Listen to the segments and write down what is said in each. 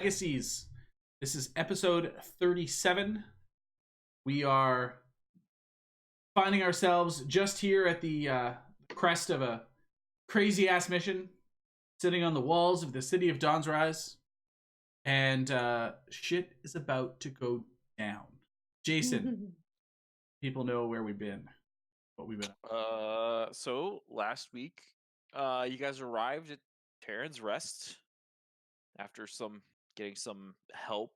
Legacies. This is episode 37. We are finding ourselves just here at the crest of a crazy ass mission, sitting on the walls of the city of Dawn's Rise, and shit is about to go down. Jason, people know where we've been, what we've been. So last week, you guys arrived at Terran's Rest after getting some help,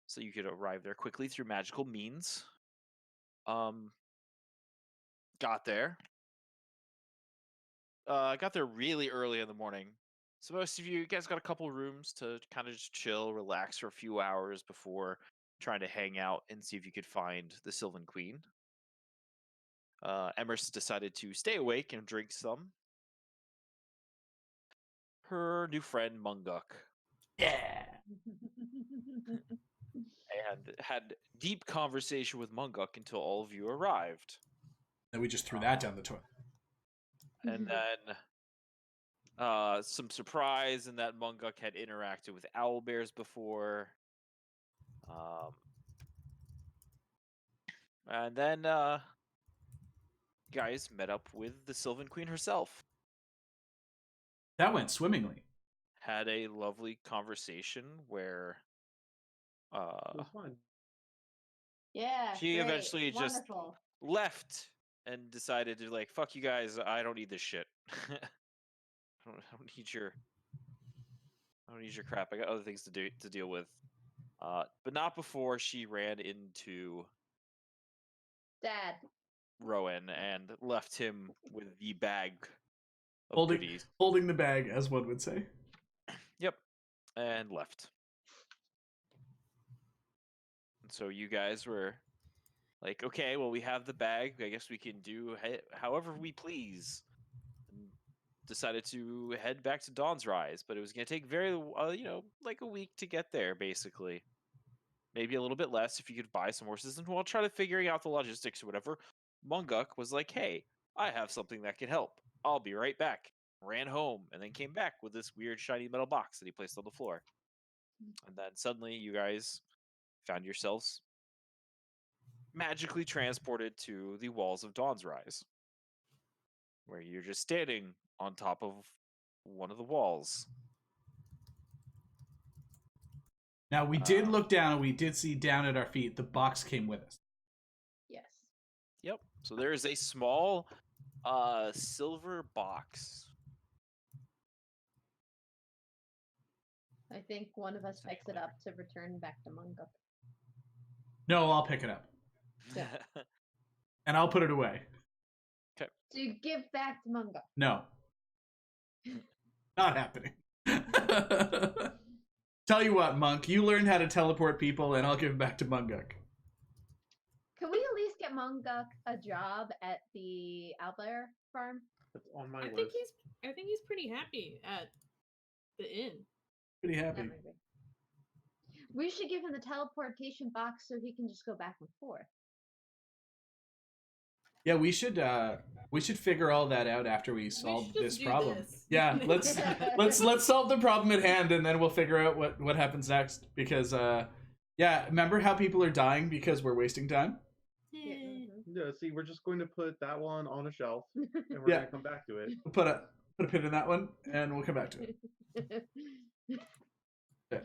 so you could arrive there quickly through magical means. Got there. Got there really early in the morning. So most of you guys got a couple rooms to kind of just chill, relax for a few hours before trying to hang out and see if you could find the Sylvan Queen. Emerson decided to stay awake and drink some. Her new friend Munguk. Yeah. And had deep conversation with Munguk until all of you arrived. And we just threw that down the toilet. And then some surprise in that Munguk had interacted with owlbears before. And then guys met up with the Sylvan Queen herself. That went swimmingly. Had a lovely conversation where It was fun. Yeah, she great. eventually just Wonderful. left and decided to fuck you guys, I don't need this shit. I don't need your crap. I got other things to deal with. But not before she ran into Dad. Rowan and left him with the bag of goodies. Holding the bag, as one would say. Yep. And left. And so you guys were like, okay, well, we have the bag. I guess we can do however we please. And decided to head back to Dawn's Rise, but it was going to take like a week to get there, basically. Maybe a little bit less if you could buy some horses. And while trying to figuring out the logistics or whatever, Munguk was like, hey, I have something that can help. I'll be right back. Ran home and then came back with this weird shiny metal box that he placed on the floor. And then suddenly you guys found yourselves magically transported to the walls of Dawn's Rise, where you're just standing on top of one of the walls. Now, we did look down, and we did see down at our feet, the box came with us. Yes. Yep. So there is a small silver box. I think one of us picks it up to return back to Munguk. No, I'll pick it up. Yeah. And I'll put it away. Okay. To give back to Munguk. No. Not happening. Tell you what, Monk, you learn how to teleport people, and I'll give it back to Munguk. Can we at least get Munguk a job at the Owlbear farm? That's on my I list. think he's pretty happy at the inn. Pretty That happy. might be. We should give him the teleportation box so he can just go back and forth. Yeah, we should figure all that out after we solve should this do problem. this. Yeah, let's solve the problem at hand, and then we'll figure out what happens next. Because remember how people are dying because we're wasting time? Yeah, see, we're just going to put that one on a shelf, and we're Yeah. going to come back to it. We'll put a pin in that one, and we'll come back to it. Yeah.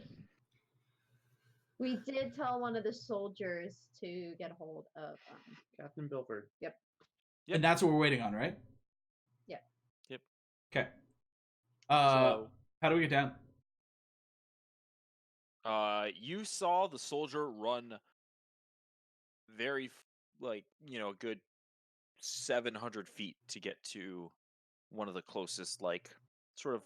We did tell one of the soldiers to get a hold of. Captain Bilford. Yep. And that's what we're waiting on, right? Yeah. Yep. Okay. So, how do we get down? you saw the soldier run very, a good 700 feet to get to one of the closest, sort of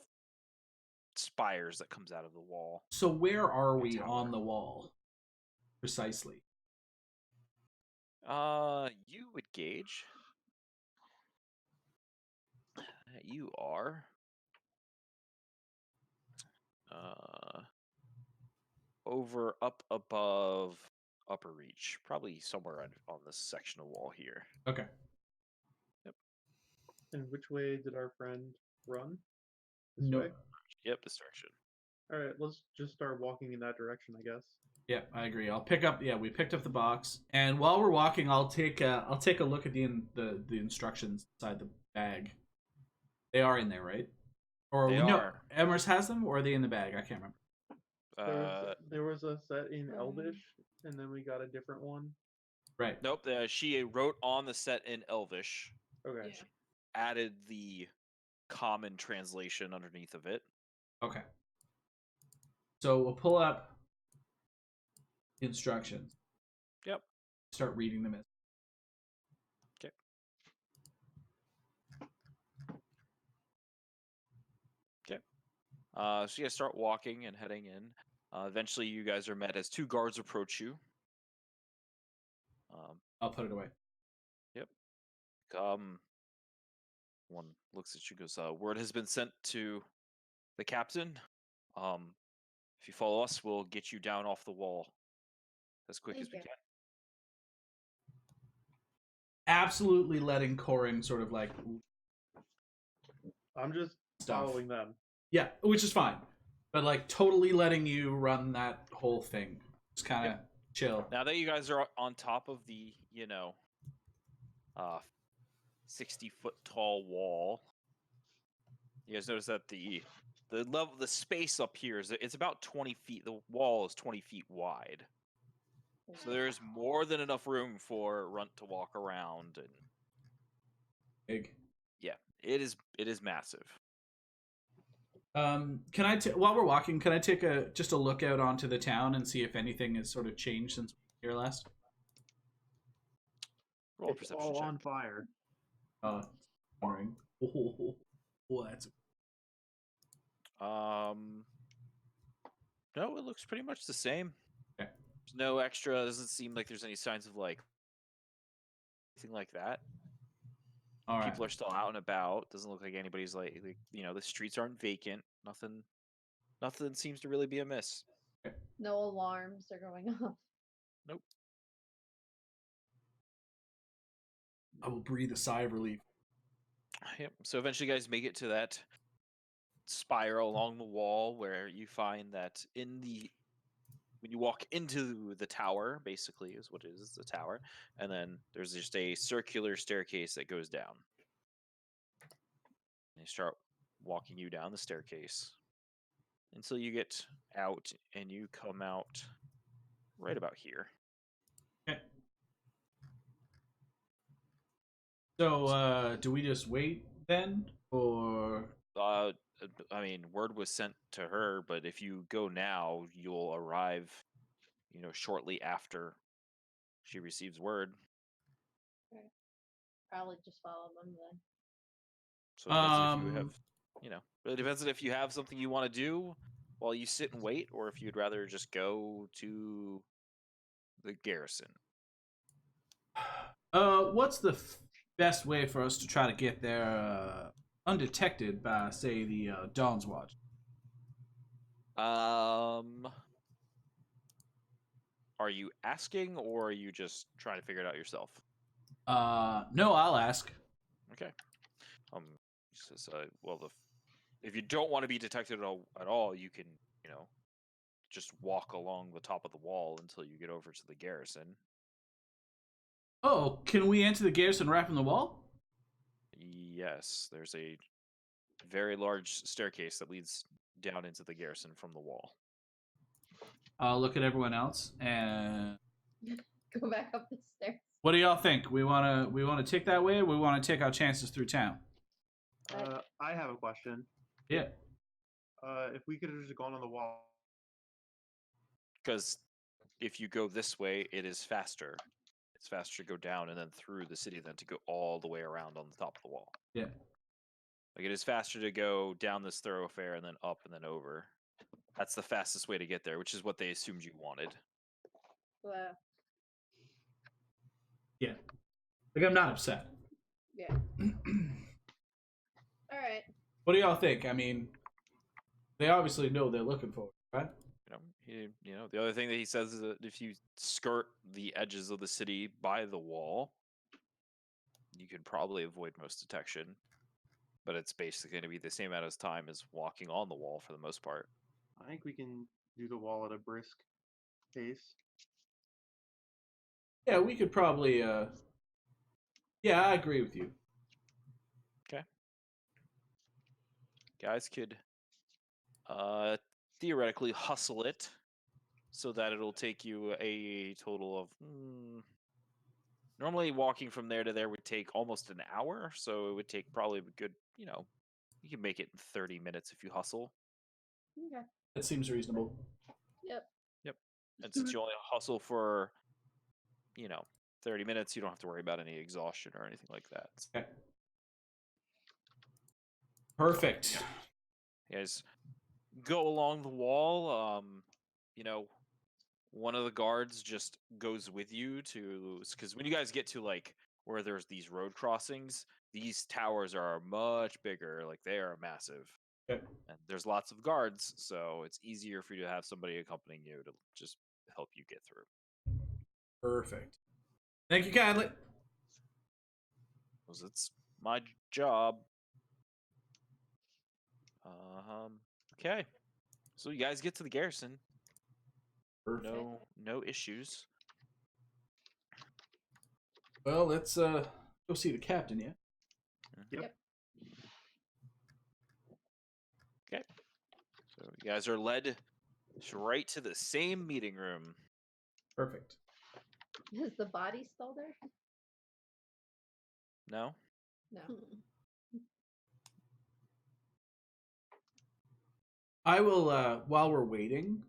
spires that comes out of the wall. So where are we on the wall? Precisely. You would gauge. You are up above upper reach, probably somewhere on this section of wall here. Okay. Yep. And which way did our friend run? No. Way? Yep, this direction. All right, let's just start walking in that direction, I guess. Yeah, I agree. I'll pick up. Yeah, we picked up the box, and while we're walking, I'll take a look at the instructions inside the bag. They are in there, right? Or They no, are. Emers has them, or are they in the bag? I can't remember. There was a set in Um, Elvish, and then we got a different one. Right. Nope. She wrote on the set in Elvish, Okay. Yeah. added the common translation underneath of it. Okay. So we'll pull up the instructions. Yep. Start reading them. Okay. Okay. So you guys start walking and heading in. Eventually, you guys are met as two guards approach you. I'll put it away. Yep. One looks at you, goes, "Word has been sent to the captain. If you follow us, we'll get you down off the wall as quick as Thank we you. can." Absolutely letting Corin sort of like I'm just stuff. following them. Yeah, which is fine. But like totally letting you run that whole thing. Just kind of chill. Now that you guys are on top of the, 60-foot tall wall, you guys notice that the space up here it's about 20 feet. The wall is 20 feet wide, so there's more than enough room for Runt to walk around, and Big. yeah, it is massive. Can while we're walking, can I take just a look out onto the town and see if anything has sort of changed since we were here last? Roll a It's perception all check. on fire. Wondering. Oh, that's No, it looks pretty much the same. okay. There's no extra. Doesn't seem like there's any signs of like anything like that. All right. People are still out and about. Doesn't look like anybody's the streets aren't vacant. Nothing seems to really be amiss. No alarms are going off. Nope. I will breathe a sigh of relief. Yep. So eventually, you guys make it to that spiral along the wall where you find that when you walk into the tower, basically is what it is, the tower, and then there's just a circular staircase that goes down. And they start walking you down the staircase until you get out, and you come out right about here. Okay. So, do we just wait then, or I mean, word was sent to her, but if you go now, you'll arrive, shortly after she receives word. Probably just follow them then. So it depends if you have, it depends on if you have something you want to do while you sit and wait, or if you'd rather just go to the garrison. what's the best way for us to try to get there undetected by, say, the Dawn's Watch? Are you asking, or are you just trying to figure it out yourself? No, I'll ask. Okay. He says, if you don't want to be detected at all, you can, just walk along the top of the wall until you get over to the garrison. Oh, can we enter the garrison right from the wall? Yes, there's a very large staircase that leads down into the garrison from the wall. I'll look at everyone else and Go back up the stairs. what do y'all think? We wanna take that way, or we wanna take our chances through town? I have a question. Yeah. If we could have just gone on the wall. Because if you go this way, it is faster. It's faster to go down and then through the city than to go all the way around on the top of the wall. Yeah. Like, it is faster to go down this thoroughfare and then up and then over. That's the fastest way to get there, which is what they assumed you wanted. Well, Yeah. Like, I'm not upset. yeah. All right. What do y'all think? I mean, they obviously know they're looking for it, right? The other thing that he says is that if you skirt the edges of the city by the wall, you can probably avoid most detection. But it's basically going to be the same amount of time as walking on the wall for the most part. I think we can do the wall at a brisk pace. Yeah, we could probably. Yeah, I agree with you. Guys could theoretically hustle it so that it'll take you a total of normally walking from there to there would take almost an hour, so it would take probably a good, you can make it in 30 minutes if you hustle. Okay. That seems reasonable. Yep. And since you only hustle for 30 minutes, you don't have to worry about any exhaustion or anything like that. Okay. Perfect. You guys go along the wall. One of the guards just goes with you because when you guys get to like where there's these road crossings, these towers are much bigger. Like they are massive. Okay. And there's lots of guards, so it's easier for you to have somebody accompanying you to just help you get through. Perfect. Thank you kindly. Because it's my job. Okay. So you guys get to the garrison. Perfect. No issues. Well, let's go see the captain. Yeah. Yep. Okay. So you guys are led right to the same meeting room. Perfect. Is the body still there? No? No. I will. While we're waiting,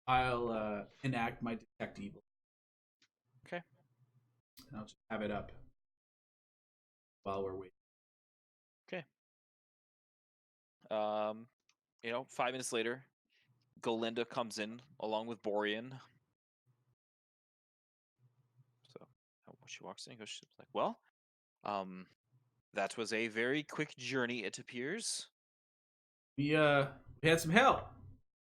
I'll enact my detect evil. Okay. And I'll just have it up while we're waiting. Okay. 5 minutes later, Galinda comes in along with Borean. So she walks in, she's like, "Well, that was a very quick journey, it appears." We had some help.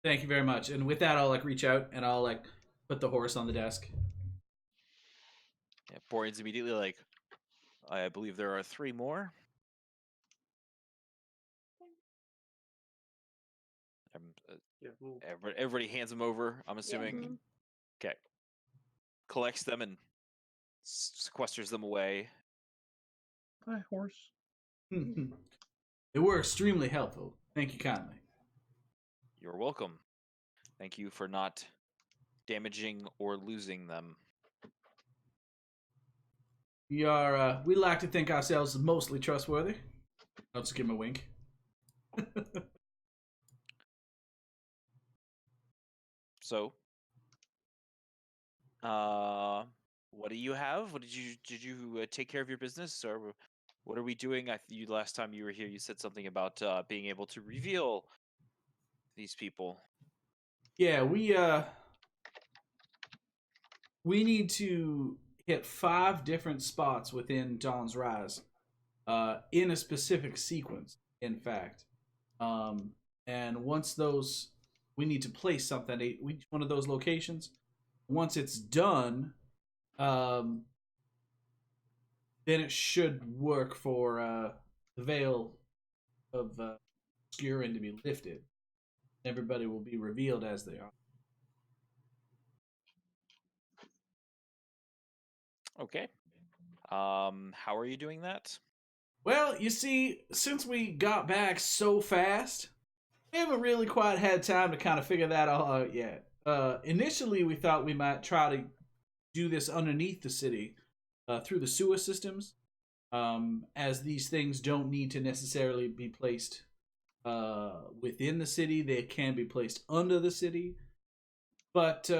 Thank you very much. And with that, I'll like reach out and I'll like put the horse on the desk. Yeah, Borean's immediately like, "I believe there are 3 more." Yeah, we'll Everybody hands them over, I'm assuming. Mhm. Okay. Collects them and sequesters them away. Hi, horse. They were extremely helpful. Thank you kindly. You're welcome. Thank you for not damaging or losing them. We like to think ourselves mostly trustworthy. I'll just give him a wink. So, what do you have? What did you take care of your business, or what are we doing? You last time you were here, you said something about being able to reveal these people. Yeah, we need to hit 5 different spots within Dawn's Rise, in a specific sequence. In fact, and once those, we need to place something at each one of those locations. Once it's done, then it should work for the veil of obscuring to be lifted. Everybody will be revealed as they are. Okay. How are you doing that? Well, you see, since we got back so fast, we haven't really quite had time to kind of figure that all out yet. Initially, we thought we might try to do this underneath the city, through the sewer systems, as these things don't need to necessarily be placed within the city. They can be placed under the city. But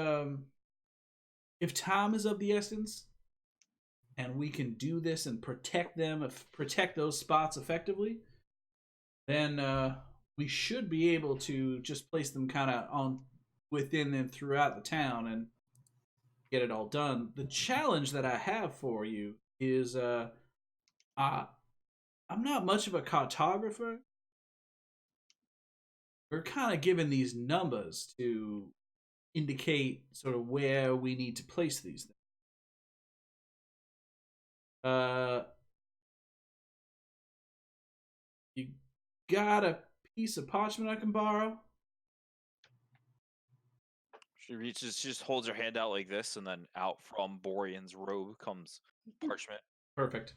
if time is of the essence, and we can do this and protect those spots effectively, then we should be able to just place them kind of on within and throughout the town and get it all done. The challenge that I have for you is I'm not much of a cartographer. We're kind of given these numbers to indicate sort of where we need to place these things. You got a piece of parchment I can borrow? She just holds her hand out like this, and then out from Borean's robe comes parchment. Perfect.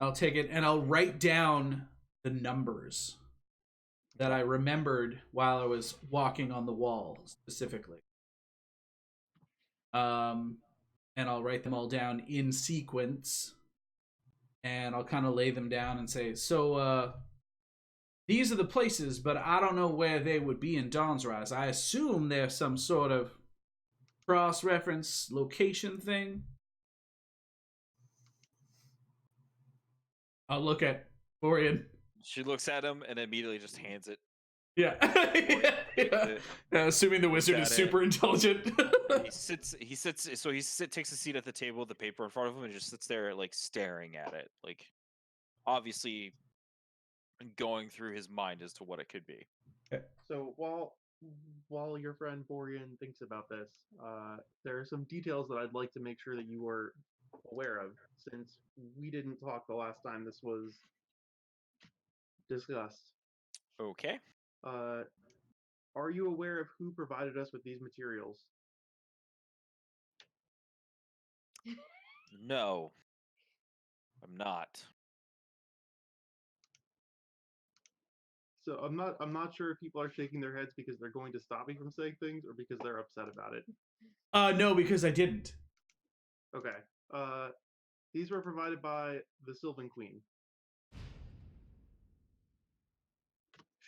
I'll take it and I'll write down the numbers that I remembered while I was walking on the wall specifically. And I'll write them all down in sequence, and I'll kind of lay them down and say, so these are the places, but I don't know where they would be in Dawn's Rise. I assume they're some sort of cross-reference location thing. I'll look at Borean. She looks at him and immediately just hands it. Yeah. Yeah. Assuming the wizard is super intelligent. He takes a seat at the table with the paper in front of him and just sits there like staring at it, like obviously going through his mind as to what it could be. So while your friend Borean thinks about this, there are some details that I'd like to make sure that you are aware of, since we didn't talk the last time this was discussed. Okay. Are you aware of who provided us with these materials? No, I'm not. So I'm not sure if people are shaking their heads because they're going to stop me from saying things or because they're upset about it. No, because I didn't. Okay. These were provided by the Sylvan Queen.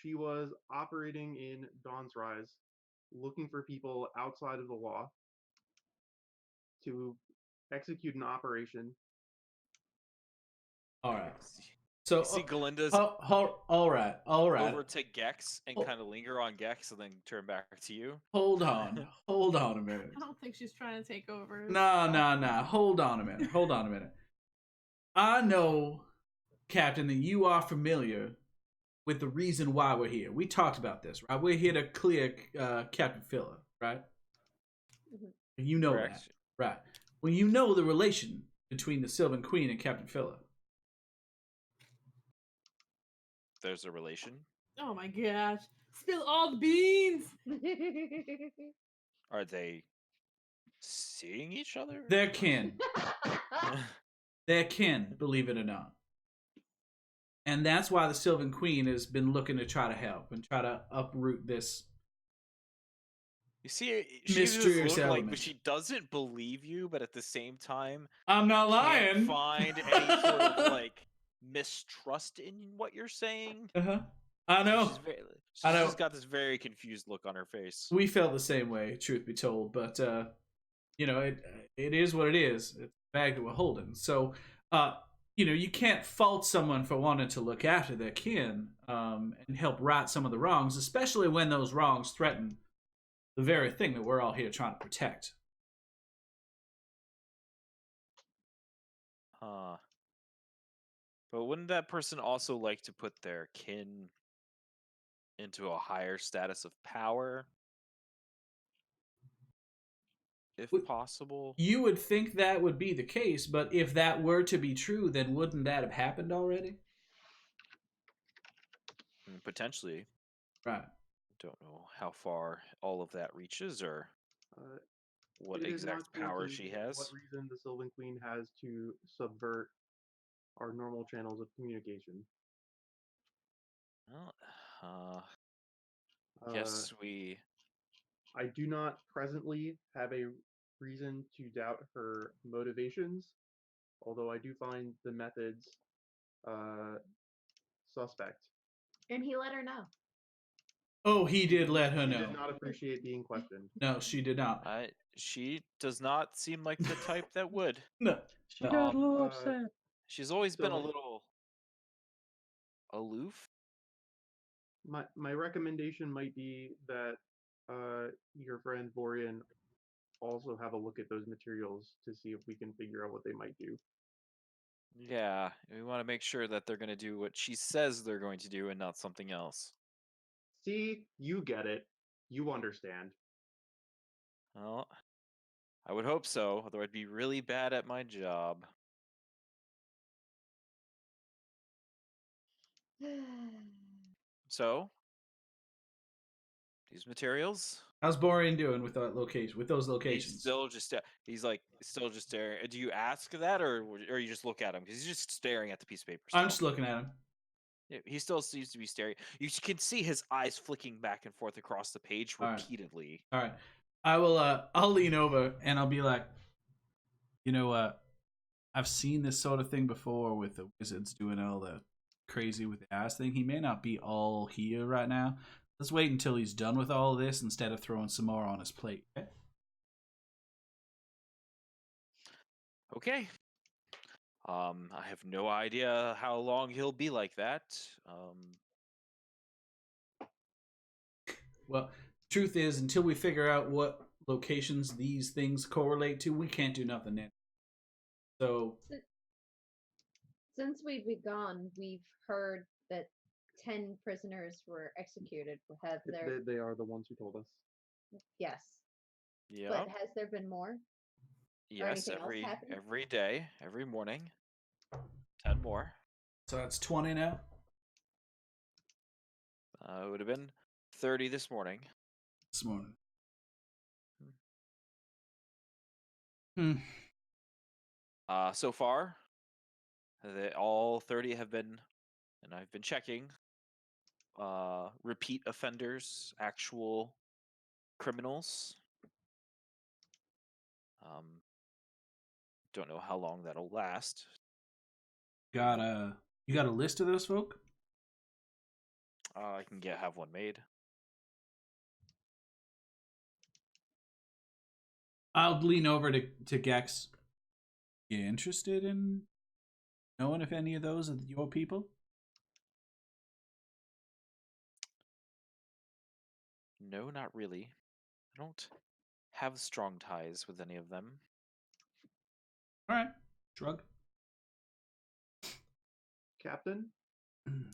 She was operating in Dawn's Rise, looking for people outside of the law to execute an operation. All right. So You see Galinda's all right. over to Gex and kind of linger on Gex and then turn back to you. Hold on a minute. I don't think she's trying to take over. No. Hold on a minute. I know, Captain, that you are familiar with the reason why we're here. We talked about this, right? We're here to clear Captain Phillip, right? Mhm. You know Correct. that, right? Well, you know the relation between the Sylvan Queen and Captain Phillip. There's a relation. Oh my gosh. Spill all the beans. Are they seeing each other? They're kin. They're kin, believe it or not. And that's why the Sylvan Queen has been looking to try to help and try to uproot this. You see, she Mysterious just look like, element. but she doesn't believe you. But at the same time, I'm not can't lying. find any sort of like mistrust in what you're saying. I know. She's just got this very confused look on her face. We felt the same way, truth be told, but it is what it is. It's the bag that we're holding. So, you can't fault someone for wanting to look after their kin and help right some of the wrongs, especially when those wrongs threaten the very thing that we're all here trying to protect. But wouldn't that person also like to put their kin into a higher status of power? If possible. You would think that would be the case, but if that were to be true, then wouldn't that have happened already? Potentially. Right. Don't know how far all of that reaches or what exact power she has. What reason the Sylvan Queen has to subvert our normal channels of communication. Well, guess we... I do not presently have a reason to doubt her motivations, although I do find the methods suspect. And he let her know. Oh, he did let her know. She did not appreciate being questioned. No, she did not. She does not seem like the type that would. No. She got a little upset. She's always been a little aloof. My recommendation might be that your friend Borean also have a look at those materials to see if we can figure out what they might do. Yeah, we want to make sure that they're going to do what she says they're going to do and not something else. See, you get it. You understand. Well, I would hope so, although I'd be really bad at my job. So, These materials. How's Borean doing with that location? With those He's locations? still just still just staring. Do you ask that, or you just look at him because he's just staring at the piece of paper? I'm still. just looking at him. Yeah, he still seems to be staring. You can see his eyes flicking back and forth across the page All right. repeatedly. All right. I will. I'll lean over and I'll be like, you know, I've seen this sort of thing before with the wizards doing all the crazy with the ass thing. He may not be all here right now. Let's wait until he's done with all of this instead of throwing some more on his plate. Okay? Okay. I have no idea how long he'll be like that. Well, truth is, until we figure out what locations these things correlate to, we can't do nothing. Then. So Since we've been gone, we've heard that 10 prisoners were executed. Have there? They are the ones who told us. Yes. Yeah. But has there been more? Yes, anything else happening? every day, every morning. 10 more. so that's 20 now. It would have been 30 this morning. This morning. Hmm. So far, all 30 have been, and I've been checking, repeat offenders, actual criminals. Don't know how long that'll last. You got a list of those folk? I can have one made. I'll lean over to Gex. You interested in knowing if any of those are your people? No, not really. I don't have strong ties with any of them. All right. Shrug. Captain,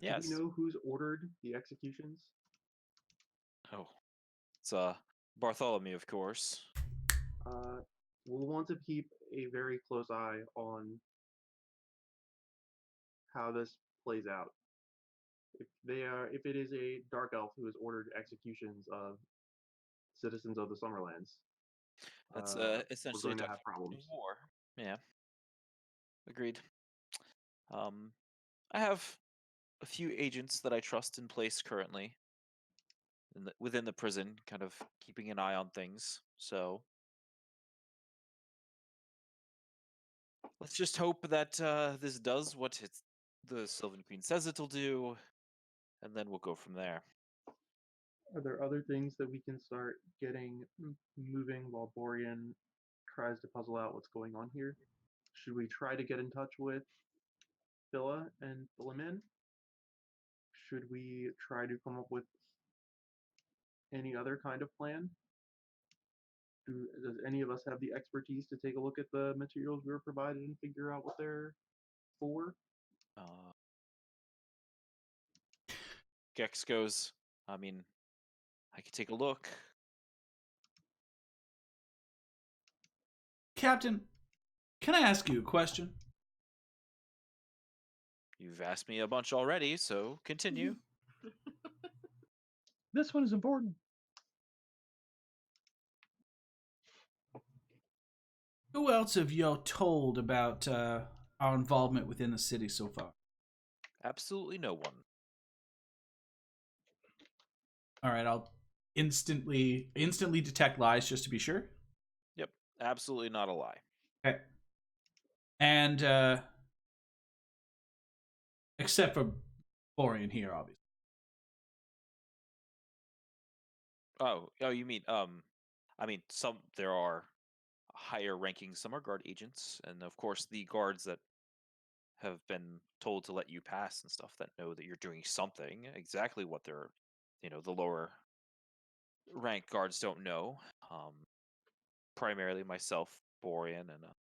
Yes. do we know who's ordered the executions? Oh, it's Bartholomew, of course. We'll want to keep a very close eye on how this plays out. If it is a dark elf who has ordered executions of citizens of the Summerlands, That's we're essentially going a to have declaration problems. of war. Yeah. Agreed. I have a few agents that I trust in place currently within the prison, kind of keeping an eye on things. So let's just hope that this does what the Sylvan Queen says it'll do, and then we'll go from there. Are there other things that we can start getting moving while Borean tries to puzzle out what's going on here? Should we try to get in touch with Phila and Philomen? Should we try to come up with any other kind of plan? Does any of us have the expertise to take a look at the materials we were provided and figure out what they're for? Gex goes, I mean, I could take a look. Captain, can I ask you a question? You've asked me a bunch already, so continue. This one is important. Who else have you told about our involvement within the city so far? Absolutely no one. All right, I'll instantly detect lies just to be sure. Yep, absolutely not a lie. Okay. And except for Borean here, obviously. Oh, you mean I mean there are higher ranking summer guard agents, and of course the guards that have been told to let you pass and stuff that know that you're doing something. Exactly what they're, the lower rank guards don't know. Primarily myself, Borean, and a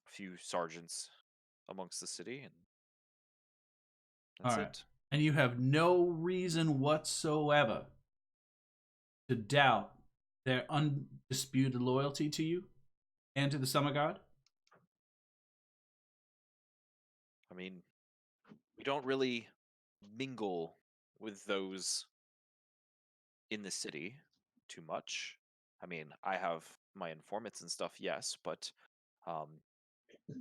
few sergeants amongst the city, and that's All right. it. And you have no reason whatsoever to doubt their undisputed loyalty to you and to the Summer God? I mean, we don't really mingle with those in the city too much. I mean, I have my informants and stuff, yes, but um,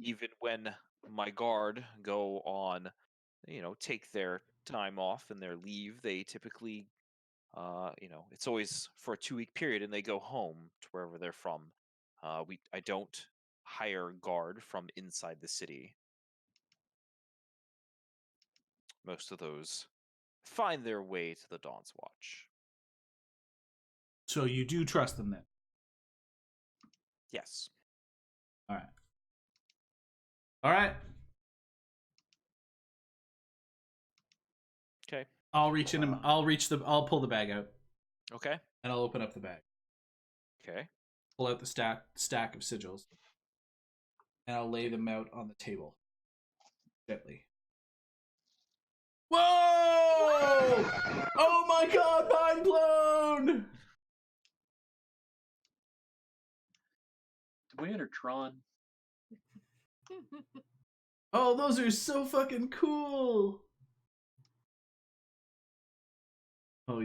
even when my guard go on, take their time off and their leave, they typically, it's always for a 2-week period, and they go home to wherever they're from. I don't hire guard from inside the city. Most of those find their way to the Dawn's Watch. So you do trust them then? Yes. All right. All right. Okay. I'll reach in. I'll pull the bag out, Okay. and I'll open up the bag. Okay. Pull out the stack of sigils, and I'll lay them out on the table gently. Whoa! Oh my god, mind blown! Did we enter Tron? Oh, those are so fucking cool! Oh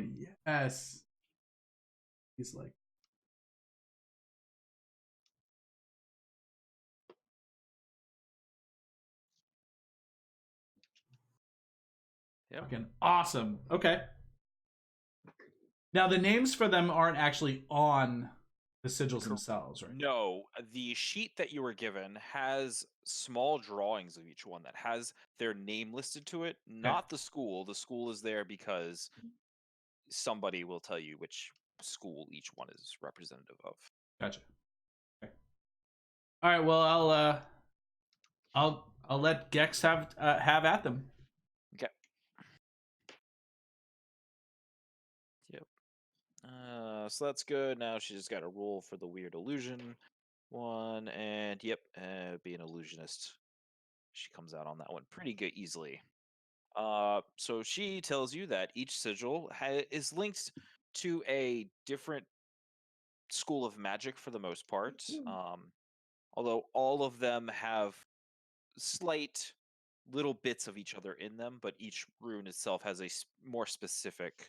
yes. He's like, Yep. fucking awesome. Okay. Now the names for them aren't actually on the sigils themselves, right? No, the sheet that you were given has small drawings of each one that has their name listed to it, not the school. The school is there because somebody will tell you which school each one is representative of. Gotcha. Okay. All right. Well, I'll let Gex have at them. Okay. Yep. So that's good. Now she's just got a roll for the weird illusion one, and yep, be an illusionist. She comes out on that one pretty good, easily. So she tells you that each sigil is linked to a different school of magic for the most part. Although all of them have slight little bits of each other in them, but each rune itself has a more specific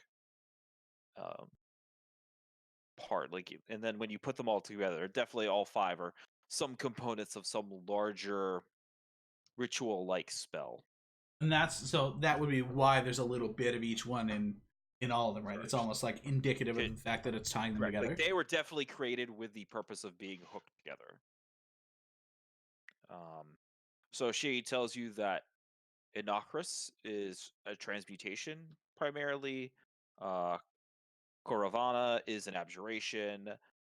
part. And then when you put them all together, definitely all 5 are some components of some larger ritual-like spell. And that would be why there's a little bit of each one in all of them, right? It's almost like indicative of the fact that it's tying them together. Like they were definitely created with the purpose of being hooked together. So she tells you that Inachris is a transmutation primarily. Coravana is an abjuration.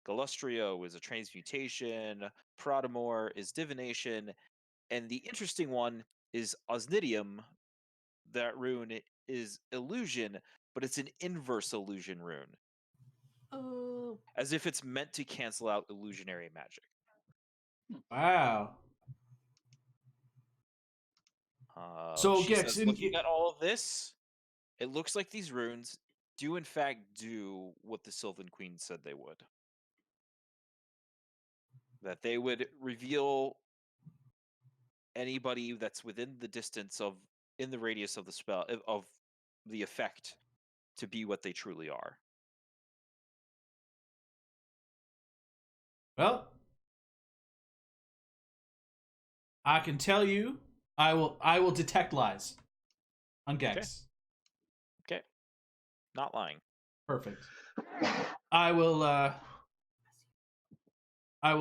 Galustrio is a transmutation. Prodamor is divination. And the interesting one is Osnidium. That rune is illusion, but it's an inverse illusion rune. Oh. As if it's meant to cancel out illusionary magic. Wow. So She Gex, says, looking at all of this, it looks like these runes do in fact do what the Sylvan Queen said they would. That they would reveal anybody that's within the distance in the radius of the spell, of the effect, to be what they truly are. well, I can tell you, I will detect lies on Gex. Okay. Not lying. Perfect. I will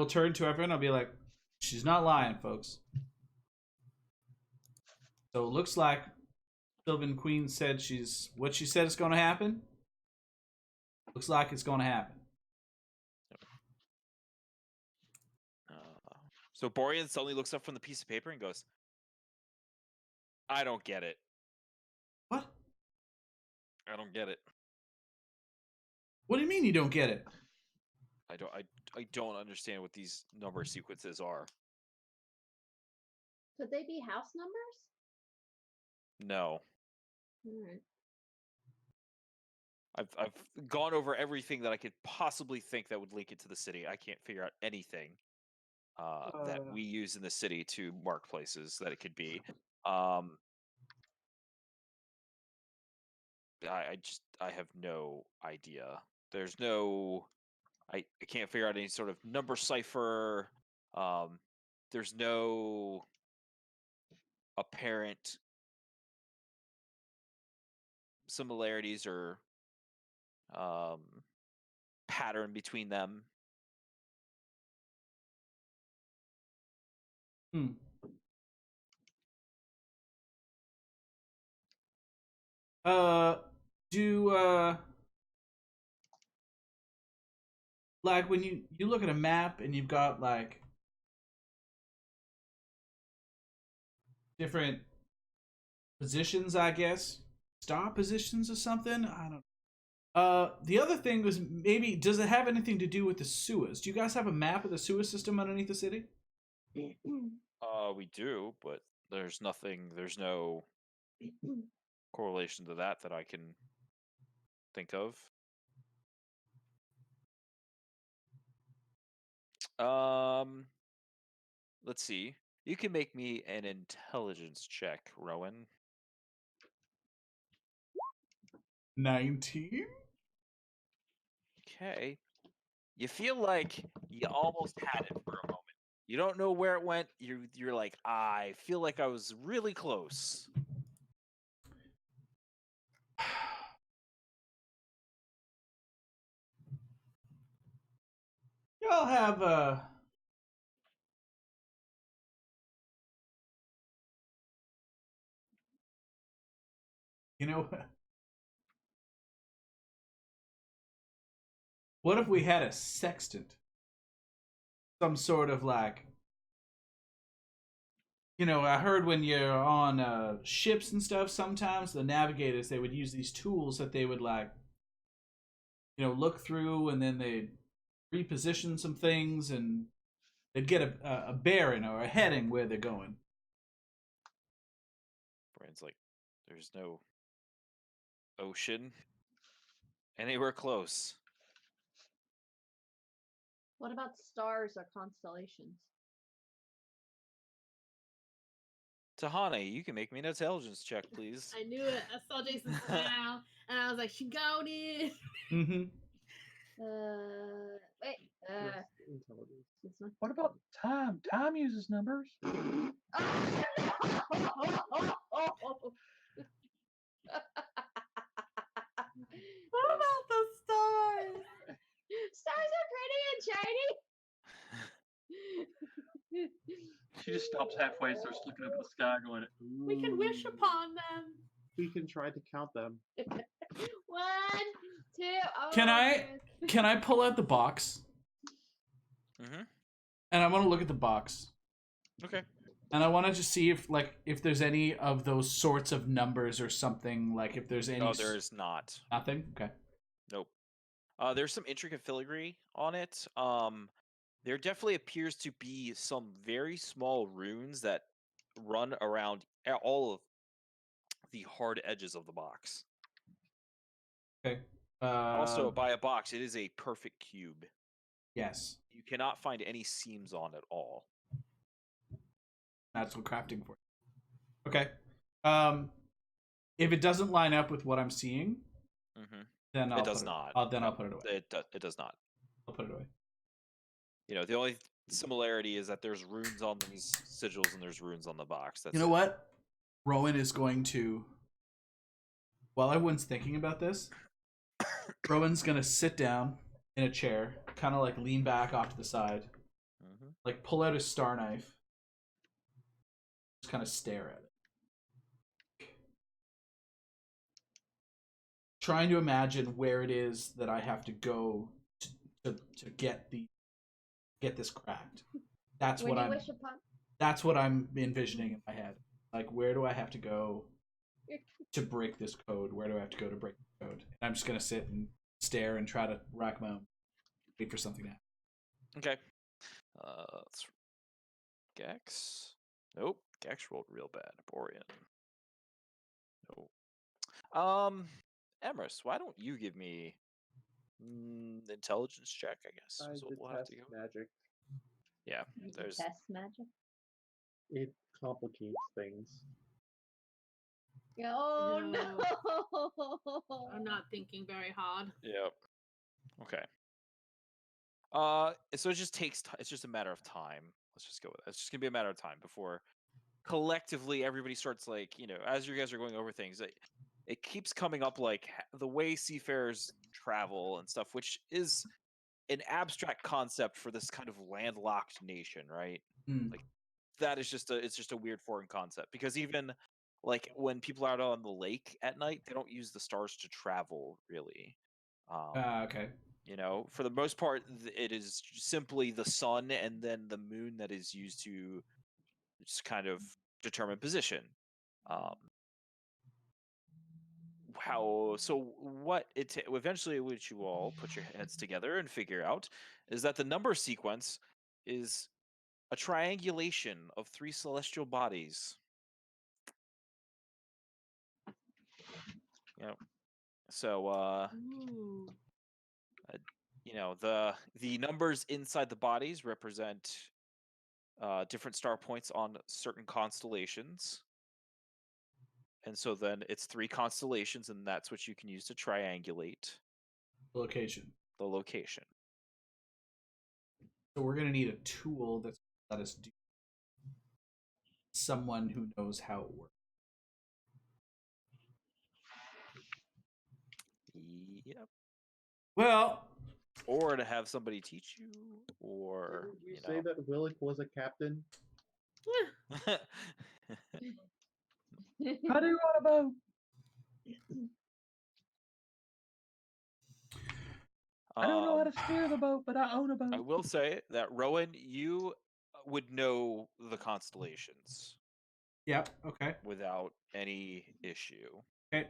turn to everyone. I'll be like, she's not lying, folks. So it looks like Sylvan Queen said what she said is going to happen. Looks like it's going to happen. So Borean suddenly looks up from the piece of paper and goes, I don't get it. What? I don't get it. What do you mean you don't get it? I don't understand what these number sequences are. Could they be house numbers? No. Alright. I've gone over everything that I could possibly think that would link it to the city. I can't figure out anything that we use in the city to mark places that it could be. I have no idea. There's no I can't figure out any sort of number cipher. There's no apparent similarities or um, pattern between them. Hmm. Do like when you look at a map and you've got like different positions, I guess, star positions or something. I don't. The other thing was maybe does it have anything to do with the sewers? Do you guys have a map of the sewer system underneath the city? We do, but there's nothing. There's no correlation to that I can think of. Let's see. You can make me an intelligence check, Rowan. 19. Okay. You feel like you almost had it for a moment. You don't know where it went. You're like, I feel like I was really close. Y'all have you know, what if we had a sextant? Some sort of like, I heard when you're on ships and stuff, sometimes the navigators they would use these tools that they would like, look through, and then they'd reposition some things, and they'd get a bearing or a heading where they're going. Brian's like, there's no ocean anywhere close. What about stars or constellations? Tahani, you can make me an intelligence check, please. I knew it. I saw Jason smile, and I was like, "She got it." Mm-hmm. Wait. Intelligence. This one. What about time? Time uses numbers. What about the stars? Stars are pretty and shiny. She just stops halfway and starts looking up at the sky, going, "Ooh." We can wish upon them. We can try to count them. 1, 2. Oh, Can I Chris. can I pull out the box? Mm-hmm. And I want to look at the box. Okay. And I want to just see if there's any of those sorts of numbers or something, like if there's any. Oh, there is not. Nothing? Okay. Nope. There's some intricate filigree on it. There definitely appears to be some very small runes that run around all of the hard edges of the box. Okay. Also, by a box, it is a perfect cube. Yes. You cannot find any seams on it at all. That's what crafting for. Okay. If it doesn't line up with what I'm seeing, Mm-hmm. then I'll It does put not. Then I'll put it away. It does not. I'll put it away. The only similarity is that there's runes on these sigils and there's runes on the box. That's You know it. what? Rowan is going to. While everyone's thinking about this, Rowan's gonna sit down in a chair, kind of like lean back off to the side, Mm-hmm. like pull out his star knife, just kind of stare at it, trying to imagine where it is that I have to go to get this cracked. That's When what you I'm. wish upon. That's what I'm envisioning in my head. Like, where do I have to go to break this code? Where do I have to go to break the code? And I'm just gonna sit and stare and try to rack my own, wait for something to happen. Okay. Let's Gex. Nope. Gex rolled real bad. Borean. Nope. Emrys, why don't you give me intelligence check? I guess I is what we'll have detest to go. magic. Yeah. You There's. detest magic. It complicates things. Oh No. no! I'm not thinking very hard. Yep. Okay. So it just takes time. It's just a matter of time. Let's just go with it. It's just gonna be a matter of time before collectively everybody starts, like, as you guys are going over things, it keeps coming up, like, the way seafarers travel and stuff, which is an abstract concept for this kind of landlocked nation, right? Hmm. Like, that is it's just a weird foreign concept, because even like when people are out on the lake at night, they don't use the stars to travel, really. Okay. For the most part, it is simply the sun and then the moon that is used to just kind of determine position. What eventually, which you all put your heads together and figure out, is that the number sequence is a triangulation of three celestial bodies. So Ooh. the numbers inside the bodies represent different star points on certain constellations. And so then it's three constellations, and that's what you can use to triangulate Location. the location. So we're gonna need a tool that's let us do. Someone who knows how it works. Yep. Well, Or to have somebody teach you, or Didn't you say that Willick was a captain? How do you want a boat? I don't know how to steer the boat, but I own a boat. I will say that, Rowan, you would know the constellations yep. Okay. without any issue. Okay.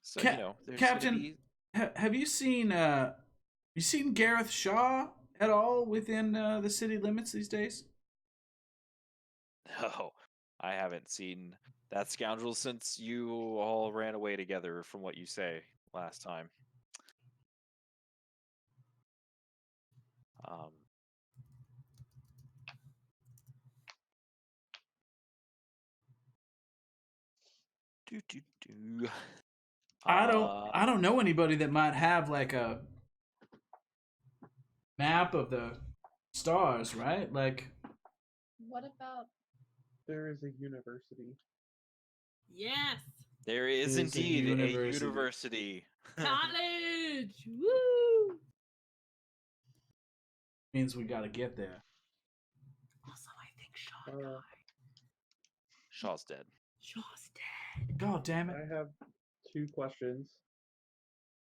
So there's Captain, gonna be. have you seen Gareth Shaw at all within the city limits these days? No, I haven't seen that scoundrel since you all ran away together, from what you say last time. Do do do. I don't know anybody that might have like a map of the stars, right? Like, What about There is a university. Yes. There is Is a indeed a university. university. College. Woo. means we got to get there. Also, I think Shaw died. Shaw's dead. Shaw's dead. God damn it! I have two questions.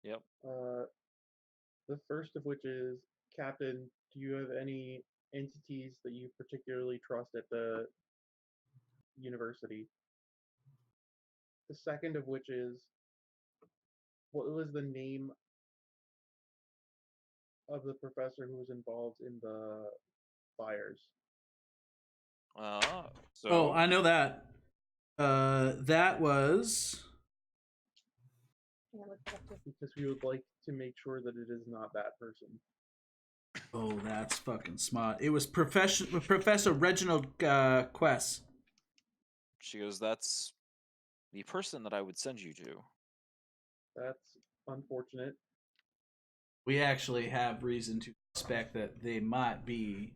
Yep. The first of which is, Captain, do you have any entities that you particularly trust at the university? The second of which is, what was the name of the professor who was involved in the fires? So Oh, I know that. That was. can I look it up too? Because we would like to make sure that it is not that person. Oh, that's fucking smart. It was Professor Reginald Quest. she goes, that's the person that I would send you to. That's unfortunate. We actually have reason to suspect that they might be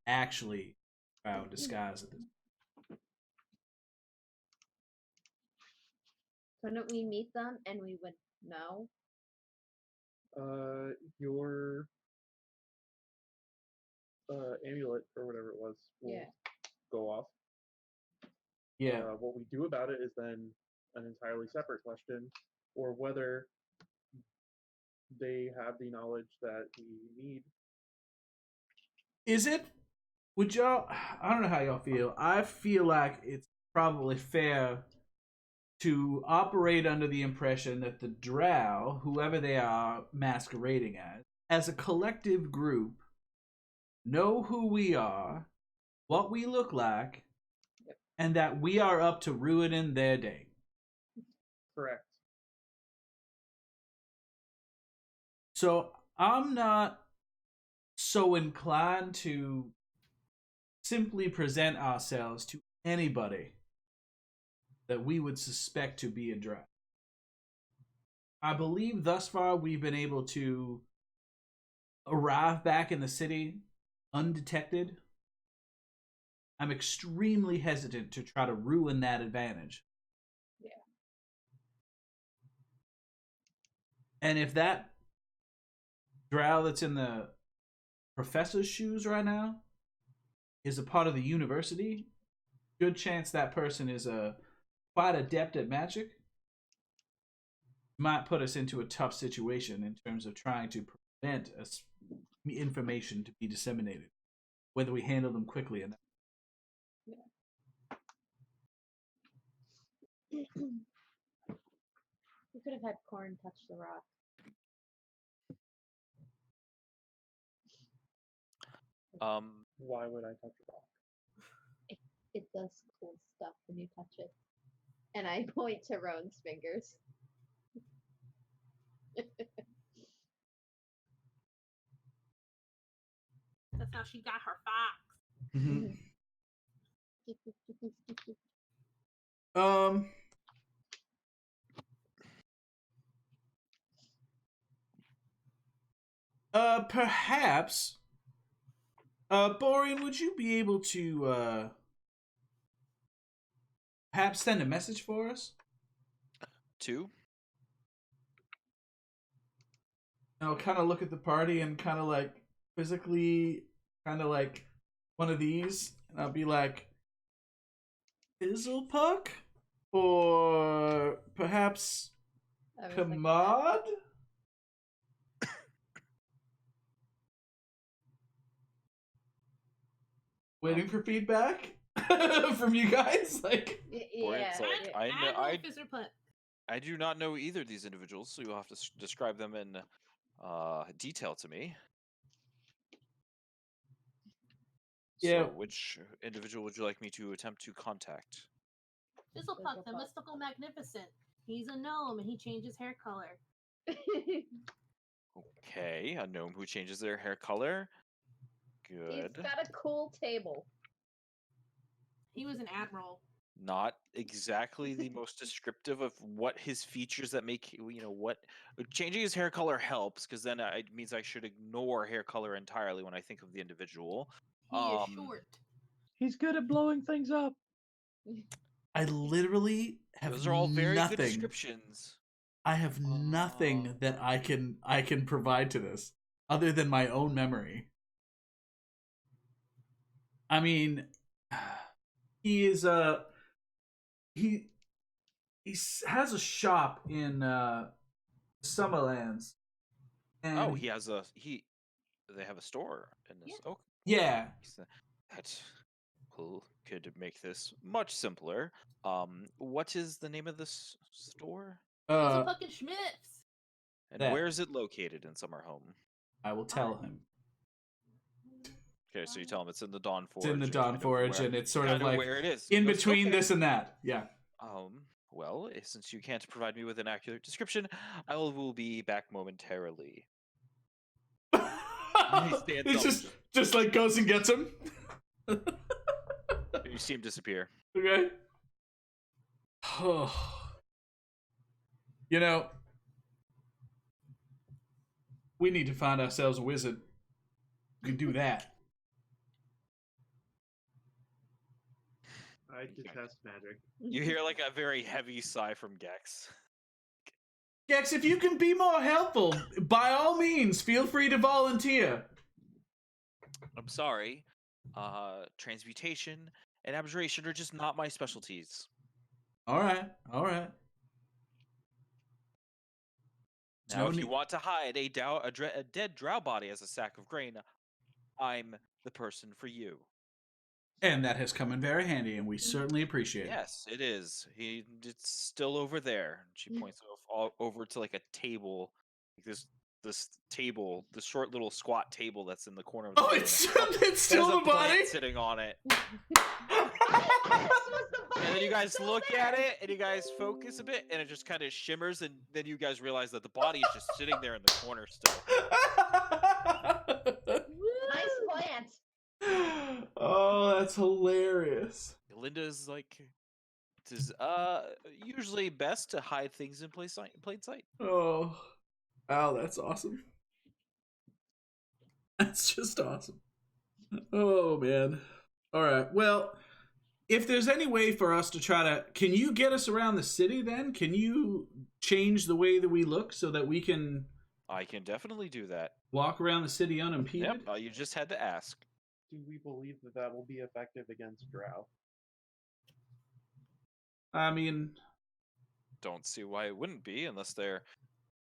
actually in disguise at this. Couldn't we meet them and we would know? Your amulet or whatever it was will Yeah. go off. Yeah. What we do about it is then an entirely separate question, or whether they have the knowledge that we need. Is it? Would y'all? I don't know how y'all feel. I feel like it's probably fair to operate under the impression that the Drow, whoever they are masquerading as a collective group, know who we are, what we look like, and that we are up to ruining their day. Correct. So I'm not so inclined to simply present ourselves to anybody that we would suspect to be a drow. I believe thus far we've been able to arrive back in the city undetected. I'm extremely hesitant to try to ruin that advantage. Yeah. And if that drow that's in the professor's shoes right now is a part of the university, good chance that person is quite adept at magic. Might put us into a tough situation in terms of trying to prevent information to be disseminated, whether we handle them quickly or not. We could have had Corn touch the rock. Why would I touch a rock? It does cool stuff when you touch it. And I point to Roan's fingers. That's how she got her fox. Perhaps, Borean, would you be able to, perhaps send a message for us? 2. I'll kind of look at the party and kind of like physically, kind of like one of these, and I'll be like, Fizzlepuck? Or perhaps Kamad? Waiting for feedback from you guys. Like, yeah. Like, I I do not know either of these individuals, so you'll have to describe them in detail to me. Yeah. So, which individual would you like me to attempt to contact? Fizzlepuck, the mystical magnificent. He's a gnome and he changes hair color. Okay, a gnome who changes their hair color. Good. He's got a cool table. He was an admiral. Not exactly the most descriptive of what his features that make, what changing his hair color helps, because then it means I should ignore hair color entirely when I think of the individual. He is short. He's good at blowing things up. I literally have Those are all very good nothing. descriptions. I have nothing that I can provide to this other than my own memory. I mean, he is he has a shop in Summerlands. And They have a store in this. Yeah. Oh, yeah. That could make this much simpler. What is the name of this store? Fizzlepuck and Schmitz. And that. where is it located in Summerhome? I will tell him. Okay, so you tell him it's in the Dawn Forge. It's in the Dawn Forge, and it's sort of like where it is. in He goes, between "Okay." this and that. Yeah. Well, since you can't provide me with an accurate description, I will be back momentarily. He just like goes and gets him. You see him disappear. Okay. You know, we need to find ourselves a wizard who can do that. I detest magic. You hear like a very heavy sigh from Gex. Gex, if you can be more helpful, by all means, feel free to volunteer. I'm sorry. Transmutation and abjuration are just not my specialties. All right. Now, if you want to hide a dead drow body as a sack of grain, I'm the person for you. And that has come in very handy, and we certainly appreciate it. Yes, it is. It's still over there. She points over to like a table, like this table, the short little squat table that's in the corner of the room. It's still the body sitting on it. And And then you guys look at it, and you guys focus a bit, and it just kind of shimmers, and then you guys realize that the body is just sitting there in the corner still. Nice plant. Oh, that's hilarious. Linda's like, it is usually best to hide things in plain sight. Oh, wow, that's awesome. That's just awesome. Oh man. All right. Well, if there's any way for us to try to, can you get us around the city? Then can you change the way that we look so that we can I can definitely do that. walk around the city unimpeded? Yep. You just had to ask. Do we believe that that will be effective against Drow? I mean, Don't see why it wouldn't be unless they're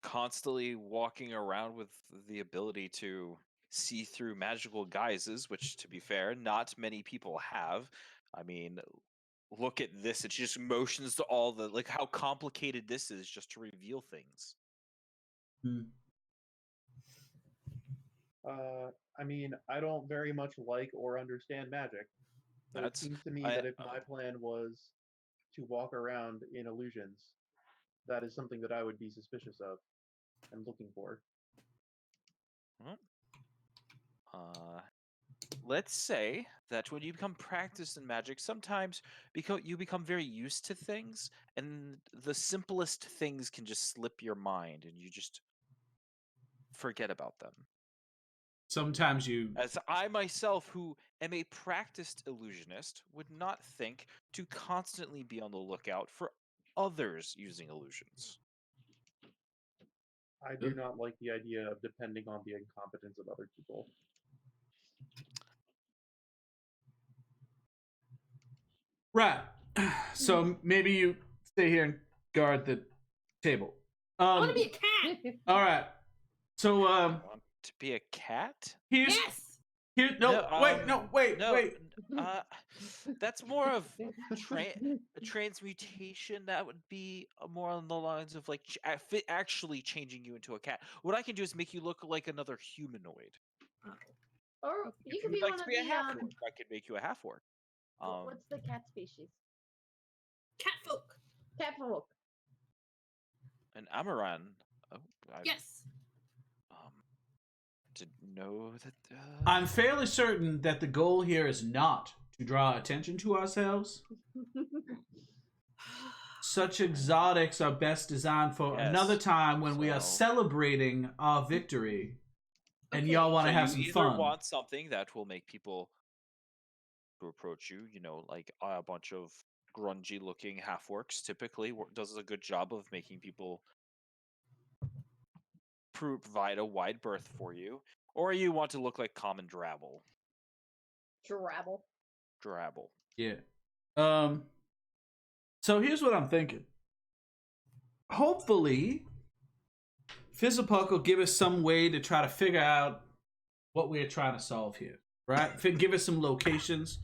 constantly walking around with the ability to see through magical guises, which, to be fair, not many people have. I mean, look at this. It just motions to all the, like, how complicated this is just to reveal things. I mean, I don't very much like or understand magic. But it That's seems to me I- that if my plan was to walk around in illusions, that is something that I would be suspicious of and looking for. Let's say that when you become practiced in magic, sometimes you become very used to things, and the simplest things can just slip your mind, and you just forget about them. sometimes you. As I myself, who am a practiced illusionist, would not think to constantly be on the lookout for others using illusions. I do not like the idea of depending on the incompetence of other people. Right. So maybe you stay here and guard the table. I want to be a cat. All right. So Want to be a cat? here's Yes. here. No, wait. That's more of a transmutation. That would be more on the lines of like actually changing you into a cat. What I can do is make you look like another humanoid. Or you If could you'd be like one to of be a the half orc, I could make you a half orc. what's the cat species? Cat folk. Cat folk. An Amaran. Oh, Yes. To know that. I'm fairly certain that the goal here is not to draw attention to ourselves. Such exotics are best designed for Yes, another time when we are so- celebrating our victory, and Okay, y'all want So to have you some either fun. want something that will make people who approach you, like a bunch of grungy-looking half-orcs typically does a good job of making people provide a wide berth for you, or you want to look like common drabble. Drabble. Yeah. So here's what I'm thinking. Hopefully, Fizzlepuck will give us some way to try to figure out what we're trying to solve here, right? Give us some locations.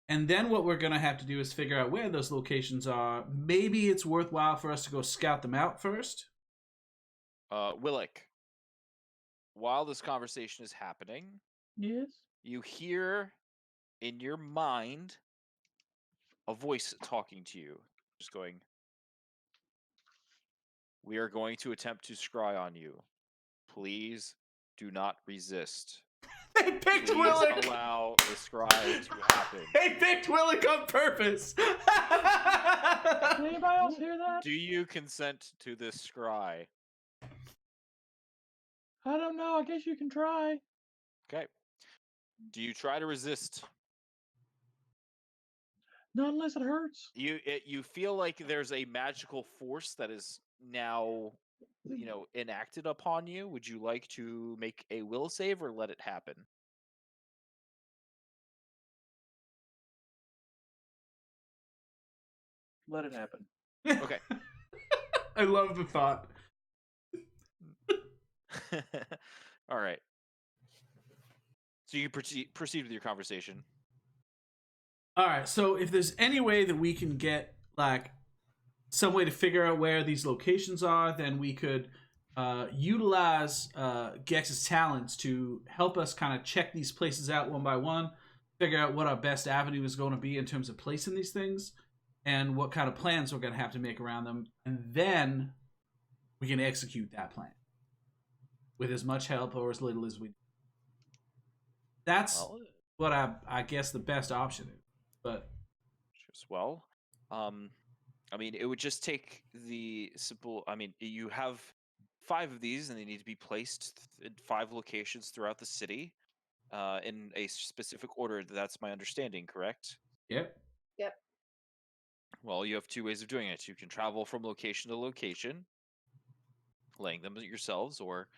And then what we're going to have to do is figure out where those locations are. Maybe it's worthwhile for us to go scout them out first. Willick, while this conversation is happening, Yes. you hear in your mind a voice talking to you, just going, "We are going to attempt to scry on you. Please do not resist. They picked Please Willick. allow the scry to happen." They picked Willick on purpose. Did anybody else hear that? Do you consent to this scry? I don't know. I guess you can try. Okay. Do you try to resist? Not unless it hurts. You feel like there's a magical force that is now, enacted upon you. Would you like to make a will save or let it happen? Let it happen. Okay. I love the thought. All right. So you proceed with your conversation. All right, so if there's any way that we can get like some way to figure out where these locations are, then we could utilize Gex's talents to help us kind of check these places out one by one, figure out what our best avenue is going to be in terms of placing these things, and what kind of plans we're going to have to make around them, and then we can execute that plan with as much help or as little as we. That's what I guess the best option is, but as well. I mean, it would just take the simple. I mean, you have 5 of these, and they need to be placed in 5 locations throughout the city, in a specific order. That's my understanding, correct? Yep. Yep. Well, you have 2 ways of doing it. You can travel from location to location, laying them yourselves, or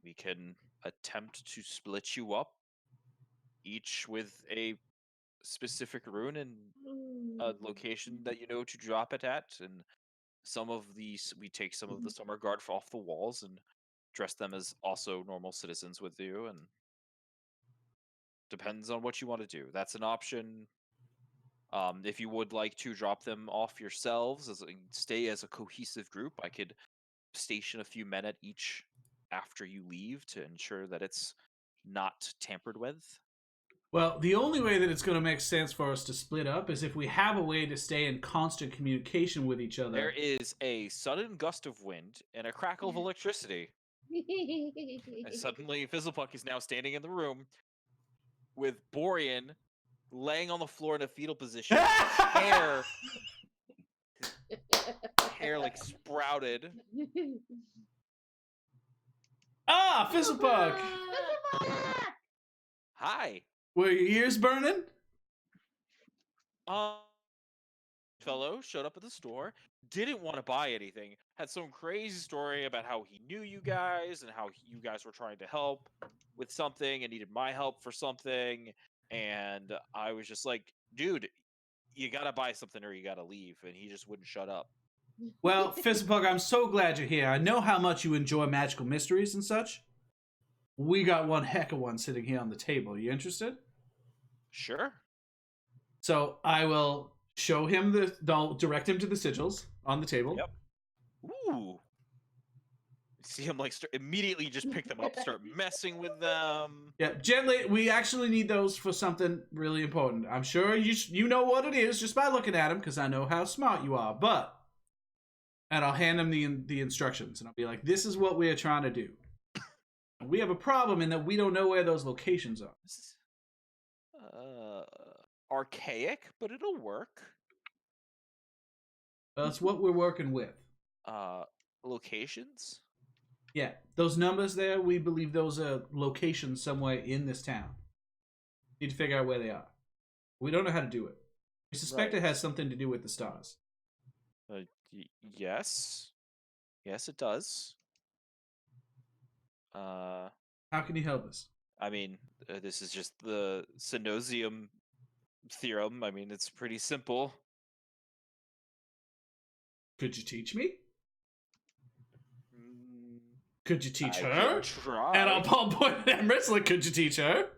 we can attempt to split you up, each with a specific rune and a location that you know to drop it at. And some of these, we take some of the summer guard off the walls and dress them as also normal citizens with you, and depends on what you want to do. That's an option. If you would like to drop them off yourselves, stay as a cohesive group, I could station a few men at each after you leave to ensure that it's not tampered with. Well, the only way that it's going to make sense for us to split up is if we have a way to stay in constant communication with each other. There is a sudden gust of wind and a crackle of electricity. And suddenly, Fizzlepuck is now standing in the room with Borean laying on the floor in a fetal position, hair like sprouted. Ah, Fizzlepuck! Hi. Were your ears burning? Fellow showed up at the store, didn't want to buy anything, had some crazy story about how he knew you guys and how you guys were trying to help with something and needed my help for something. And I was just like, dude, you gotta buy something or you gotta leave. And he just wouldn't shut up. Well, Fizzlepuck, I'm so glad you're here. I know how much you enjoy magical mysteries and such. We got one heck of one sitting here on the table. You interested? Sure. So I will show him I'll direct him to the sigils on the table. Yep. Ooh. See him like immediately just pick them up, start messing with them. Yeah, gently. We actually need those for something really important. I'm sure you know what it is just by looking at them, because I know how smart you are. And I'll hand him the instructions, and I'll be like, "This is what we are trying to do. And we have a problem in that we don't know where those locations are." This is, archaic, but it'll work. That's what we're working with. Locations? Yeah, those numbers there, we believe those are locations somewhere in this town. Need to figure out where they are. We don't know how to do it. We suspect it has something to do with the stars. Yes. Yes, it does. How can you help us? I mean, this is just the Synozium theorem. I mean, it's pretty simple. Could you teach me? Mm, Could you teach I her? can try. And I'll point at Emrys like, could you teach her?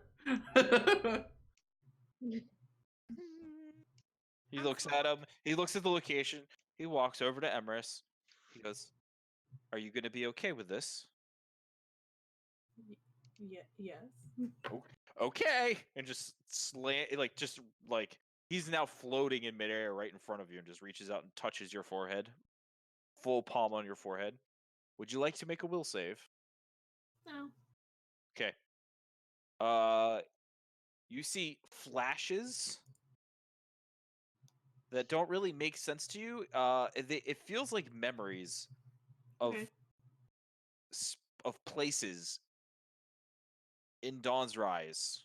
He looks at him. He looks at the location. He walks over to Emrys. He goes, "Are you going to be okay with this?" Yes. Okay, and just he's now floating in midair right in front of you and just reaches out and touches your forehead, full palm on your forehead. Would you like to make a will save? No. Okay. You see flashes that don't really make sense to you. It feels like memories of Okay. of places in Dawn's Rise.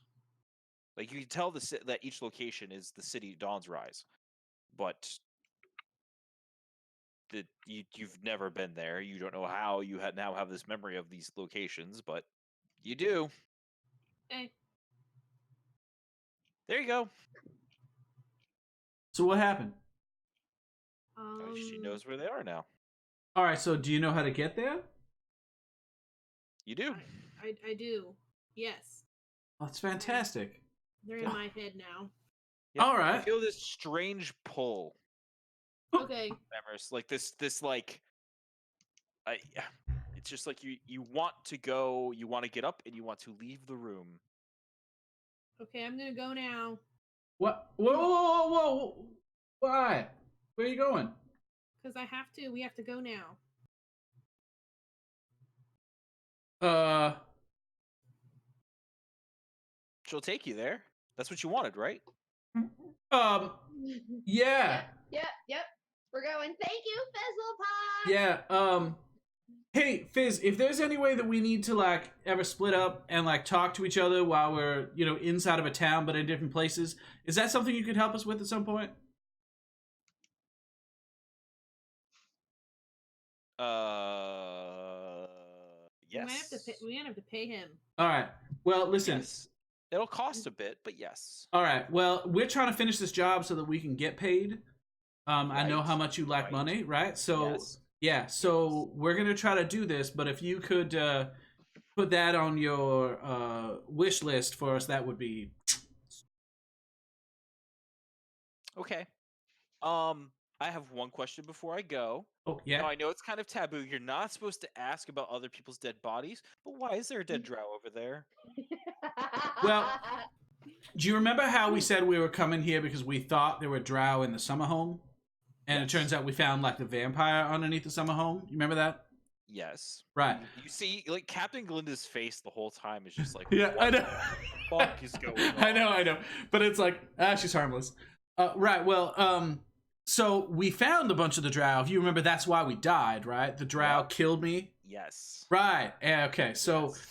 Like you can tell that each location is the city Dawn's Rise, but you've never been there. You don't know how you now have this memory of these locations, but you do. Okay. There you go. So what happened? She knows where they are now. All right, so do you know how to get there? You do. I do. Yes. Oh, that's fantastic. They're in my head now. Yeah, All right. I feel this strange pull. Okay. Emrys, like this it's just like you want to go, you want to get up and you want to leave the room. Okay, I'm gonna go now. What? Whoa. Why? Where are you going? Because I have to. We have to go now. She'll take you there. That's what you wanted, right? Yeah. Yep. We're going. Thank you, Fizzlepop. Yeah. Hey, Fizz, if there's any way that we need to like ever split up and like talk to each other while we're, inside of a town but in different places, is that something you could help us with at some point? Yes. We might have to pay him. All right. Well, listen. Yes. It'll cost a bit, but yes. All right. Well, we're trying to finish this job so that we can get paid. I know Right. how much you like Right. money, right? So, Yes. yeah. So we're gonna try to do this, but if you could put that on your wish list for us, that would be. Okay. I have one question before I go. Oh Now, yeah. I know it's kind of taboo. You're not supposed to ask about other people's dead bodies, but why is there a dead drow over there? Well, do you remember how we said we were coming here because we thought there were drow in the summer home, and it Yes. turns out we found like the vampire underneath the summer home? You remember that? Yes. Right. You see, like, Captain Glinda's face the whole time is just like, Yeah, I what know. the fuck is going on? I know. But it's like, she's harmless. Right, well, so we found a bunch of the drow. If you remember, that's why we died, right? The drow Yep. killed me. Yes. Right. Yeah, okay. So Yes.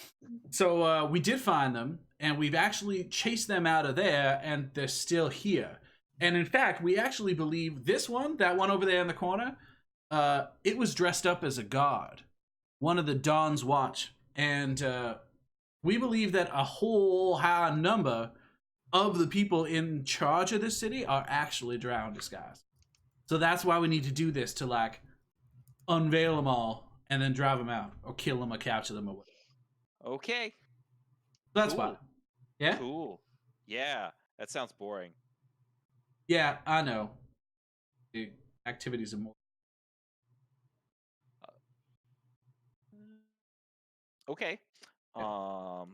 so we did find them, and we've actually chased them out of there, and they're still here. And in fact, we actually believe this one, that one over there in the corner, it was dressed up as a god, one of the Dawn's Watch, and we believe that a whole high number of the people in charge of this city are actually drow in disguise. So that's why we need to do this, to like unveil them all and then drive them out or kill them or capture them or whatever. Okay. That's Cool. why. Yeah? Cool. Yeah. That sounds boring. Yeah, I know. The activities are more. Okay. Well,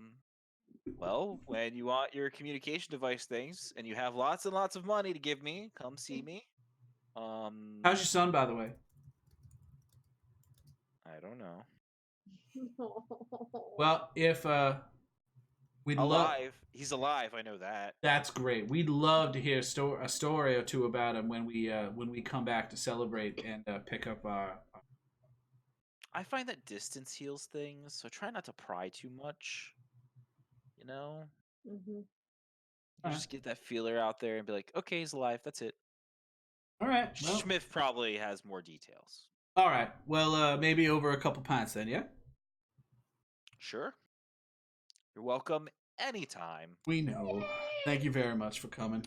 when you want your communication device things and you have lots and lots of money to give me, come see me. How's your son, by the way? I don't know. Well, if we'd love, Alive. He's alive. I know that. that's great. We'd love to hear a story or two about him when we come back to celebrate and pick up our. I find that distance heals things, so try not to pry too much. You know, Mhm. just get that feeler out there and be like, okay, he's alive. That's it. All right. Well, Schmidt probably has more details. all right. Well, maybe over a couple pints then. Yeah. Sure. You're welcome anytime. We know. Thank you very much for coming.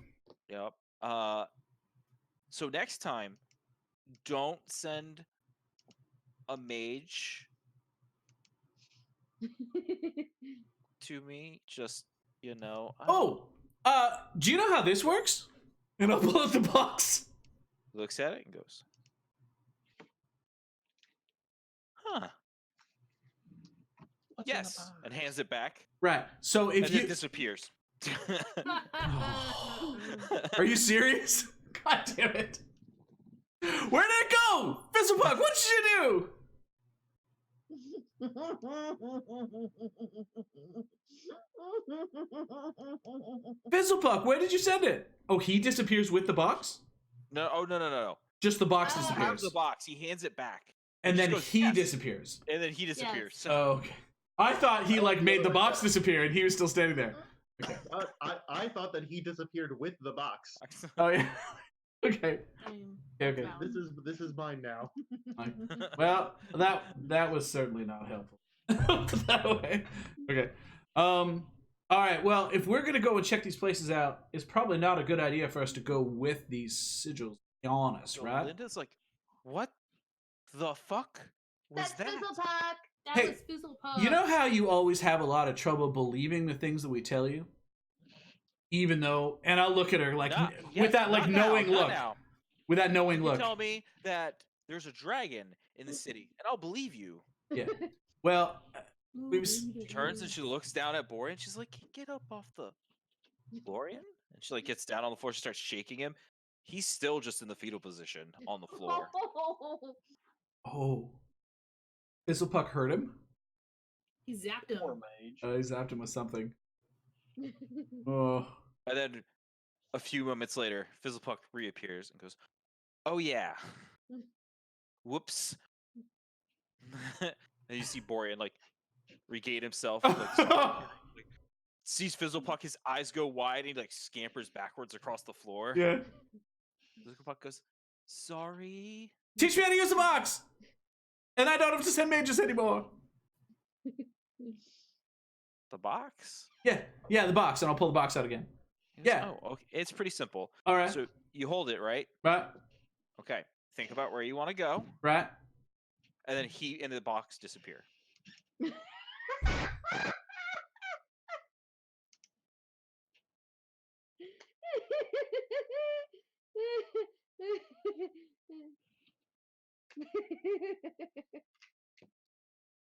Yep. So next time, don't send a mage to me. Just, Oh, do you know how this works? And I'll pull out the box. looks at it and goes, huh. What's in the Yes. box? And hands it back. Right. So if And you it disappears. are you serious? God damn it! Where did it go? Fizzlepuck, what did you do? Fizzlepuck, where did you send it? Oh, he disappears with the box? No. Oh, no. Just the box Oh. He disappears. grabs the box. He hands it back. And He then just goes, he "Yes." disappears. And then he disappears. So Oh, okay. I thought he like made the box disappear and he was still standing there. Okay. I thought that he disappeared with the box. Oh yeah. Okay. Okay. Wow. This is mine now. Well, that was certainly not helpful. Put that away. Okay. All right. Well, if we're gonna go and check these places out, it's probably not a good idea for us to go with these sigils. To be honest, So right? Linda's like, what the fuck was That's that? Fizzlepuck. That Hey, was Fizzlepuck. You know how you always have a lot of trouble believing the things that we tell you, even though. And I'll look at her like Not- with yes, that like not now, knowing not look, now. with that knowing You look. tell me that there's a dragon in the city, and I'll believe you. Yeah. Well, Ooh, we've s- baby. Turns and she looks down at Borean. She's like, "Get up off the Borean." And she like gets down on the floor. She starts shaking him. He's still just in the fetal position on the floor. oh, Fizzlepuck hurt him. He zapped him. Poor mage. He zapped him with something. Oh. And then A few moments later, Fizzlepuck reappears and goes, "Oh yeah, whoops." And you see Borean like regain himself, like sees Fizzlepuck, his eyes go wide, and he like scampers backwards across the floor. Yeah. Fizzlepuck goes, "Sorry." Teach me how to use the box! And I don't have to send mages anymore. The box? Yeah, the box, and I'll pull the box out again. He goes, Yeah. "Oh, okay. It's pretty simple. All right. So you hold it, right? Right. Okay. Think about where you want to go, Right. and then he and the box disappear."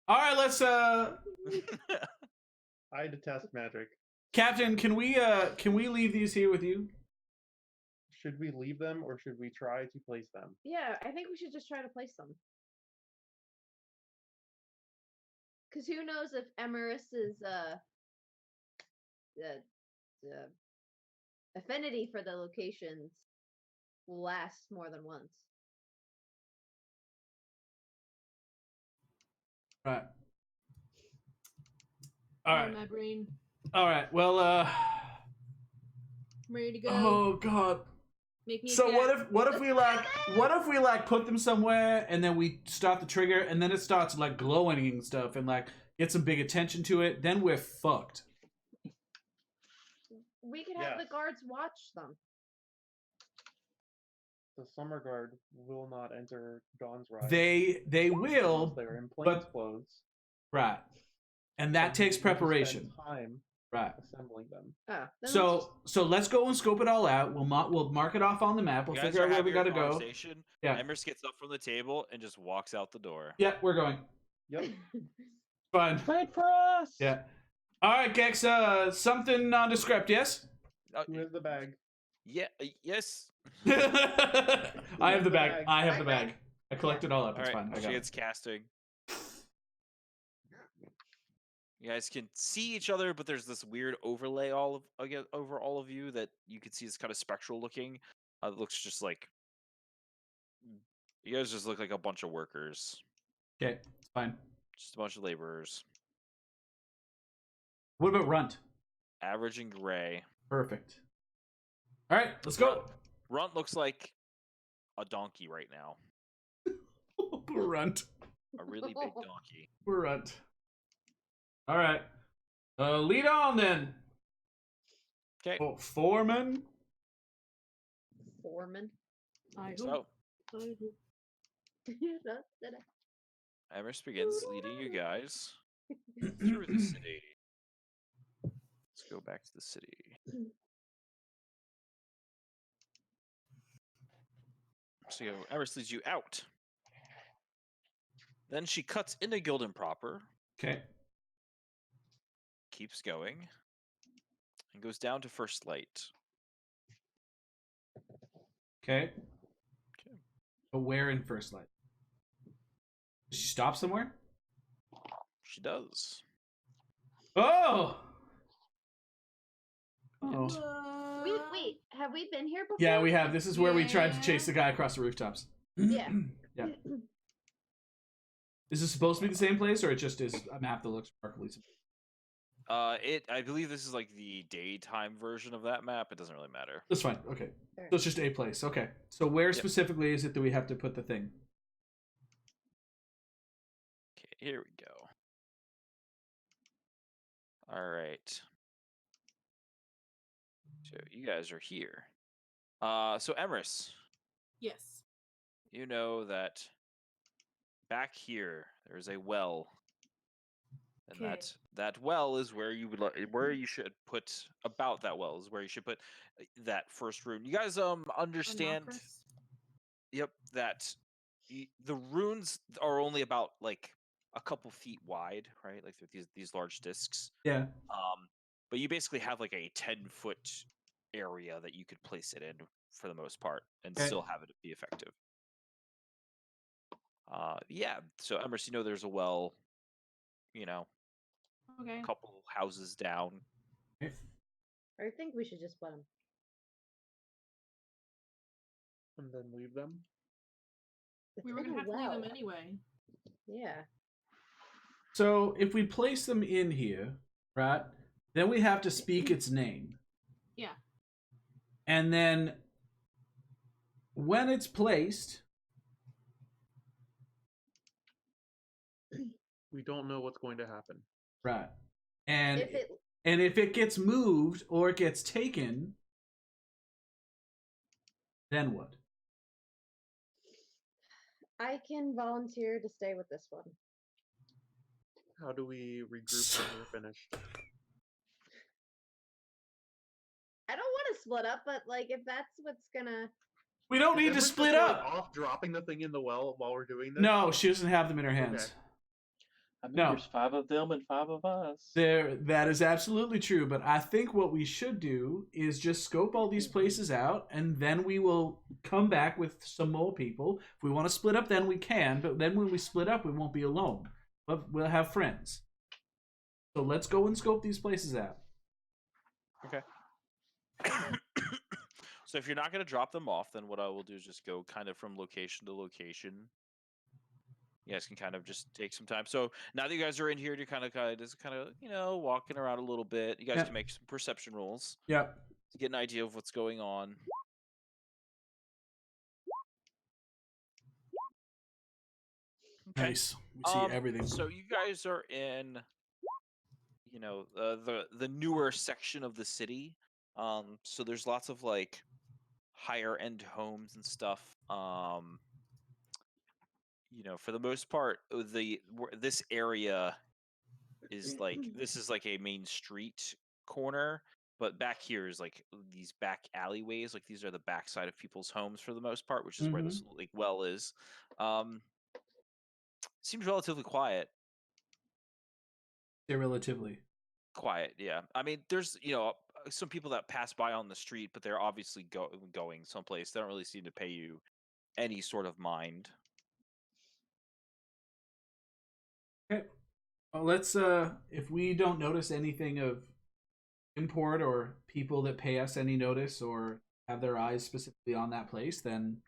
All right, let's I detest magic. Captain, can we leave these here with you? Should we leave them or should we try to place them? Yeah, I think we should just try to place them. Because who knows if Emeris's affinity for the locations will last more than once. Right. All right. My brain. All right. Well, I'm ready to go. oh god. Make me a So cat. what if we like put them somewhere and then we start the trigger and then it starts like glowing and stuff and like get some big attention to it, then we're fucked. We could have the Yes. guards watch them. The summer guard will not enter Dawn's Rise. They will, unless they're in plain but- clothes. right. And that and takes we need to spend preparation. Time Right. assembling them. Oh, then So let's go and scope it all out. We'll mark it off on the map. We'll You guys figure are out where having we your gotta go. conversation. Yeah. Emrys gets up from the table and just walks out the door. Yeah, we're going. Yep. Fine. Wait for us. Yeah. All right, Gex. Something nondescript. Yes. Who has the bag? Yeah. Yes. I have the bag. I have the Bag. bag. I collected all up. All It's right. fine. I She got it. gets casting. You guys can see each other, but there's this weird overlay over all of you that you can see is kind of spectral looking. It looks just like you guys just look like a bunch of workers, Okay, it's fine. just a bunch of laborers, What about Runt? average and gray. Perfect. All right, let's go. Runt looks like a donkey right now, Poor Runt. a really big donkey. Poor Runt. All right. Lead on then. Okay, Oh, Foreman. Foreman. I hope. so I hope. Emrys begins leading you guys through the city. Let's go back to the city. So Emrys leads you out. Then she cuts into Gildan proper, Okay. keeps going, and goes down to First Light. Okay. Okay. But where in First Light? Does she stop somewhere? She does. Oh. Oh. Wait, have we been here before? Yeah, we have. This is where we tried to Yeah. chase the guy across the rooftops. Yeah. Yeah. Is this supposed to be the same place, or it just is a map that looks remarkably similar? I believe this is like the daytime version of that map. It doesn't really matter. That's fine. Okay. Alright. So it's just a place. Okay. So where Yep. specifically is it that we have to put the thing? Okay, here we go. All right. So you guys are here. So Emrys, Yes. you know that back here there's a well, and Okay. that well is where you would where you should put about that well is where you should put that first rune. You guys understand? Anarchus? Yep, that the runes are only about like a couple feet wide, right? Like they're these large discs. Yeah. But you basically have like a 10-foot area that you could place it in for the most part and Okay. still have it be effective. Yeah. So Emrys, you know there's a well, you know, Okay. a couple houses down. I think we should just let him. And then leave them. It's We were in gonna a have to leave them well. anyway. Yeah. So if we place them in here, right, then we have to speak its name. Yeah. And then when it's placed, We don't know what's going to happen. right, and If it if it gets moved or it gets taken, then what? I can volunteer to stay with this one. How do we regroup when we're finished? I don't want to split up, but like if that's what's gonna We don't Is need to Empress split just, like, up. off dropping the thing in the well while we're doing this? No, she doesn't have them in her hands. Okay. I mean, No. there's 5 of them and 5 of us. That is absolutely true, but I think what we should do is just scope all these places out, and then we will come back with some more people. If we want to split up, then we can, but then when we split up, we won't be alone. But we'll have friends. So let's go and scope these places out. Okay. So if you're not going to drop them off, then what I will do is just go kind of from location to location. You guys can kind of just take some time. So now that you guys are in here, you're kind of walking around a little bit. You guys Yeah. can make some perception rolls Yep. to get an idea of what's going on. Okay. Nice. We see everything. So you guys are in, the newer section of the city. So there's lots of like higher end homes and stuff. For the most part, this area is like this is like a main street corner, but back here is like these back alleyways. Like these are the backside of people's homes for the most part, which is where this like well is. Seems relatively quiet. They're relatively Quiet, yeah. I mean, there's some people that pass by on the street, but they're obviously going someplace. They don't really seem to pay you any sort of mind. okay. Well, let's if we don't notice anything of import or people that pay us any notice or have their eyes specifically on that place, then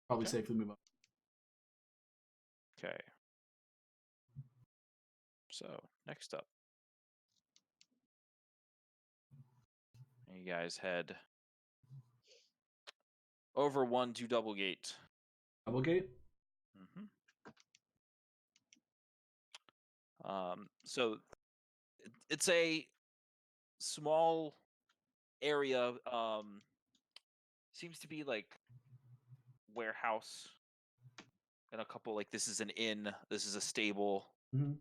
probably Okay. safely move on. Okay. So next up, you guys head over 1 to Double Gate. Double gate? So it's a small area. Seems to be like warehouse and a couple like this is an inn. This is a stable. Mm-hmm.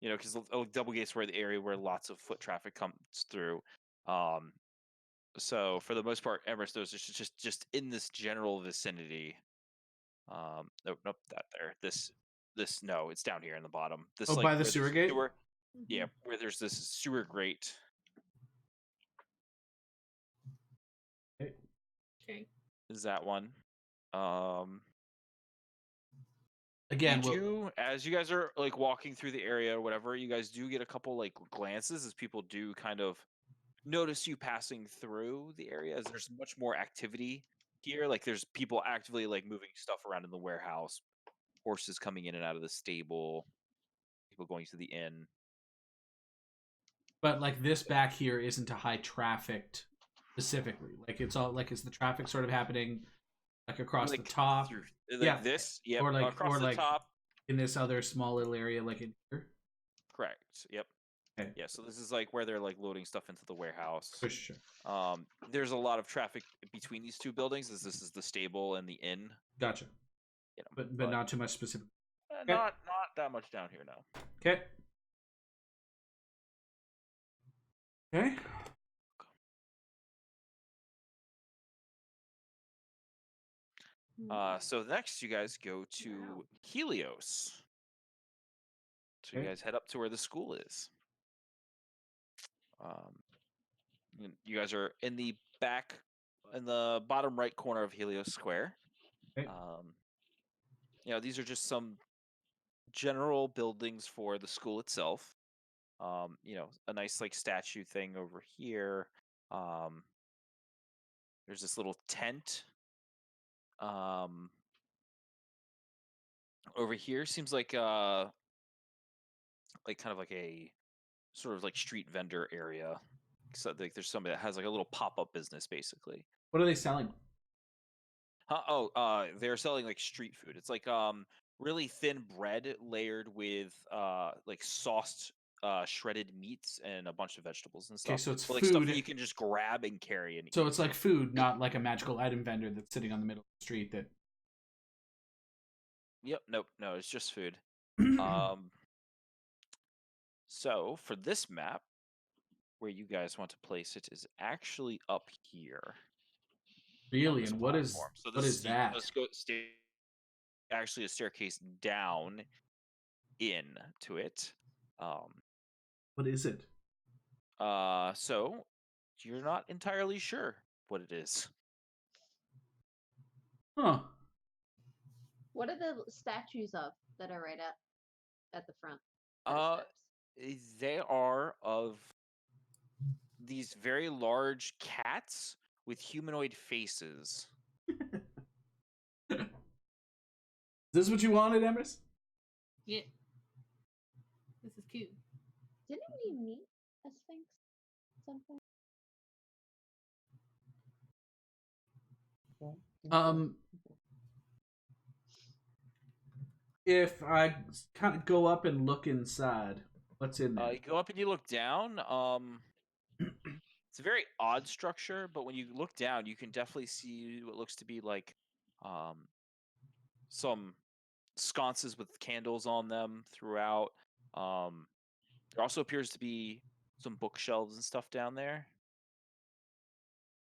Because Double Gate's where the area where lots of foot traffic comes through. So for the most part, Everest is just in this general vicinity. Nope, that there. This no, it's down here in the bottom. This Oh, like by the where there's sewer gate? Yeah, where there's this sewer grate. Okay. Is that one? Again, as you guys are like walking through the area or whatever, you guys do get a couple like glances as people do kind of notice you passing through the area as there's much more activity here. Like there's people actively like moving stuff around in the warehouse, horses coming in and out of the stable, people going to the inn. but like this back here isn't a high trafficked specifically. Like it's all like is the traffic sort of happening like across the top? This, yeah, or like across the top. In this other small little area like in here. Correct. Yep. Okay. Yeah, so this is like where they're like loading stuff into the warehouse. For sure. There's a lot of traffic between these two buildings as this is the stable and the inn. Gotcha. But not too much specific. Okay. Not that much down here now. Okay. Okay. So next you guys go to Helios. So you guys head up to where the school is. You guys are in the bottom right corner of Helios Square. Okay. These are just some general buildings for the school itself. A nice like statue thing over here. There's this little tent Over here seems like kind of like a sort of like street vendor area. So like there's somebody that has like a little pop-up business basically. What are they selling? They're selling like street food. It's like really thin bread layered with like sauced shredded meats and a bunch of vegetables and Okay, stuff. so it's But, like stuff that food. you can just grab and carry and So eat. it's like food, not like a magical item vendor that's sitting on the middle of the street that. Yep, nope, no, it's just food. So for this map, where you guys want to place it is actually up here. Really, this and what is platform. So what this is that? Let's go actually a staircase down in to it. What is it? So you're not entirely sure what it is. Huh. What are the statues of that are right at the front? of the Uh, steps? They are of these very large cats with humanoid faces. Is this what you wanted, Emrys? Yeah. This is cute. Didn't we meet a sphinx at some point? If I kind of go up and look inside, what's in there? You go up and you look down. It's a very odd structure, but when you look down, you can definitely see what looks to be like some sconces with candles on them throughout. There also appears to be some bookshelves and stuff down there.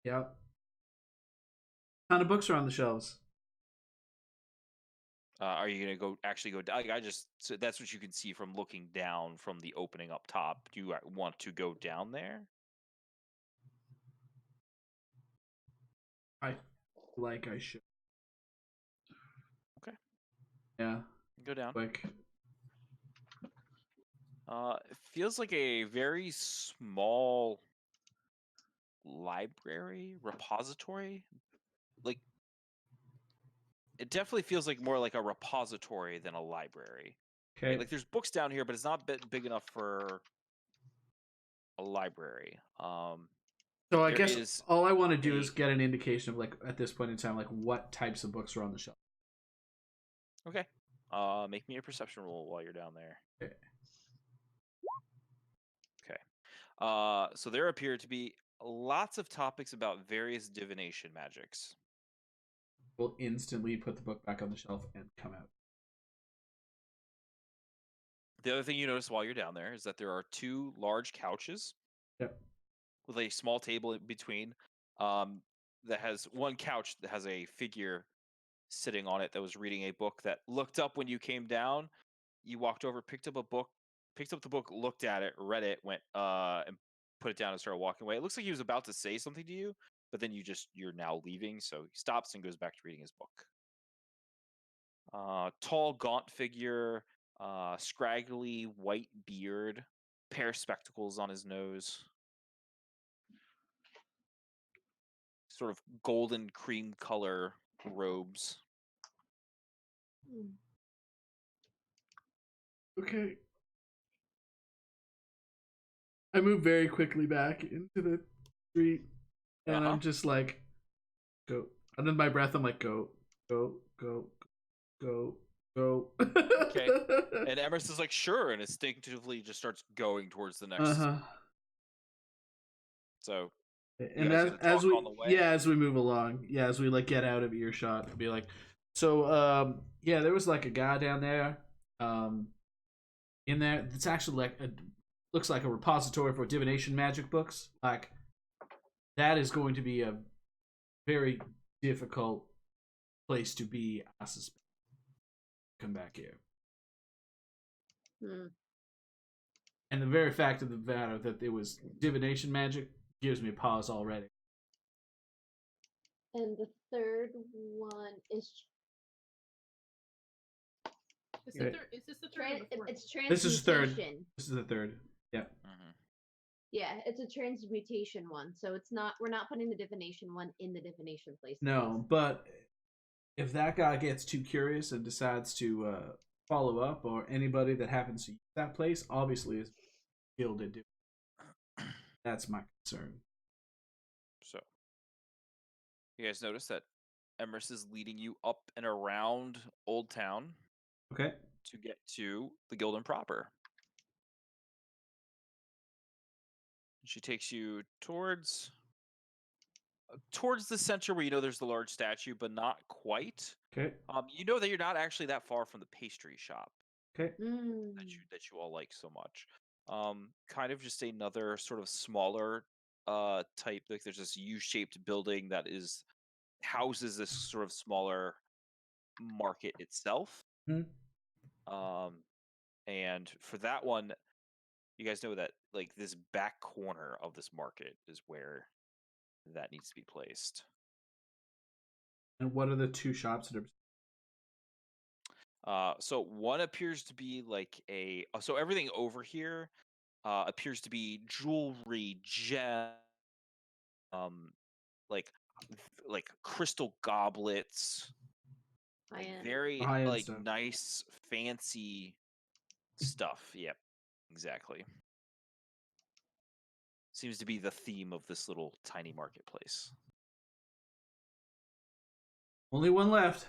Yeah. What kind of books are on the shelves? Are you gonna actually go down? So that's what you can see from looking down from the opening up top. Do you want to go down there? I like I should. Okay. Yeah. Go down. Quick. It feels like a very small library repository. Like it definitely feels like more like a repository than a library. Okay. Right? Like there's books down here, but it's not big enough for a library. So I there guess is all I want to do a- is get an indication of, like, at this point in time, like, what types of books are on the shelf. Okay. Make me a perception roll while you're down there. Okay. Okay. So there appear to be lots of topics about various divination magics. We'll instantly put the book back on the shelf and come out. The other thing you notice while you're down there is that there are two large couches Yep. with a small table in between. That has one couch that has a figure sitting on it that was reading a book that looked up when you came down. You walked over, picked up the book, looked at it, read it, went and put it down and started walking away. It looks like he was about to say something to you, but then you're now leaving, so he stops and goes back to reading his book. Tall, gaunt figure, scraggly white beard, pair of spectacles on his nose. Sort of golden cream color robes. Okay. I move very quickly back into the street, and I'm just like, go. Under my breath, I'm like, go, go, go, go, go. Okay. And Emerson is like, sure, and instinctively just starts going towards the next. So. And as we move along, as we like get out of earshot, I'll be like, so yeah, there was like a guy down there, in there. It's actually like looks like a repository for divination magic books. Like that is going to be a very difficult place to be, I suspect. Come back here. And the very fact of the matter that it was divination magic gives me pause already. And the third one is Is this the third? Or the fourth? it's transmutation. This is third. This is the third. Yeah. Mm-hmm. Yeah, it's a transmutation one. So it's not. We're not putting the divination one in the divination place. No, but If that guy gets too curious and decides to follow up, or anybody that happens to use that place, obviously is skilled at doing. That's my concern. So, you guys notice that Emrys is leading you up and around Old Town Okay. to get to the Gildan proper. She takes you towards the center where you know there's the large statue, but not quite. Okay. You know that you're not actually that far from the pastry shop Okay. that you all like so much. Kind of just another sort of smaller type. Like there's this U-shaped building that houses this sort of smaller market itself. And for that one, you guys know that like this back corner of this market is where that needs to be placed. And what are the two shops that are? So one appears to be like so everything over here appears to be jewelry, gem, like crystal goblets, like High-end. very High-end like stuff. nice, fancy stuff. Yep, exactly. Seems to be the theme of this little tiny marketplace. Only one left.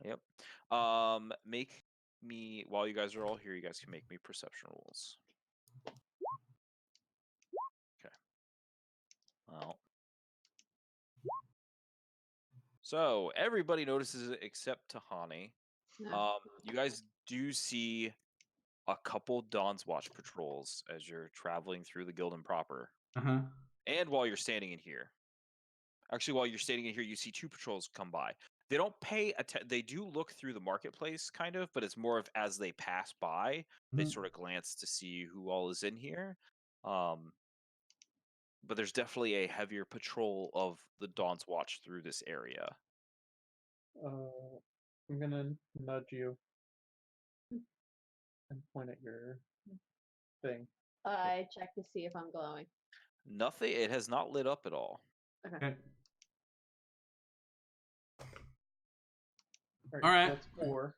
Yep. Make me, while you guys are all here, you guys can make me perception rolls. Okay. Well. So everybody notices it except Tahani. No. You guys do see a couple Dawn's Watch patrols as you're traveling through the Gildan proper. And while you're standing in here. Actually, while you're standing in here, you see two patrols come by. They don't pay they do look through the marketplace, kind of, but it's more of as they pass by, they sort of glance to see who all is in here. But there's definitely a heavier patrol of the Dawn's Watch through this area. I'm gonna nudge you and point at your thing. I check to see if I'm glowing. Nothing. It has not lit up at all. Okay. All All right. That's 4.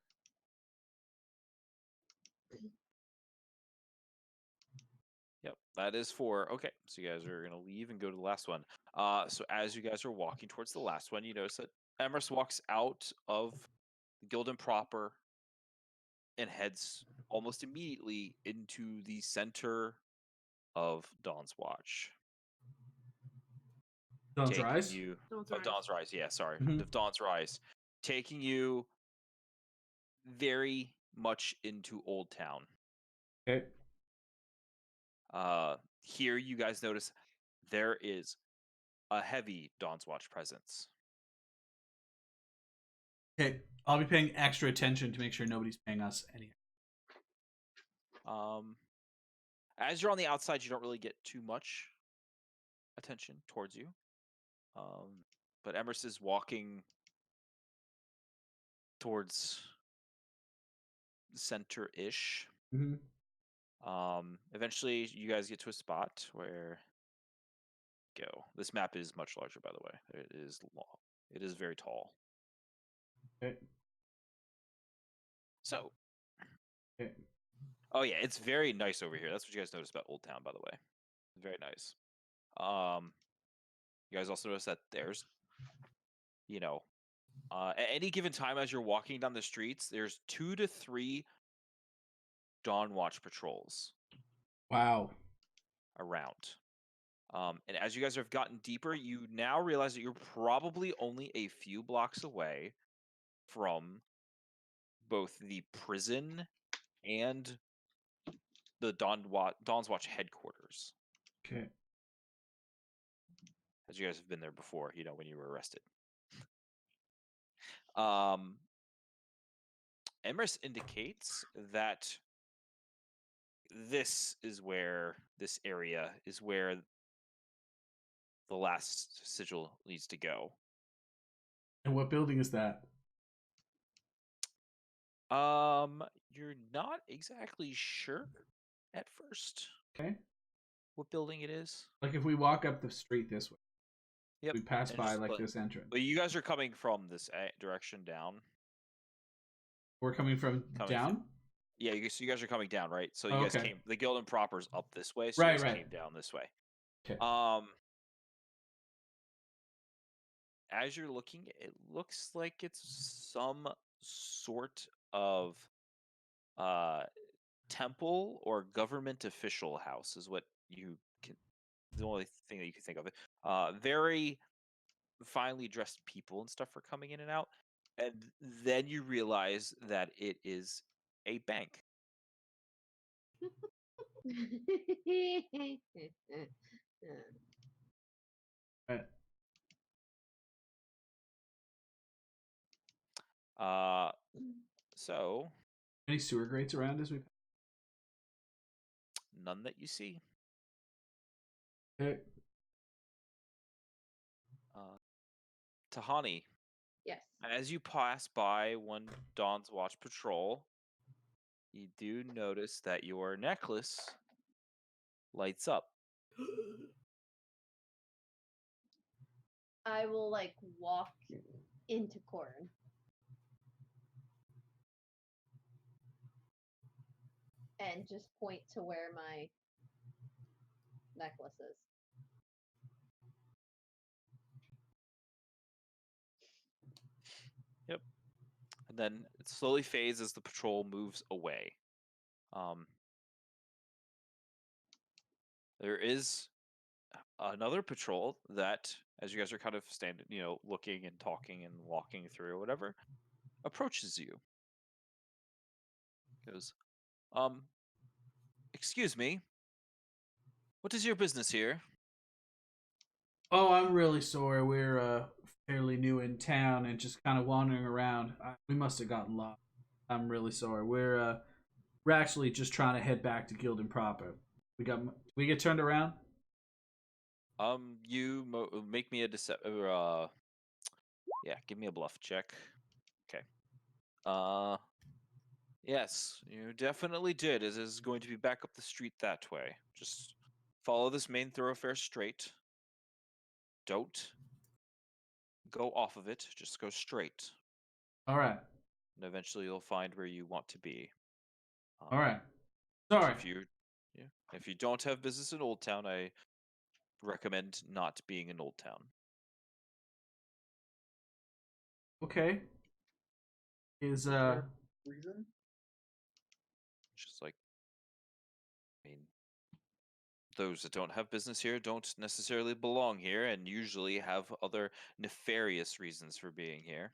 Yep, that is 4. Okay, so you guys are gonna leave and go to the last one. So as you guys are walking towards the last one, you notice that Emrys walks out of Gildan proper and heads almost immediately into the center of Dawn's Watch. Dawn's taking Rise? You, Dawn's oh, Rise. Dawn's Rise. Yeah, sorry, Mhm. of Dawn's Rise, taking you very much into Old Town. Okay. Here you guys notice there is a heavy Dawn's Watch presence. Okay. I'll be paying extra attention to make sure nobody's paying us any. As you're on the outside, you don't really get too much attention towards you. But Emrys is walking towards center-ish. Eventually, you guys get to a spot where go. This map is much larger, by the way. It is long. It is very tall. Okay. So. Okay. Oh yeah, it's very nice over here. That's what you guys noticed about Old Town, by the way. Very nice. You guys also notice that there's, at any given time as you're walking down the streets, there's 2 to 3 Dawn Watch patrols. Wow. Around. And as you guys have gotten deeper, you now realize that you're probably only a few blocks away from both the prison and the Dawn's Watch headquarters. Okay. As you guys have been there before, when you were arrested. Emrys indicates that this area is where the last sigil needs to go. And what building is that? You're not exactly sure at first. Okay. What building it is? Like if we walk up the street this way. Yep. We pass and by just like let- this entrance. Well, you guys are coming from this direction down. We're coming from Coming down. Yeah, so you guys are coming down, right? So you Oh, guys okay. came. The Guild and Proper's up this way, so Right, you guys right. came down this way. Okay. As you're looking, it looks like it's some sort of temple or government official house is what you can. The only thing that you can think of it. Very finely dressed people and stuff are coming in and out, and then you realize that it is a bank. Right. So Any sewer grates around as we? none that you see. Okay. Tahani, Yes. as you pass by one Dawn's Watch patrol, you do notice that your necklace lights up. I will like walk into Corin. And just point to where my necklace is. Yep. And then it slowly fades as the patrol moves away. There is another patrol that, as you guys are kind of standing, looking and talking and walking through or whatever, approaches you. Goes, excuse me, what is your business here? Oh, I'm really sorry. We're fairly new in town and just kind of wandering around. We must have gotten lost. I'm really sorry. We're actually just trying to head back to Guild and Proper. We get turned around. You make me a yeah, give me a bluff check. Okay. Yes, you definitely did. It is going to be back up the street that way. Just follow this main thoroughfare straight. Don't go off of it. Just go straight. All right. And eventually you'll find where you want to be. All right. Sorry. If you don't have business in Old Town, I recommend not being in Old Town. Okay. Is reason? Just like, I mean, those that don't have business here don't necessarily belong here, and usually have other nefarious reasons for being here.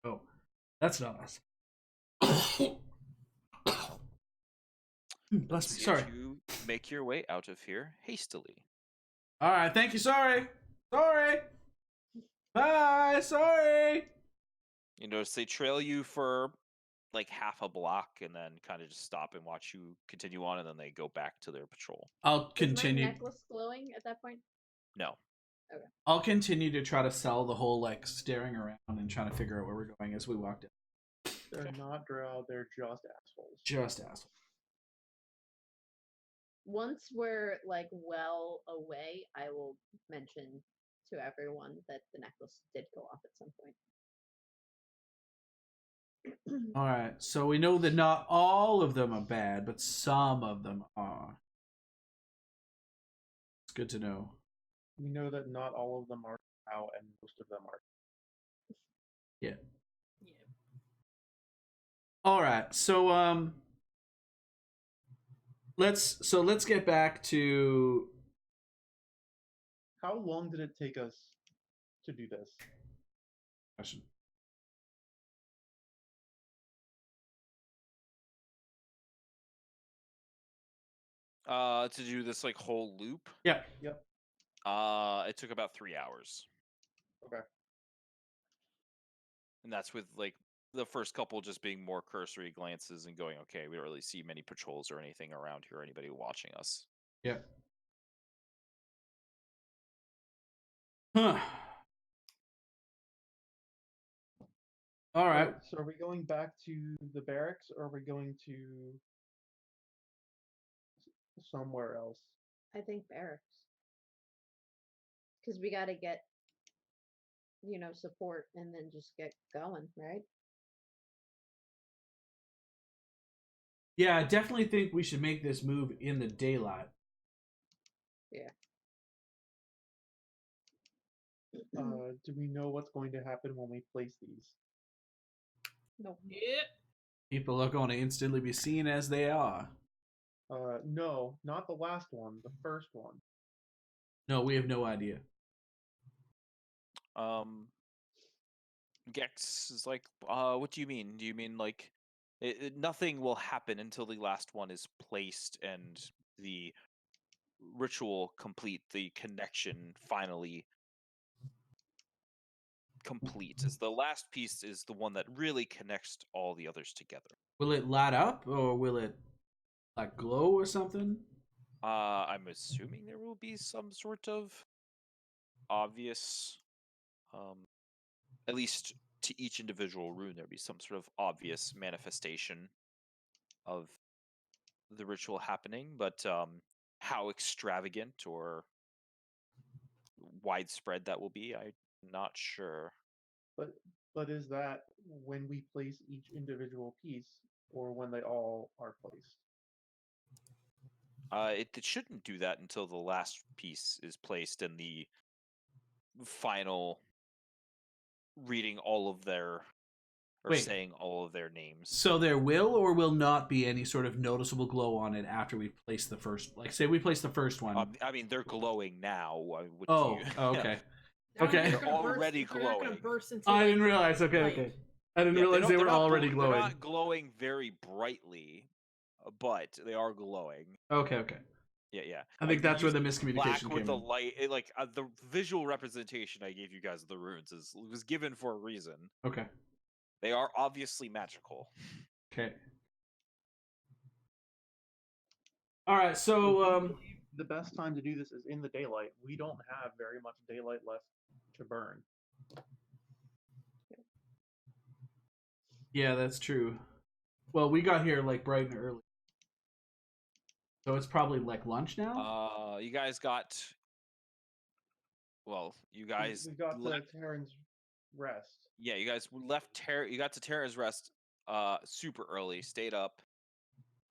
Oh, that's not us. Bless me. See Sorry. if you make your way out of here hastily. All right. Thank you. Sorry. Sorry. Bye. Sorry. You notice they trail you for like half a block and then kind of just stop and watch you continue on, and then they go back to their patrol. I'll Is continue. my necklace glowing at that point? No. Okay. I'll continue to try to sell the whole like staring around and trying to figure out where we're going as we walk down. They're not drow, they're just assholes. Just asshole. Once we're like well away, I will mention to everyone that the necklace did go off at some point. All right. So we know that not all of them are bad, but some of them are. It's good to know. We know that not all of them are drow, and most of them are. Yeah. Yeah. All right. So let's get back to How long did it take us to do this? question. To do this like whole loop. Yeah. Yep. It took about 3 hours. Okay. And that's with like the first couple just being more cursory glances and going, okay, we don't really see many patrols or anything around here, or anybody watching us. Yeah. Huh. All right. So are we going back to the barracks, or are we going to somewhere else? I think barracks. Because we got to get, support and then just get going, right? Yeah, I definitely think we should make this move in the daylight. Do we know what's going to happen when we place these? No. Yeah. People are going to instantly be seen as they are. No, not the last one. The first one. No, we have no idea. Gex is like, what do you mean? Do you mean like nothing will happen until the last one is placed and the ritual complete, the connection finally complete? Is the last piece is the one that really connects all the others together. Will it light up or will it like glow or something? I'm assuming there will be some sort of obvious, at least to each individual rune, there'll be some sort of obvious manifestation of the ritual happening, but how extravagant or widespread that will be, I'm not sure. But is that when we place each individual piece, or when they all are placed? It shouldn't do that until the last piece is placed and the final reading all of their or Wait. saying all of their names. So there will or will not be any sort of noticeable glow on it after we place the first. Like, say we place the first one. I mean, they're glowing now. Oh, okay. Okay. They're already They're not gonna glowing. burst into I like, didn't realize. Okay, light. okay. I didn't Yeah, realize they they're were not already They're glowing. not glowing very brightly, but they are glowing. Okay, okay. Yeah. I think that's where the used miscommunication black came with the in. light. The visual representation I gave you guys of the runes was given for a reason. Okay. They are obviously magical. Okay. All right. So The best time to do this is in the daylight. We don't have very much daylight left to burn. yeah, that's true. Well, we got here like bright and early, so it's probably like lunch now. You guys got. Well, you guys We got left. to Terran's Rest. Yeah, you guys left You got to Terra's Rest super early. Stayed up.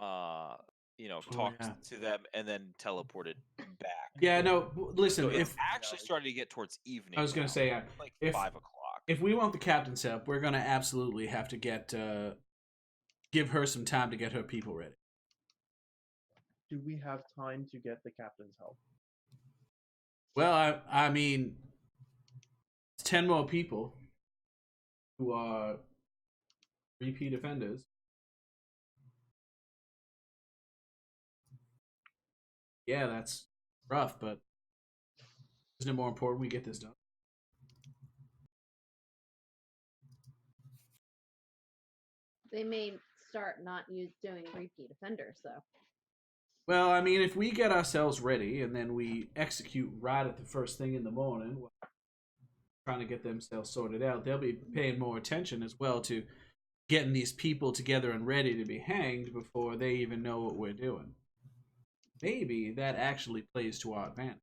Talked yeah. to them and then teleported back. Yeah. No. Listen. So it's If actually starting to get towards evening. I was gonna now, say, like if 5:00. if we want the captain's help, we're gonna absolutely have to give her some time to get her people ready. Do we have time to get the captain's help? Well, I mean, it's 10 more people who are repeat offenders. Yeah, that's rough, but isn't it more important we get this done? They may start not doing repeat offenders, though. Well, I mean, if we get ourselves ready and then we execute right at the first thing in the morning, trying to get themselves sorted out, they'll be paying more attention as well to getting these people together and ready to be hanged before they even know what we're doing. Maybe that actually plays to our advantage.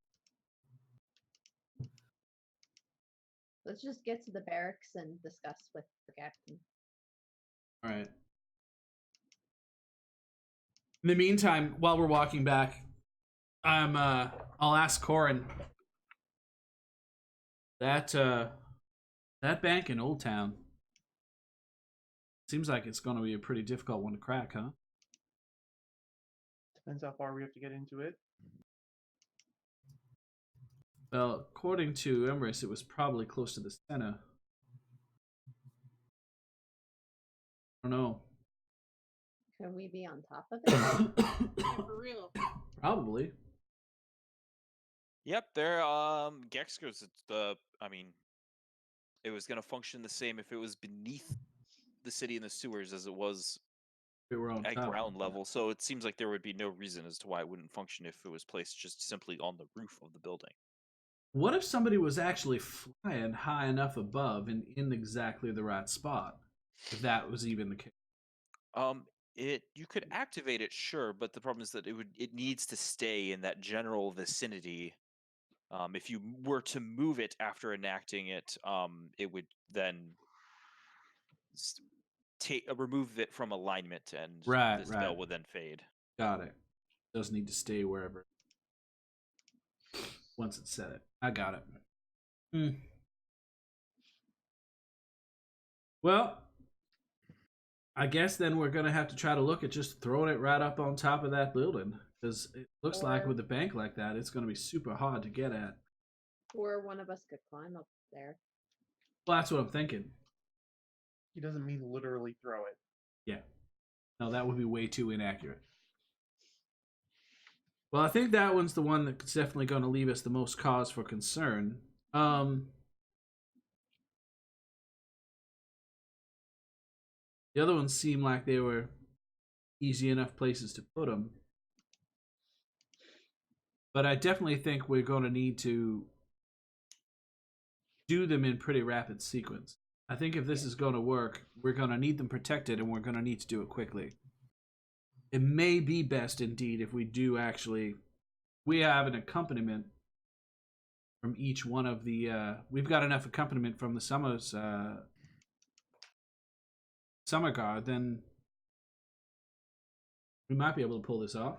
Let's just get to the barracks and discuss with the captain. All right. In the meantime, while we're walking back, I'll ask Corin. That bank in Old Town seems like it's going to be a pretty difficult one to crack, huh? Depends how far we have to get into it. Well, according to Emrys, it was probably close to the center. I don't know. Can we be on top of it? Yeah, for real. Probably. Yep, they're Gex goes. It was gonna function the same if it was beneath the city and the sewers as it was We were on at top. ground level. So it seems like there would be no reason as to why it wouldn't function if it was placed just simply on the roof of the building. What if somebody was actually flying high enough above and in exactly the right spot? If that was even the case. You could activate it, sure, but the problem is that it needs to stay in that general vicinity If you were to move it after enacting it, it would then remove it from alignment, and Right, the spell right. would then fade. Got it. Doesn't need to stay wherever. Once it's set it. I got it. Well, I guess then we're going to have to try to look at just throwing it right up on top of that building. Because it looks like with a bank like that, it's going to be super hard to get at. Or one of us could climb up there. Well, that's what I'm thinking. He doesn't mean literally throw it. Yeah. No, that would be way too inaccurate. Well, I think that one's the one that's definitely going to leave us the most cause for concern. The other ones seem like they were easy enough places to put them. But I definitely think we're going to need to do them in pretty rapid sequence. I think if this is going to work, we're going to need them protected, and we're going to need to do it quickly. It may be best, indeed, if we do actually... We have an accompaniment from each one of the... we've got enough accompaniment from the Summer Guard, then we might be able to pull this off.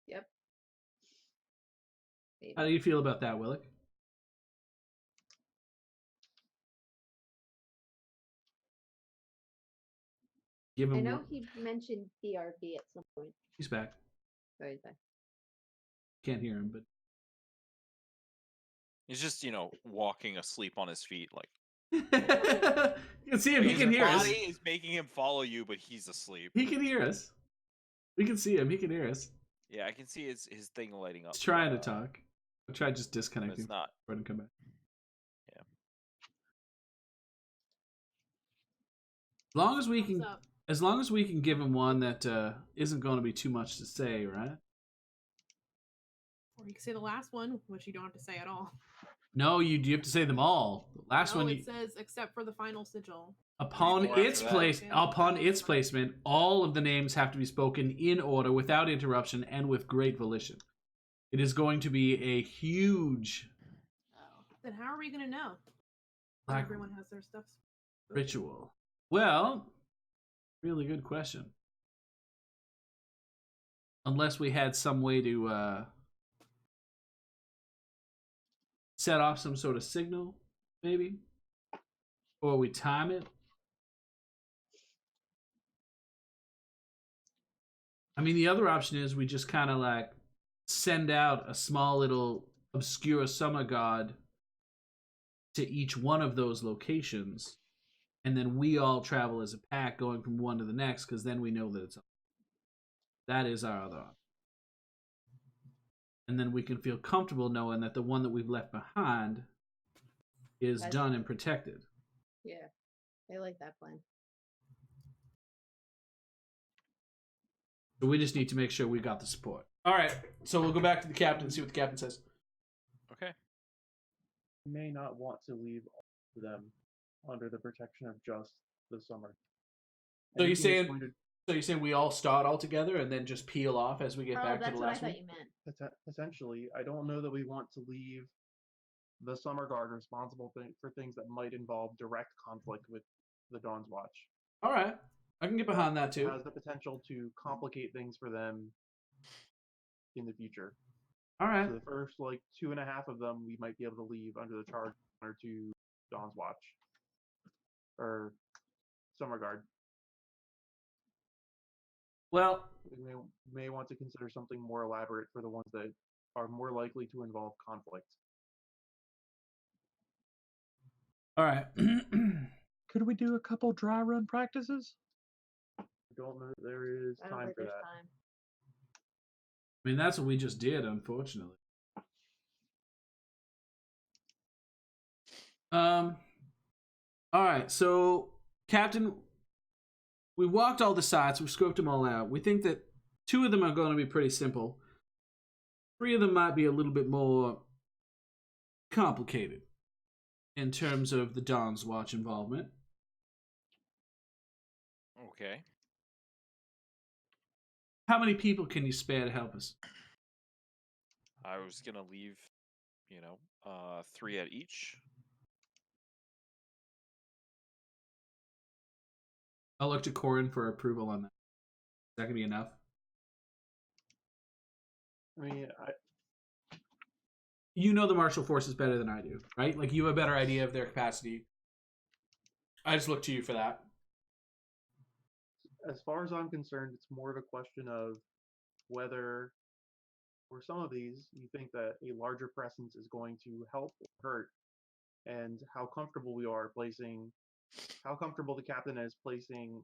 Yep. How do you feel about that, Willick? Give him I know he mentioned DRB at some point. He's back. Oh, he's back. Can't hear him, but He's just, walking asleep on his feet. Like you can see him. He can hear us. His body is making him follow you, but he's asleep. He can hear us. We can see him. He can hear us. Yeah, I can see his thing lighting up. He's trying to talk. I'll try just disconnecting. It's not. Let him come back. Yeah. As long as we can give him one that isn't going to be too much to say, right? Or you can say the last one, which you don't have to say at all. No, you have to say them all. The last No, one it says except for the final sigil. upon Before its after that. placement, all of the names have to be spoken in order without interruption and with great volition. It is going to be a huge Then how are we going to know? When Like- everyone has their stuff. ritual. Well, really good question. Unless we had some way to set off some sort of signal, maybe, or we time it. I mean, the other option is we just kind of like send out a small little obscure summer god to each one of those locations, and then we all travel as a pack going from one to the next, because then we know that it's... That is our other option. And then we can feel comfortable knowing that the one that we've left behind is done and protected. Yeah, I like that plan. So we just need to make sure we got the support. All right, so we'll go back to the captain and see what the captain says. Okay. You may not want to leave them under the protection of just the summer. So you're Anything that's saying going to- So you're saying we all start all together and then just peel off as we get back to that's the what I last thought one? you meant. Essentially, I don't know that we want to leave the Summer Guard responsible for things that might involve direct conflict with the Dawn's Watch. All right, I can get behind that It too. has the potential to complicate things for them in the future. All right, So the first 2.5 of them we might be able to leave under the charge or to Dawn's Watch or Summer Guard. well, We may want to consider something more elaborate for the ones that are more likely to involve conflict. all right. Could we do a couple dry run practices? I don't know that there is I don't time think for there's that. time. I mean, that's what we just did, unfortunately. All right, so Captain, we walked all the sites, we scoped them all out. We think that 2 of them are going to be pretty simple. 3 of them might be a little bit more complicated in terms of the Dawn's Watch involvement. Okay. How many people can you spare to help us? I was gonna leave, 3 at each. I'll look to Corin for approval on that. Is that gonna be enough? I mean, You know the martial forces better than I do, right? Like you have a better idea of their capacity. I just look to you for that. as far as I'm concerned, it's more of a question of whether, for some of these, you think that a larger presence is going to help or hurt, and how comfortable the captain is placing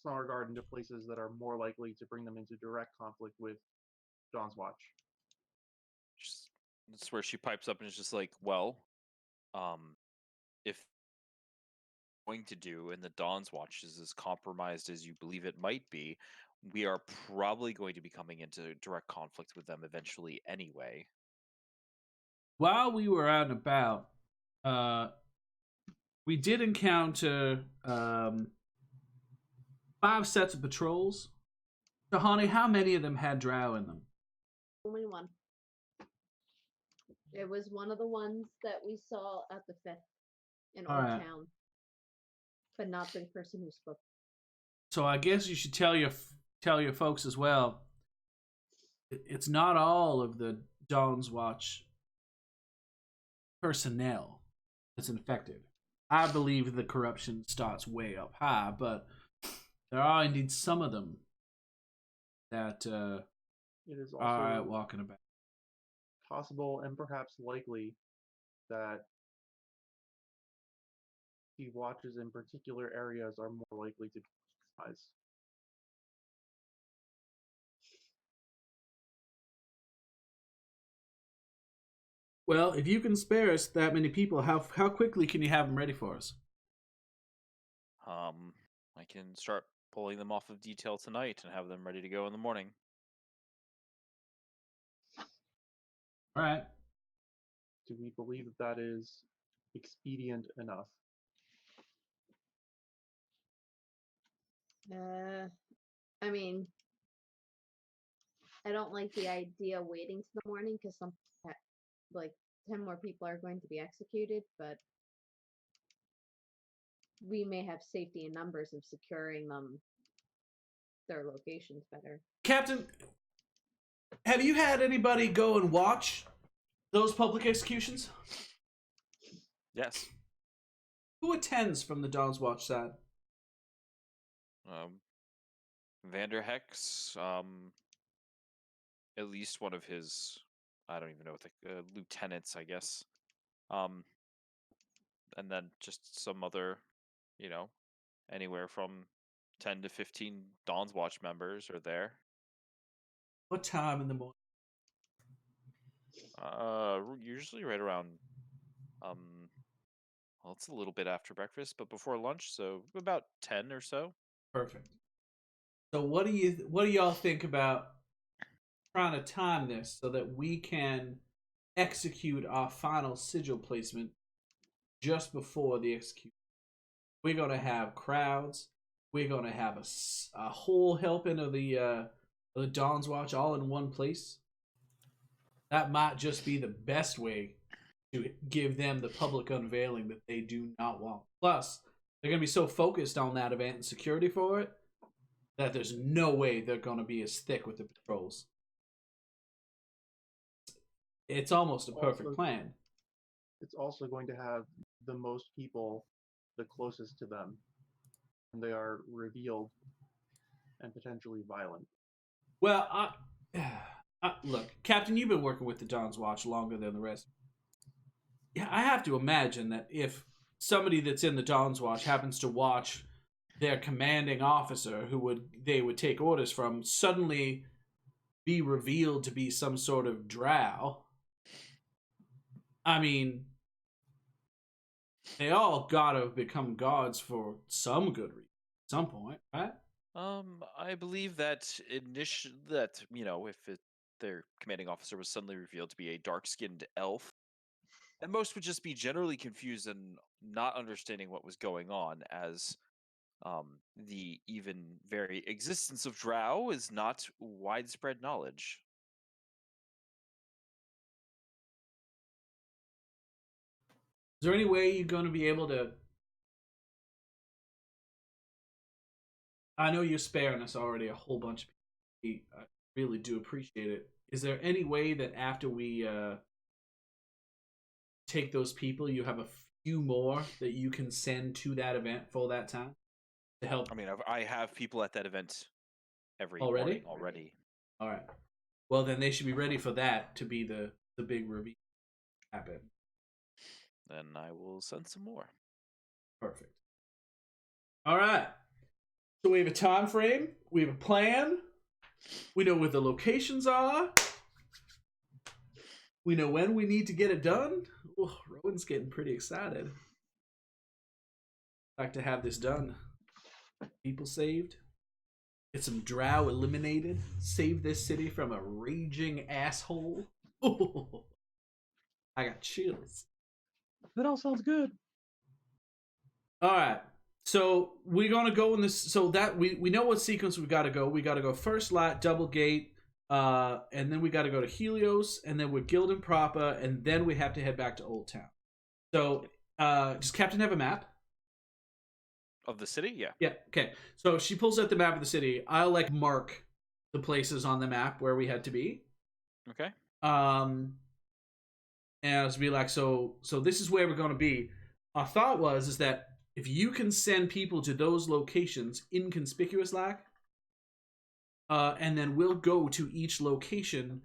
Summer Guard into places that are more likely to bring them into direct conflict with Dawn's Watch. That's where she pipes up and is just like, well, if going to do and the Dawn's Watch is as compromised as you believe it might be, we are probably going to be coming into direct conflict with them eventually anyway. While we were out and about, we did encounter 5 sets of patrols. Tahani, how many of them had drow in them? Only one. It was one of the ones that we saw at the 5th in Old Alright. Town, but not the person who spoke. So I guess you should tell your folks as well. It's not all of the Dawn's Watch personnel that's infected. I believe the corruption starts way up high, but there are indeed some of them that It is are out also walking about. possible and perhaps likely that the watches in particular areas are more likely to be compromised. Well, if you can spare us that many people, how quickly can you have them ready for us? I can start pulling them off of detail tonight and have them ready to go in the morning. All right. Do we believe that that is expedient enough? I mean, I don't like the idea of waiting to the morning because like 10 more people are going to be executed, but we may have safety in numbers of securing their locations better. Captain, have you had anybody go and watch those public executions? Yes. Who attends from the Dawn's Watch side? Vander Hex, at least one of his, I don't even know what the lieutenants, I guess. And then just some other, anywhere from 10 to 15 Dawn's Watch members are there. What time in the morning? Usually right around, well, it's a little bit after breakfast, but before lunch, so about 10 or so. Perfect. So what do y'all think about trying to time this so that we can execute our final sigil placement just before the execution? We're gonna have crowds. We're gonna have a whole helping of the Dawn's Watch all in one place. That might just be the best way to give them the public unveiling that they do not want. Plus, they're gonna be so focused on that event and security for it that there's no way they're gonna be as thick with the patrols. It's almost a perfect plan. It's also going to have the most people the closest to them, and they are revealed and potentially violent. Well, look, Captain, you've been working with the Dawn's Watch longer than the rest. Yeah, I have to imagine that if somebody that's in the Dawn's Watch happens to watch their commanding officer, they would take orders from, suddenly be revealed to be some sort of drow. I mean, they all gotta have become gods for some good reason at some point, right? I believe that if their commanding officer was suddenly revealed to be a dark-skinned elf, and most would just be generally confused and not understanding what was going on, as the even very existence of drow is not widespread knowledge. there any way you're going to be able to? I know you're sparing us already a whole bunch of people. I really do appreciate it. Is there any way that after we take those people, you have a few more that you can send to that event for that time to help? I mean, I have people at that event every Already? morning already. All right. Well, then they should be ready for that to be the big reveal happen. Then I will send some more. Perfect. All right. So we have a time frame. We have a plan. We know where the locations are. We know when we need to get it done. Oh, Rowan's getting pretty excited. I'd like to have this done. People saved. Get some drow eliminated. Save this city from a raging asshole. Oh, I got chills. That all sounds good. All right. So we're gonna go in this. So that we know what sequence we gotta go. We gotta go first light, double gate, and then we gotta go to Helios, and then we're Gildan proper, and then we have to head back to Old Town. So, does Captain have a map? Of the city? Yeah. Yeah. Okay. So she pulls out the map of the city. I'll mark the places on the map where we had to be. Okay. And I'll just be like, so this is where we're gonna be. Our thought is that if you can send people to those locations inconspicuous and then we'll go to each location,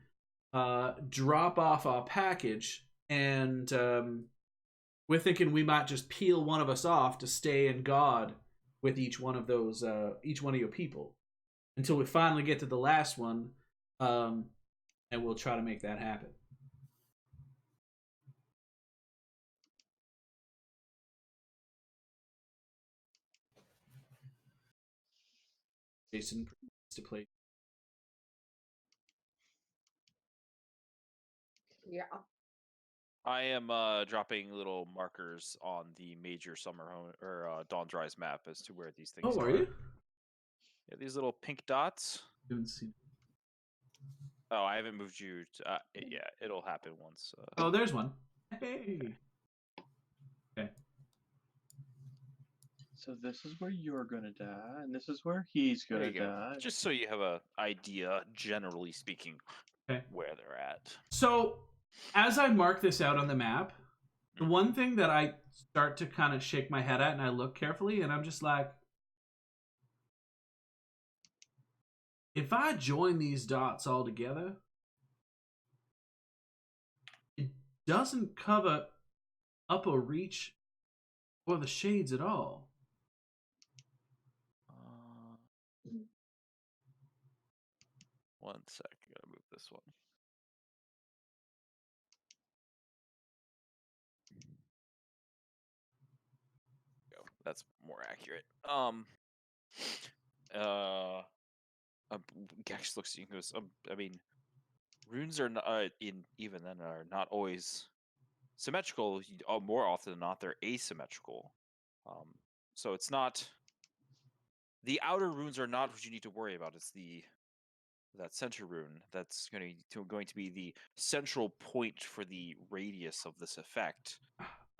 drop off our package, and we're thinking we might just peel one of us off to stay in guard with each one of those, each one of your people, until we finally get to the last one, and we'll try to make that happen. Jason to play. Yeah. I am dropping little markers on the major summer home or Dawn's Rise map as to where these things Oh, are. are you? Yeah, these little pink dots. Oh, I haven't moved you. Yeah, it'll happen once. Oh, there's one. Hey. Okay. So this is where you're gonna die, and this is where he's There gonna you go. die. Just so you have a idea, generally speaking, Okay. where they're at. So, as I mark this out on the map, the one thing that I start to kind of shake my head at, and I look carefully, and I'm just like, if I join these dots all together, it doesn't cover Upper Reach or the Shades at all. One sec, I gotta move this one. Go. That's more accurate. Gash looks at you and goes, I mean, runes are not, even then are not always symmetrical. More often than not, they're asymmetrical. So it's not. The outer runes are not what you need to worry about. It's that center rune that's going to be the central point for the radius of this effect.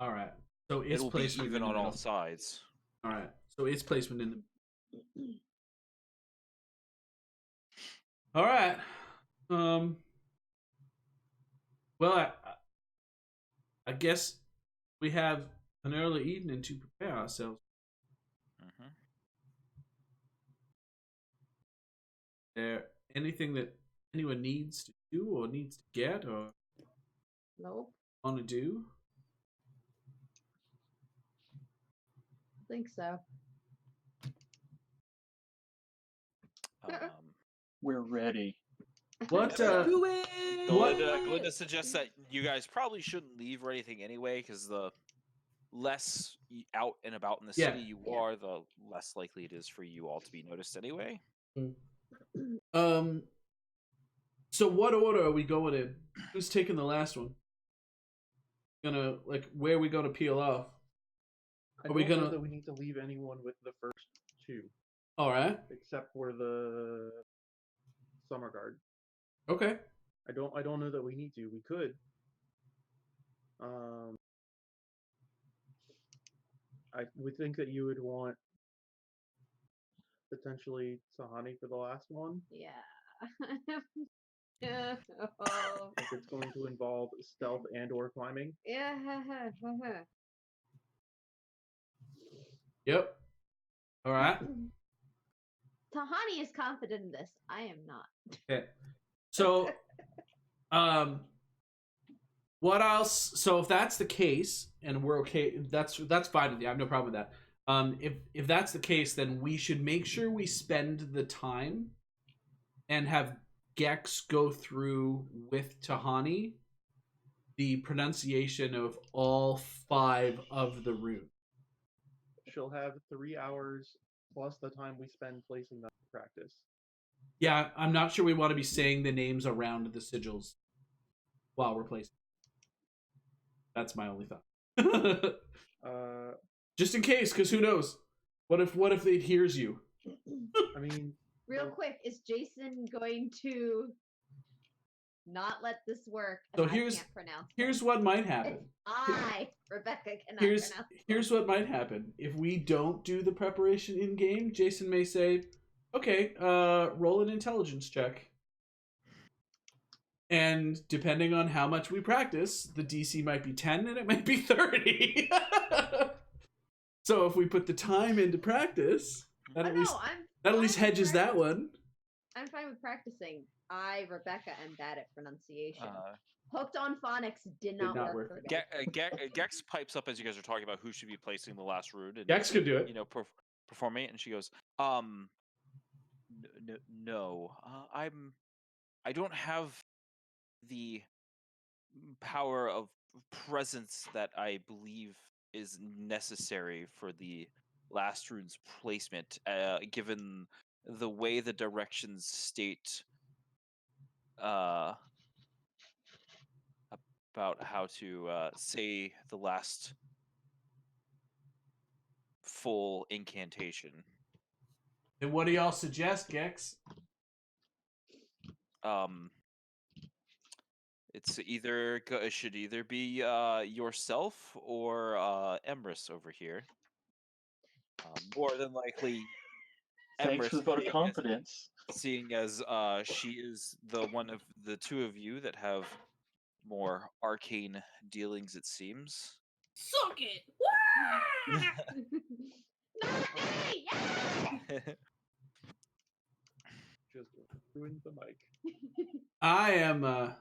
All right. So its It'll be placement even in the on all middle. sides. All right. So its placement in the. All right. Well, I guess we have an early evening to prepare ourselves. Mm-hmm. Is there anything that anyone needs to do or needs to get or Nope. want to do? I think so. We're ready. What? Do it! Glinda suggests that you guys probably shouldn't leave or anything anyway, because the less out and about in the Yeah. city you are, the less likely it is for you all to be noticed anyway. So what order are we going in? Who's taking the last one? Where are we gonna peel off? Are we gonna? That we need to leave anyone with the first two. All right. Except for the summer guard. Okay. I don't know that we need to. We could. I would think that you would want potentially Sahani for the last one. Yeah. Yeah. Oh. If it's going to involve stealth and or climbing. Yeah. Yep. All right. Tahani is confident in this. I am not. Okay. So, what else? So if that's the case, and we're okay, that's fine with you. I have no problem with that. If that's the case, then we should make sure we spend the time and have Gex go through with Tahani the pronunciation of all 5 of the runes. She'll have 3 hours plus the time we spend placing them in practice. Yeah, I'm not sure we want to be saying the names around the sigils while we're placing. That's my only thought. Just in case, because who knows? What if it hears you? I mean, Real quick, is Jason going to not let this work? So if I can't pronounce here's them? what might happen. Rebecca, cannot Here's pronounce them. here's what might happen. If we don't do the preparation in game, Jason may say, "Okay, roll an intelligence check." And depending on how much we practice, the DC might be 10 and it might be 30. So if we put the time into practice, that at least hedges that one. I'm fine with practicing. Rebecca, am bad at pronunciation. Uh, Hooked on phonics did not work for me. Gex pipes up as you guys are talking about who should be placing the last rune, and Gex could do it. you know, performing it, and she goes, no, I don't have the power of presence that I believe is necessary for the last rune's placement, given the way the directions state about how to say the last full incantation. Then what do y'all suggest, Gex? It should either be yourself or Emrys over here. More than likely, Thanks for the vote of confidence. seeing as she is the one of the two of you that have more arcane dealings, it seems. Suck it! Not me! Yeah! just ruined the mic. I am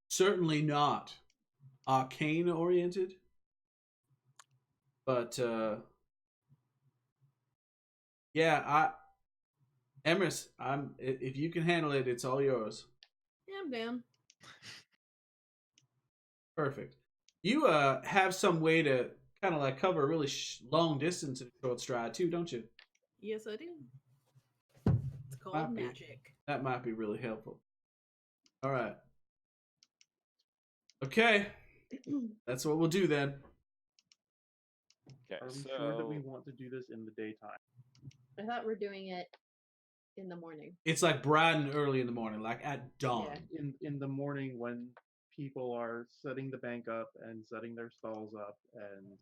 certainly not arcane oriented, but yeah, Emrys, if you can handle it, it's all yours. Yeah, I'm down. Perfect. You have some way to kind of like cover a really long distance in a short stride too, don't you? Yes, I do. It's called Might be. magic. That might be really helpful. All right. Okay. That's what we'll do then. Okay, Are we so sure that we want to do this in the daytime? I thought we're doing it in the morning. It's like bright and early in the morning, like at dawn. Yeah. In the morning when people are setting the bank up and setting their stalls up, and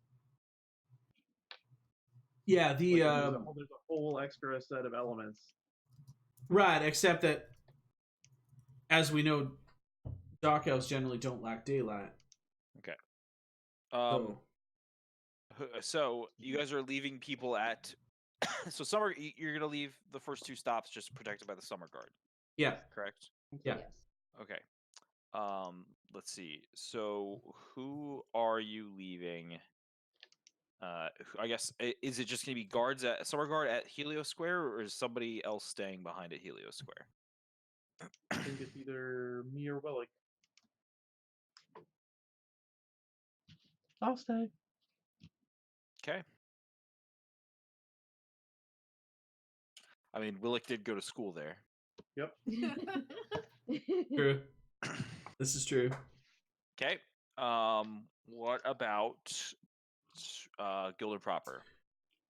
Yeah, the there's a whole extra set of elements. right, except that as we know, dark elves generally don't lack daylight. okay. So, So you guys are leaving people at so summer. You're gonna leave the first 2 stops just protected by the summer guard, yeah. correct? Yeah. Yes. Okay. Let's see. So who are you leaving? I guess is it just gonna be guards at summer guard at Helios Square, or is somebody else staying behind at Helios Square? I think it's either me or Willick. I'll stay. Okay. I mean, Willick did go to school there. Yep. True. This is true. Okay. What about Gilder proper?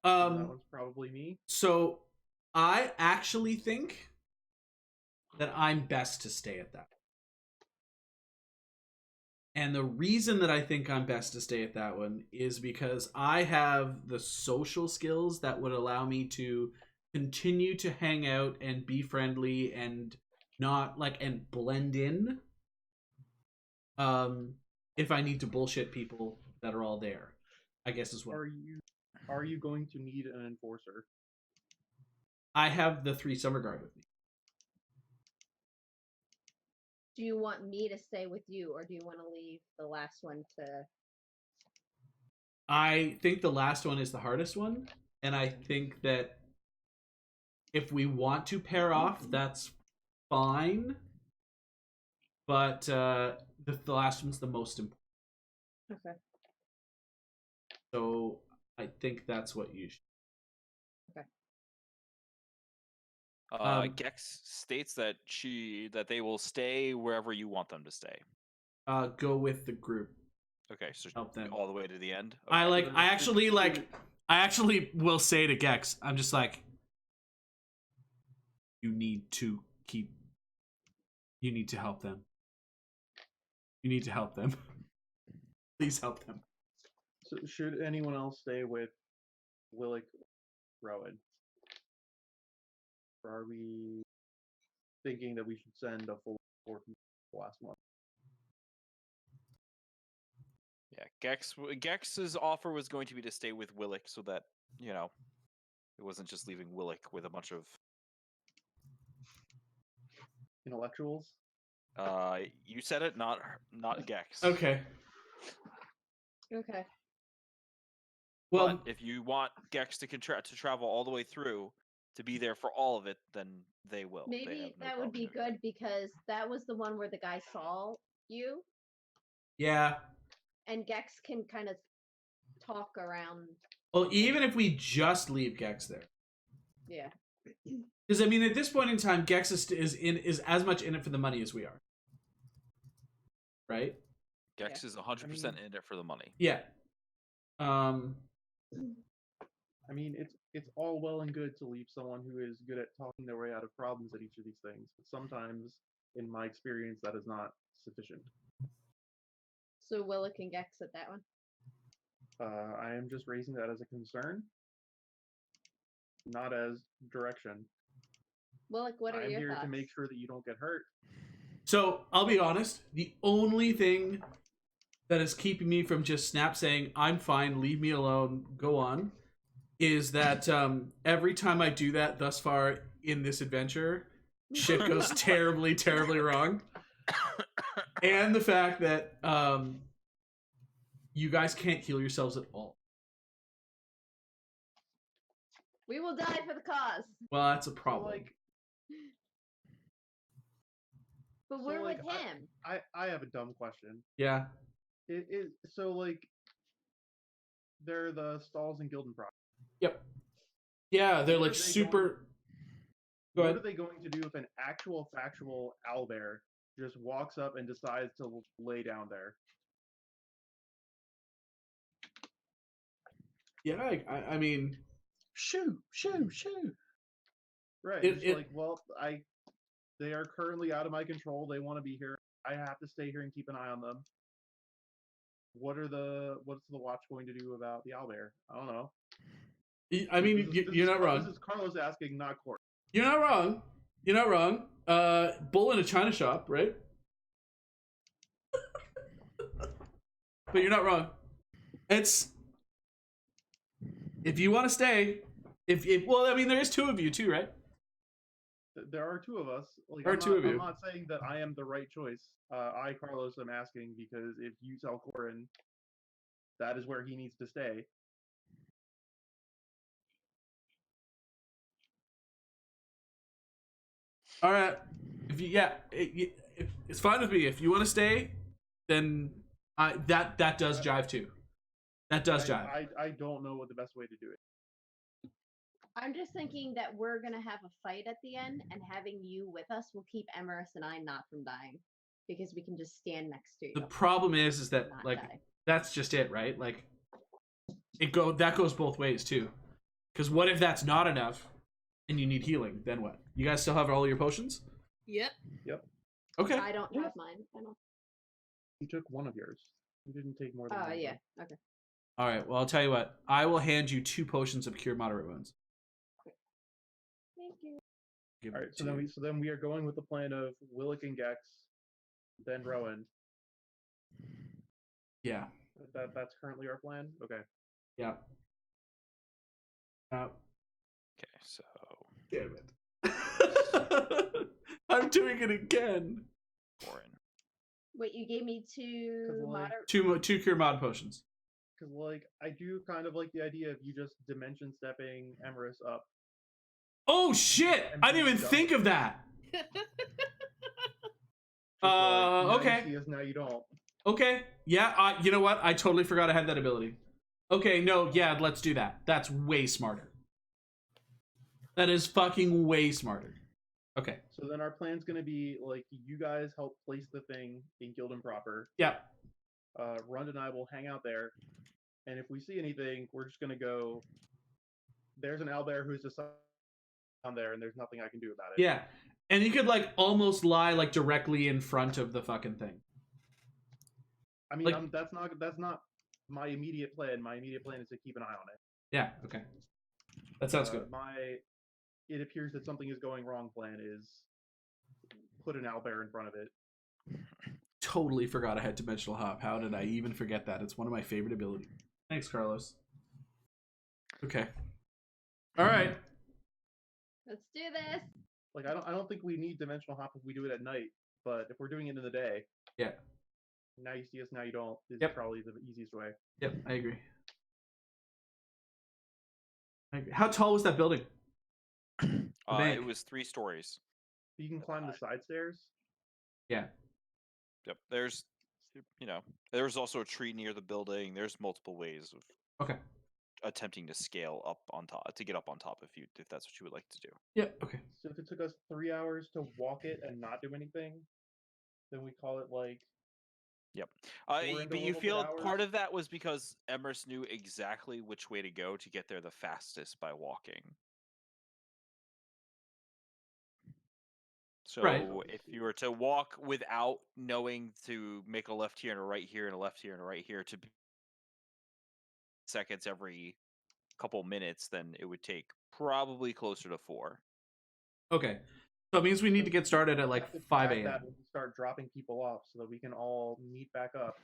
That one's probably me. So I actually think that I'm best to stay at that. And the reason that I think I'm best to stay at that one is because I have the social skills that would allow me to continue to hang out and be friendly and not like and blend in. If I need to bullshit people that are all there, I guess is what Are you going to need an enforcer? I have the 3 summer guard with me. Do you want me to stay with you, or do you want to leave the last one to? I think the last one is the hardest one, and I think that if we want to pair off, that's fine. But the last one's the most important. Okay. So I think that's what you should. Gex states that they will stay wherever you want them to stay. Go with the group. Okay, so Help them all the way to the end. I Okay. I actually will say to Gex, I'm just like, you need to help them. You need to help them. Please help them. So should anyone else stay with Willick Rowan? Or are we thinking that we should send a full 4 people to the last one? Yeah, Gex's offer was going to be to stay with Willick so that, it wasn't just leaving Willick with a bunch of Intellectuals? You said it, not Gex. Okay. Okay. Well, But if you want Gex to travel all the way through to be there for all of it, then they will. They Maybe have no that would problem be doing good because that was the one where the guy saw you, yeah. and Gex can kind of talk around. Well, even if we just leave Gex there, Yeah. because I mean, at this point in time, Gex is as much in it for the money as we are, right? Gex is 100% in it for the money. Yeah. I mean, it's all well and good to leave someone who is good at talking their way out of problems at each of these things, but sometimes, in my experience, that is not sufficient. So Willick and Gex at that one. I am just raising that as a concern, not as direction. Willick, what are I'm your here thoughts? to make sure that you don't get hurt. So I'll be honest. The only thing that is keeping me from just snap saying I'm fine, leave me alone, go on, is that every time I do that thus far in this adventure, shit goes terribly, terribly wrong. And the fact that you guys can't heal yourselves at all. We will die for the cause. Well, that's a problem. But we're with him. I have a dumb question. Yeah. They're the stalls in Gildenpride. Yep. Yeah, they're like super. Go ahead. What are they going to do if an actual factual owlbear just walks up and decides to lay down there? Yeah, I mean, Shoo. Right. They are currently out of my control. They want to be here. I have to stay here and keep an eye on them. What's the watch going to do about the owlbear? I don't know. I mean, you're not wrong. This is Carlos asking, not Court. You're not wrong. You're not wrong. Bull in a china shop, right? But you're not wrong. It's if you want to stay. Well, I mean, there is 2 of you too, right? There are 2 of us. There are 2 of you. I'm not saying that I am the right choice. I, Carlos, am asking because if you tell Corin that is where he needs to stay. All right. It's fine with me. If you want to stay, then that does jive too. That does jive. I don't know what the best way to do it. I'm just thinking that we're gonna have a fight at the end, and having you with us will keep Emerus and I not from dying, because we can just stand next to you. The problem is that not like die. that's just it, right? Like that goes both ways too. Because what if that's not enough, and you need healing? Then what? You guys still have all your potions? Yep. Yep. Okay. I don't have mine. I don't. He took one of yours. He didn't take more than one. Oh of yeah. them. Okay. All right. Well, I'll tell you what. I will hand you 2 potions of cure moderate wounds. Thank you. Give All it right. to So then we are going with the plan of Willick and Gex, then Rowan. Yeah. That's currently our plan. Okay. Yeah. Okay, so Damn it. I'm doing it again. Warren. Wait, you gave me 2 like, moderate. 2 cure mod potions. Because like I do kind of like the idea of you just dimension stepping Emerus up. Oh shit! I didn't even think of that. Now Okay. you see us, now you don't. Okay. Yeah, you know what? I totally forgot I had that ability. Okay, no, yeah, let's do that. That's way smarter. That is fucking way smarter. Okay. So then our plan's gonna be like you guys help place the thing in Gildan proper. Yeah. Rund and I will hang out there, and if we see anything, we're just gonna go. There's an owlbear who's just down there, and there's nothing I can do about it. Yeah. And you could like almost lie like directly in front of the fucking thing. I mean, Like- that's not my immediate plan. My immediate plan is to keep an eye on it. Yeah, okay. That sounds good. It appears that something is going wrong plan is put an owlbear in front of it. Totally forgot I had dimensional hop. How did I even forget that? It's one of my favorite abilities. Thanks, Carlos. Okay. All right. Let's do this. Like I don't think we need dimensional hop if we do it at night, but if we're doing it in the day, Yeah. now you see us, now you don't, is Yep. probably the easiest way. Yep, I agree. How tall was that building? bank. It was 3 stories. You can climb the side stairs. Yeah. Yep. There's, there's also a tree near the building. There's multiple ways of Okay. attempting to scale up on top, to get up on top if that's what you would like to do. Yeah, okay. So if it took us 3 hours to walk it and not do anything, then we call it like. Yep. We're into But you little bit feel part hours. of that was because Emrys knew exactly which way to go to get there the fastest by walking. So Right. if you were to walk without knowing to make a left here and a right here and a left here and a right here to be seconds every couple minutes, then it would take probably closer to 4. Okay. So it means we need to get started at We like have to 5 track a.m. that when we start dropping people off so that we can all meet back up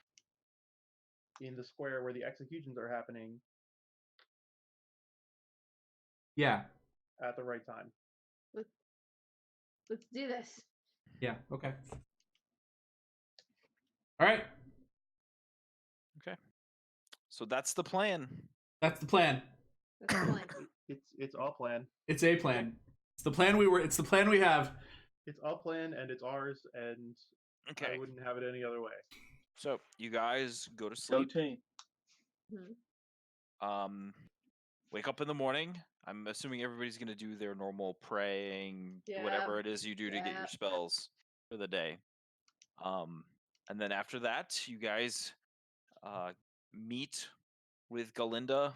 in the square where the executions are happening Yeah. at the right time. Let's do this. Yeah, okay. All right. Okay. So that's the plan. That's the plan. That's the plan. It's all plan. It's a plan. It's the plan we have. It's all plan and it's ours, and Okay. I wouldn't have it any other way. So you guys go to Go sleep. team. Mhm. Wake up in the morning. I'm assuming everybody's gonna do their normal praying, Yeah. whatever it is you do to get Yeah. your spells for the day. And then after that, you guys meet with Galinda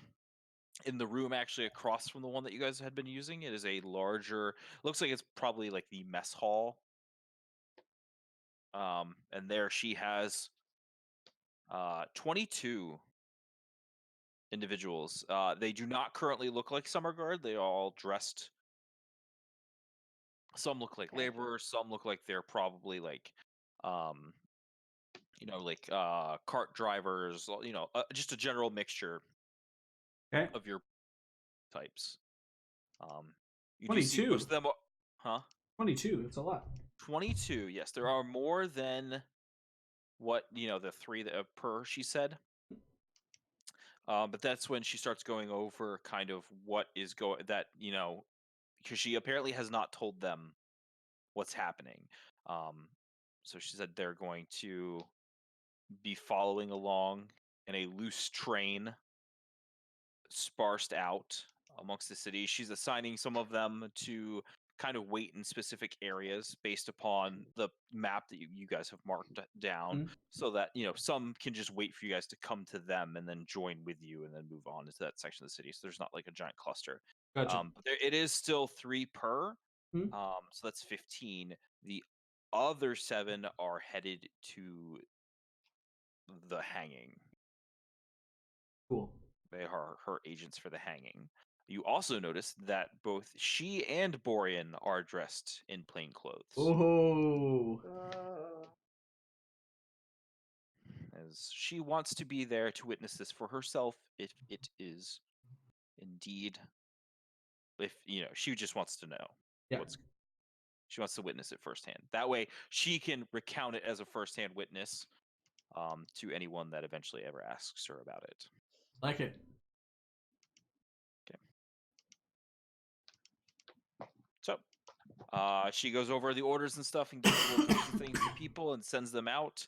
in the room actually across from the one that you guys had been using. It is a larger, looks like it's probably like the mess hall. And there she has 22 individuals. They do not currently look like Summer Guard. They are all dressed. Some look like Casual. laborers. Some look like they're probably like, cart drivers. Just a general mixture Okay. of your types. You do see 22. most of them. Huh? 22. That's a lot. 22. Yes, there are more than what the 3 that per she said. But that's when she starts going over kind of what is going because she apparently has not told them what's happening. So she said they're going to be following along in a loose train, sparsed out amongst the city. She's assigning some of them to kind of wait in specific areas based upon the map that you guys have marked down, Mhm. so that some can just wait for you guys to come to them and then join with you and then move on into that section of the city. So there's not like a giant cluster. Gotcha. But it is still 3 per. Mhm. So that's 15. The other 7 are headed to the hanging. Cool. They are her agents for the hanging. You also notice that both she and Borean are dressed in plain clothes. Oh. As she wants to be there to witness this for herself, if it is indeed, if she just wants to know Yeah. she wants to witness it firsthand. That way, she can recount it as a firsthand witness to anyone that eventually ever asks her about it. Like it. So, she goes over the orders and stuff and gives the location things to people and sends them out.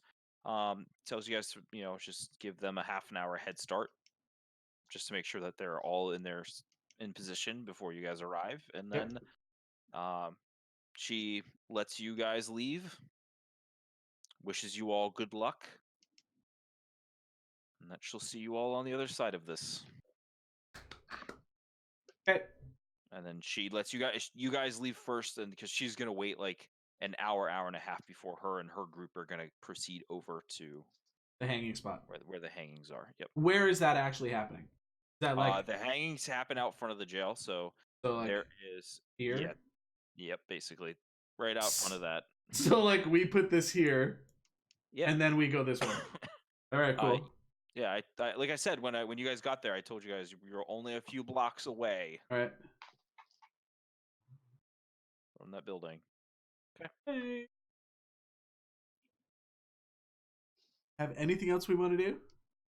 Tells you guys to, just give them a half an hour head start, just to make sure that they're all in position before you guys arrive. And then, she lets you guys leave, wishes you all good luck, and that she'll see you all on the other side of this. Okay. And then she lets you guys leave first, and because she's gonna wait like an hour and a half before her and her group are gonna proceed over to The hanging spot. where the hangings are. Yep. Where is that actually happening? Is that like the hangings happen out front of the jail, so like there is here? Yep, basically right out front of that. So like we put this here, Yeah, and then we go this way. All right, cool. Yeah, I like I said when you guys got there, I told you guys we were only a few blocks away All right. from that building. Hey. Have anything else we want to do?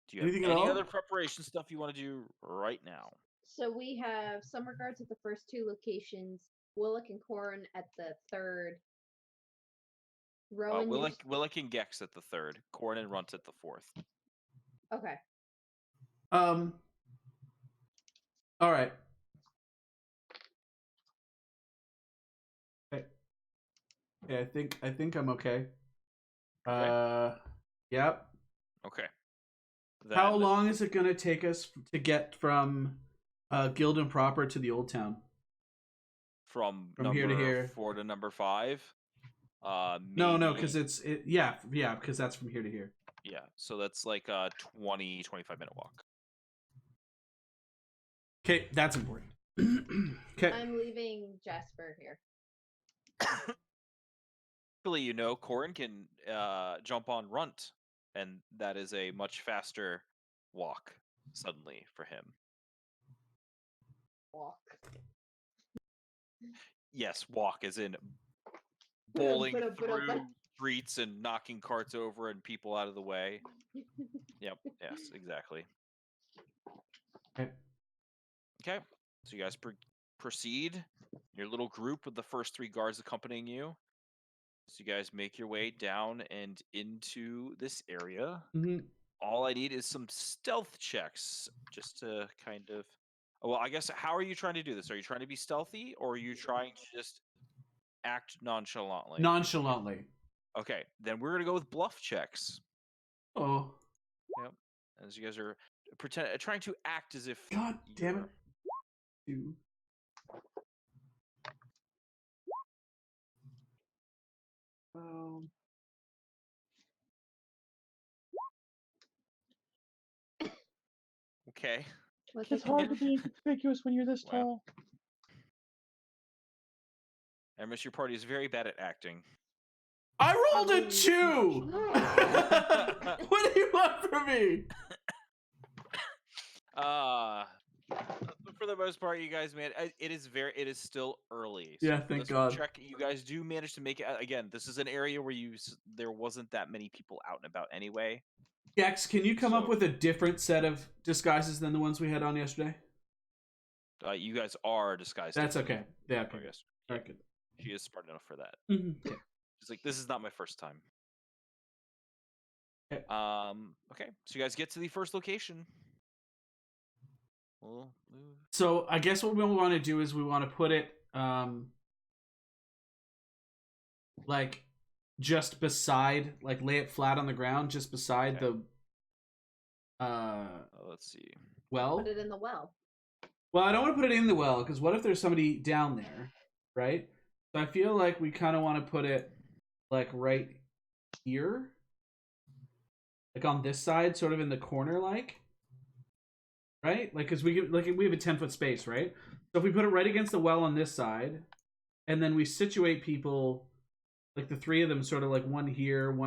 Do you have Anything at any all? other preparation stuff you want to do right now? So we have Summer Guards at the first two locations, Willick and Corn at the third. Rowan, Willick and Gex at the third, Corn and Runt at the fourth. Okay. All right. Okay. Yeah, I think I'm okay. Yep. Okay. How long is it gonna take us to get from Gildan proper to the old town? From From number here to here? 4 to number 5? No, because because that's from here to here. Yeah, so that's like a 20-25 minute walk. Okay, that's important. Okay. I'm leaving Jasper here. Actually, Corrin can jump on Runt, and that is a much faster walk suddenly for him. Walk. Yes, walk as in bowling But- through streets and knocking carts over and people out of the way. Yep, yes, exactly. Okay, so you guys proceed. Your little group with the first 3 guards accompanying you. So you guys make your way down and into this area. Mm-hmm. All I need is some stealth checks just to kind of... Well, I guess, how are you trying to do this? Are you trying to be stealthy, or are you trying to just act nonchalantly? Nonchalantly. Okay, then we're going to go with bluff checks. Oh. Yep. As you guys are trying to act as if... God damn it. Dude. Okay. What's It's it hard to called? be inconspicuous when you're this Wow. tall. And your party is very bad at acting. I rolled a 2! What do you want from me? For the most part, you guys made it is still early. Yeah, for thank this one God. check, you guys do manage to make it. Again, this is an area where there wasn't that many people out and about anyway. Gex, can you come up So- with a different set of disguises than the ones we had on yesterday? You guys are disguised. That's okay. Yeah, I okay. guess. All right, good. She is smart enough for that. Mm-hmm. She's like, this is not my first time. Okay. Okay. So you guys get to the first location. We'll move. So I guess what we want to do is we want to put it like just beside, like lay it flat on the ground just beside Okay. the Let's see. well. Put it in the well. Well, I don't want to put it in the well because what if there's somebody down there, right? So I feel like we kind of want to put it like right here, like on this side, sort of in the corner, right? Like, because we have a 10-foot space, right? So if we put it right against the well on this side, and then we situate people, like the three of them, sort of like one here, and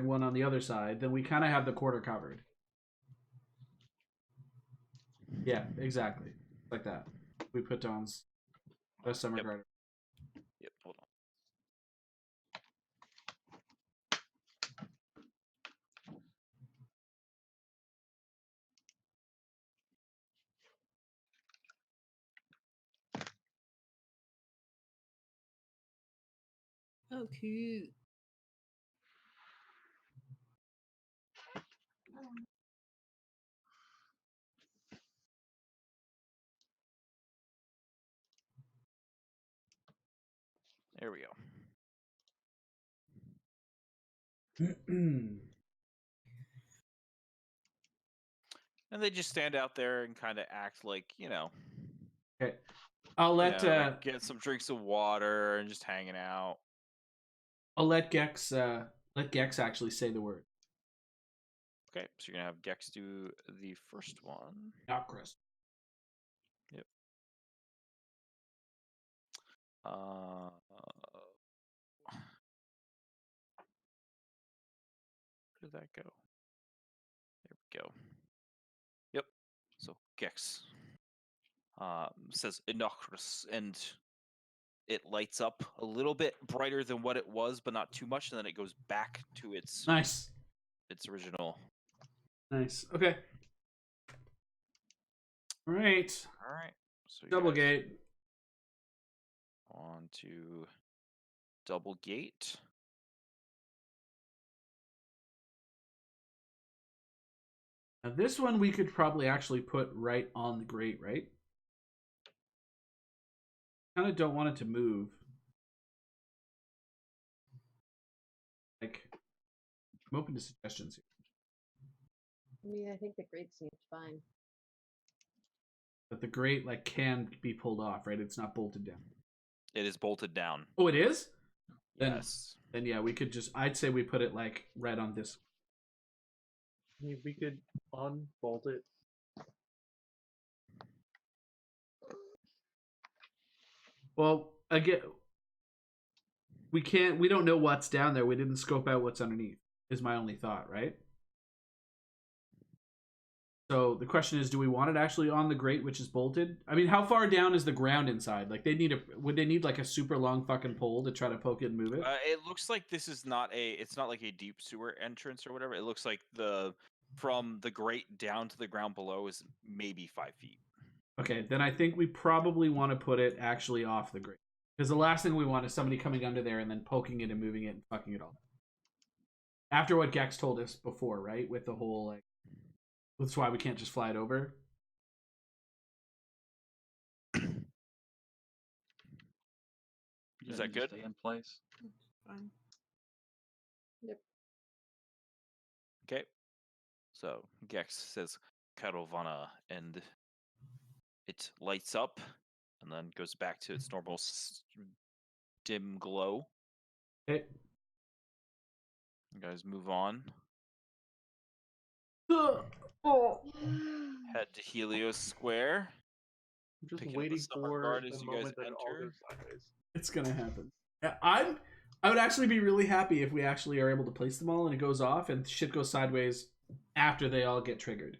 one on the other side, then we kind of have the quarter covered. Yeah, exactly, like that. We put Dawn's summer garden. Yep. Hold on. Oh, cute. There we go. And they just stand out there and kind of act like, Okay, I'll let like get some drinks of water and just hanging out. I'll let Gex actually say the word. Okay, so you're gonna have Gex do the first one. Not Chris. Yep. Where did that go? There we go. Yep. So Gex says innocuous, and it lights up a little bit brighter than what it was, but not too much, and then it goes back to its Nice. original. Nice. Okay. All right. All right. So you Double guys gate. on to double gate. Now this one we could probably actually put right on the grate, right? Kind of don't want it to move. Like, I'm open to suggestions here. I mean, I think the grade seems fine. But the grate like can be pulled off, right? It's not bolted down. It is bolted down. Oh, it is? Yes. Then yeah, we could just, I'd say we put it like right on this. I mean, we could unbolt it. Well, again, we don't know what's down there. We didn't scope out what's underneath, is my only thought, right? So the question is, do we want it actually on the grate, which is bolted? I mean, how far down is the ground inside? Like, would they need like a super long fucking pole to try to poke it and move it? It looks like this is it's not like a deep sewer entrance or whatever. It looks like from the grate down to the ground below is maybe 5 feet. Okay, then I think we probably want to put it actually off the grate. Because the last thing we want is somebody coming under there and then poking it and moving it and fucking it all. After what Gex told us before, right? With the whole, like, that's why we can't just fly it over. Is that good? Stay in place. Fine. Okay. So Gex says Carovana, and it lights up and then goes back to its normal dim glow. Okay. You guys move on. Oh. Head to Helios Square. I'm just Picking up the waiting summer for guard the as you guys moment that it all enter. goes sideways. It's gonna happen. Yeah, I would actually be really happy if we actually are able to place them all and it goes off and shit goes sideways after they all get triggered.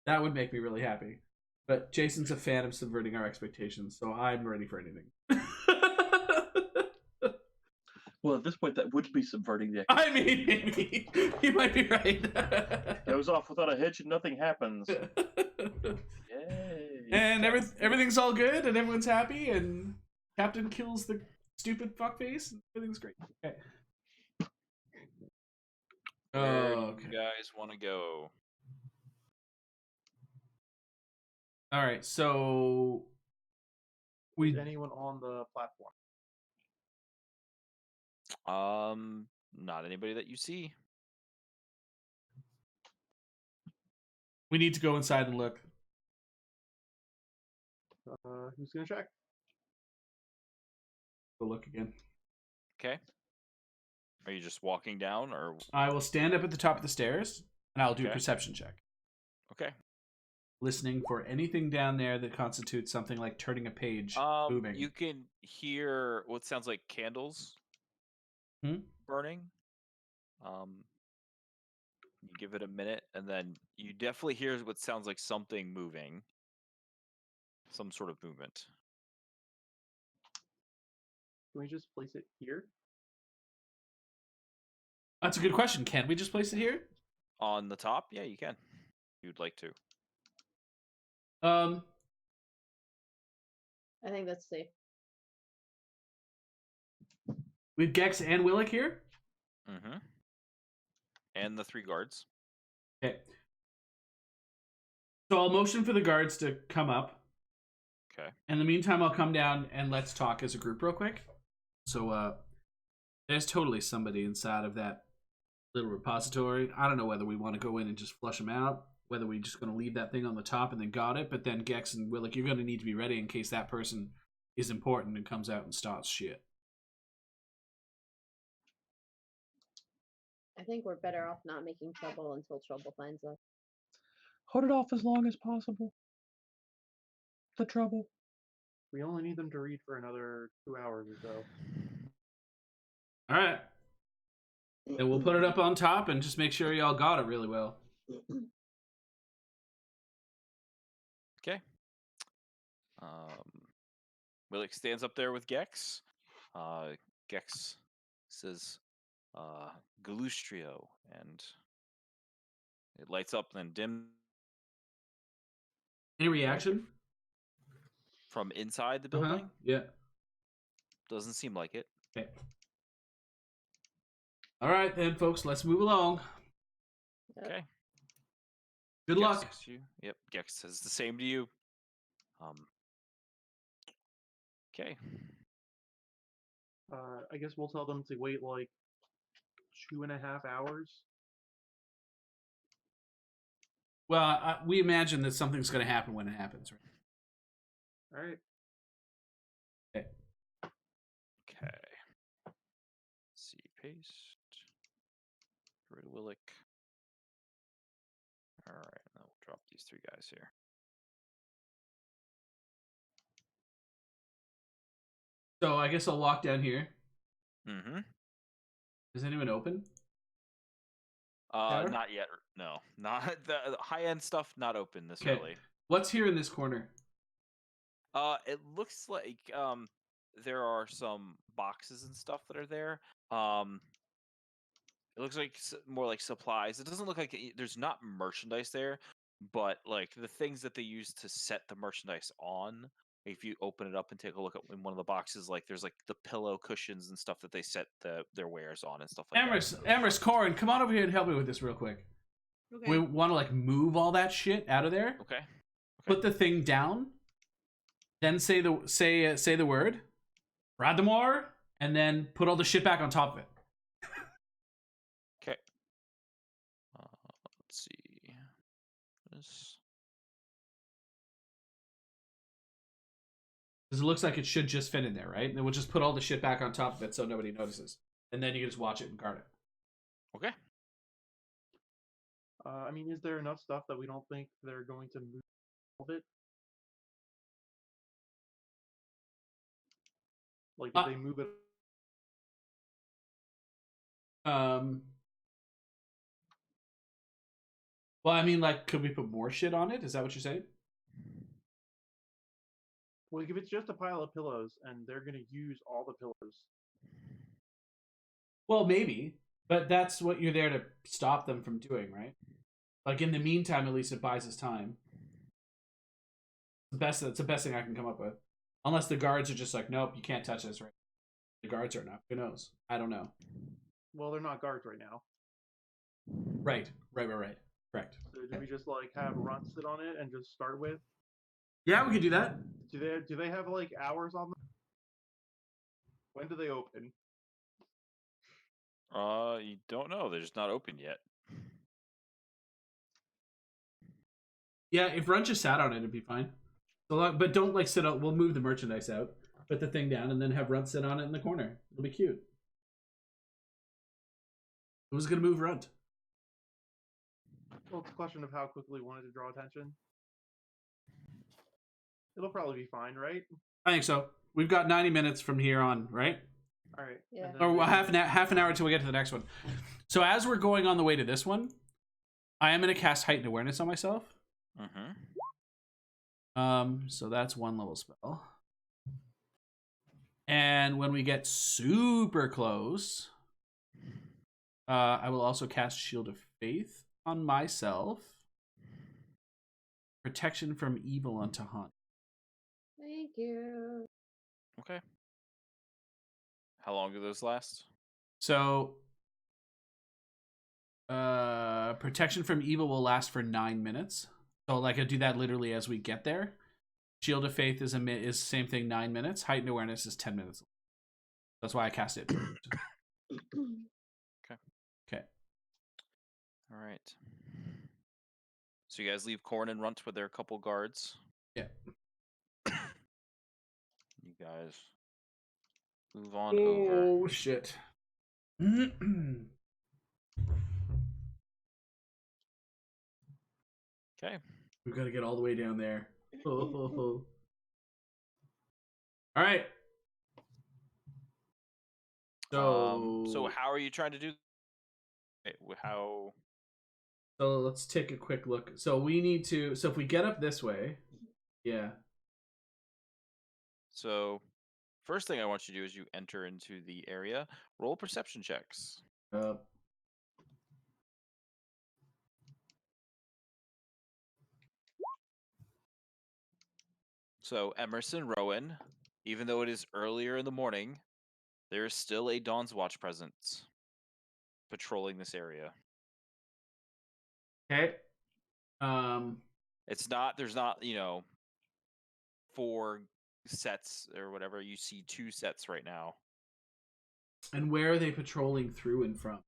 That would make me really happy. But Jason's a fan of subverting our expectations, so I'm ready for anything. Well, at this point, that would be subverting the. I mean, maybe. You might be right. Goes off without a hitch and nothing happens. Yay. And everything's all good and everyone's happy and Captain kills the stupid fuckface and everything's great. Okay. Where do Okay. you guys want to go? All right, so Is anyone on the platform? Not anybody that you see. we need to go inside and look. Who's gonna check? Go look again. Okay. Are you just walking down, or I will stand up at the top of the stairs And I'll do a Okay. perception check. Okay. Listening for anything down there that constitutes something like turning a page, moving. You can hear what sounds like candles burning. You give it a minute, and then you definitely hear what sounds like something moving. Some sort of movement. Can we just place it here? That's a good question. Can we just place it here? On the top? Yeah, you can. If you'd like to. I think that's safe. We've Gex and Willick here? Mm-hmm. And the 3 guards. Okay. So I'll motion for the guards to come up. Okay. In the meantime, I'll come down and let's talk as a group real quick. So, there's totally somebody inside of that little repository. I don't know whether we want to go in and just flush them out, whether we're just going to leave that thing on the top and then got it, but then Gex and Willick, you're going to need to be ready in case that person is important and comes out and starts shit. I think we're better off not making trouble until trouble finds us. Hold it off as long as possible. The trouble. We only need them to read for another 2 hours or so. All right. Then we'll put it up on top and just make sure y'all got it really well. Okay. Willick stands up there with Gex. Gex says, Galustrio, and it lights up and then dim Any reaction? from inside the building. Yeah. Doesn't seem like it. Okay. All right, then, folks, let's move along. Okay. Good Gex luck. says to you. Yep. Gex says the same to you. Okay. I guess we'll tell them to wait like 2.5 hours. Well, we imagine that something's going to happen when it happens, right? All right. Okay. Okay. See, paste. Get rid of Willick. All right, now we'll drop these 3 guys here. So I guess I'll walk down here. Mm-hmm. Is anyone open? Tower? Not yet. No, not the high-end stuff. Not open this Okay. early. What's here in this corner? It looks like there are some boxes and stuff that are there. It looks like more like supplies. It doesn't look like there's not merchandise there, but like the things that they use to set the merchandise on. If you open it up and take a look at in one of the boxes, like there's like the pillow cushions and stuff that they set their wares on and stuff like that. Emrys, Corin, come on over here and help me with this real quick. Okay. We want to like move all that shit out of there. Okay. Put the thing down. Then say the word, Radamor, and then put all the shit back on top of it. Okay. Let's see. This. Because it looks like it should just fit in there, right? And then we'll just put all the shit back on top of it so nobody notices. And then you can just watch it and guard it. Okay. I mean, is there enough stuff that we don't think they're going to move all of it? Like, if they move it... Well, I mean, like, could we put more shit on it? Is that what you're saying? Well, if it's just a pile of pillows and they're going to use all the pillows. Well, maybe. But that's what you're there to stop them from doing, right? Like, in the meantime, at least it buys us time. That's the best thing I can come up with. Unless the guards are just like, nope, you can't touch this, right? The guards are not. Who knows? I don't know. Well, they're not guards right now. Right. Correct. So do we just, like, have Runt sit on it and just start with? Yeah, we could do that. Do they have, like, hours on them? When do they open? You don't know. They're just not open yet. Yeah, if Runt just sat on it, it'd be fine. So, but don't, like, sit out. We'll move the merchandise out. Put the thing down, and then have Runt sit on it in the corner. It'll be cute. Who's going to move Runt? Well, it's a question of how quickly we wanted to draw attention. It'll probably be fine, right? I think so. We've got 90 minutes from here on, right? All right. Yeah. and then Or maybe- half an hour until we get to the next one. So as we're going on the way to this one, I am going to cast Heightened Awareness on myself. Mm-hmm. So that's 1 level spell. And when we get super close, I will also cast Shield of Faith on myself. Protection from evil unto Hunt. Thank you. Okay. How long do those last? So, protection from evil will last for 9 minutes. So, like, I do that literally as we get there. Shield of Faith is same thing, 9 minutes. Heightened Awareness is 10 minutes. That's why I cast it. Okay. All right. So you guys leave Corn and Runt with their couple guards. Yeah. You guys move on over. Oh shit. Okay. We've got to get all the way down there. All right. So how are you trying to do? How? So let's take a quick look. So we need to. So if we get up this way, yeah. So first thing I want you to do is you enter into the area. Roll perception checks. So Emerson, Rowan, even though it is earlier in the morning, there is still a Dawn's Watch presence patrolling this area. Okay. It's not. There's not. 4 sets or whatever. You see 2 sets right now. And where are they patrolling through and from?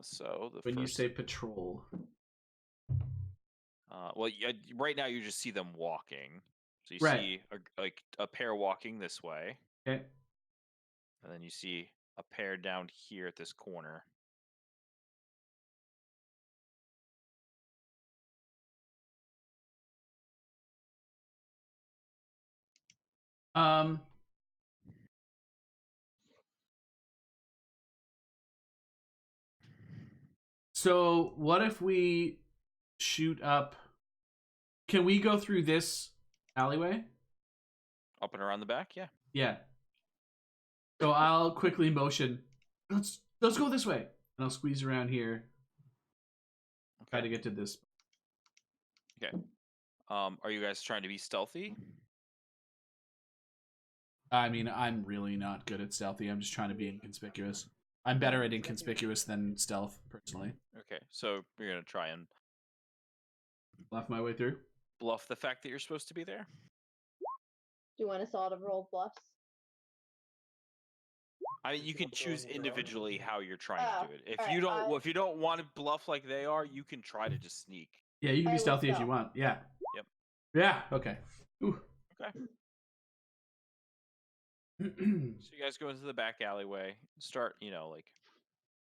So the When you first, say patrol. well, right now you just see them walking. So you Right. see a pair walking this way, Okay. and then you see a pair down here at this corner. So what if we shoot up? Can we go through this alleyway? Up and around the back, yeah. Yeah. So I'll quickly motion. Let's go this way, and I'll squeeze around here. Try to get to this. Okay. Are you guys trying to be stealthy? I mean, I'm really not good at stealthy. I'm just trying to be inconspicuous. I'm better at inconspicuous than stealth, personally. Okay, so you're gonna try and Bluff my way through. bluff the fact that you're supposed to be there. Do you want us all to roll bluffs? You can choose individually how you're trying to do it. If alright, you don't, if you don't want to bluff like they are, you can try to just sneak. Yeah, you can I be will stealthy if you stealth. want. Yeah. Yep. Yeah. Okay. Ooh. Okay. So you guys go into the back alleyway, start, like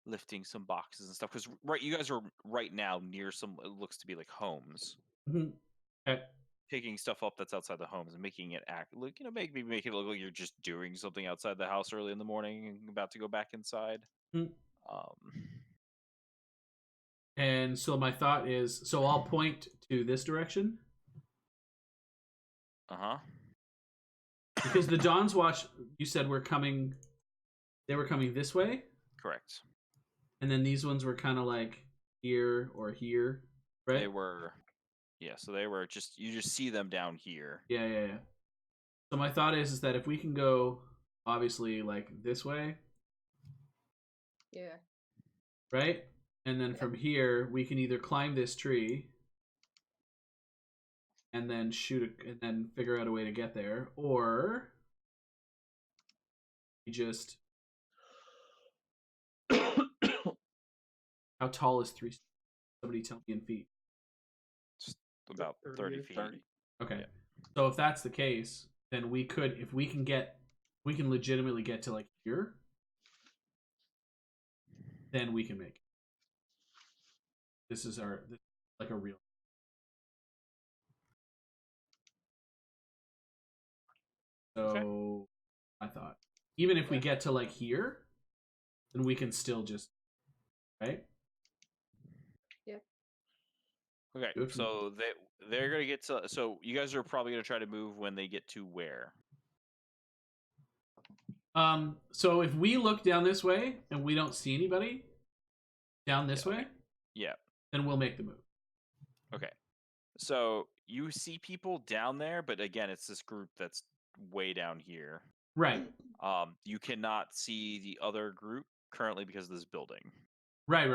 lifting some boxes and stuff. Because you guys are right now near some. It looks to be like homes. Okay. Taking stuff up that's outside the homes and making it act like maybe make it look like you're just doing something outside the house early in the morning and about to go back inside. And so my thought is, so I'll point to this direction because the Dawn's Watch. You said they were coming this way, Correct. and then these ones were kind of like here or here, right? They were, yeah. So they were you just see them down here. Yeah. So my thought is that if we can go, obviously, like this way, Yeah. right? And then from here, we can either climb this tree and then and then figure out a way to get there, or we just. How tall is 3? Somebody tell me in feet. Just about 30 feet. 30. Okay. Yeah. So if that's the case, then we can legitimately get to like here, then we can make it. this is like a real. So Okay. I thought, even if we get to like here, then we can still just right. Okay, Do it from- so they're gonna get to. So you guys are probably gonna try to move when they get to where? So if we look down this way and we don't see anybody down this Yeah, way, okay. Yeah. then we'll make the move. Okay. So you see people down there, but again, it's this group that's way down here. Right. You cannot see the other group currently because of this building. Right.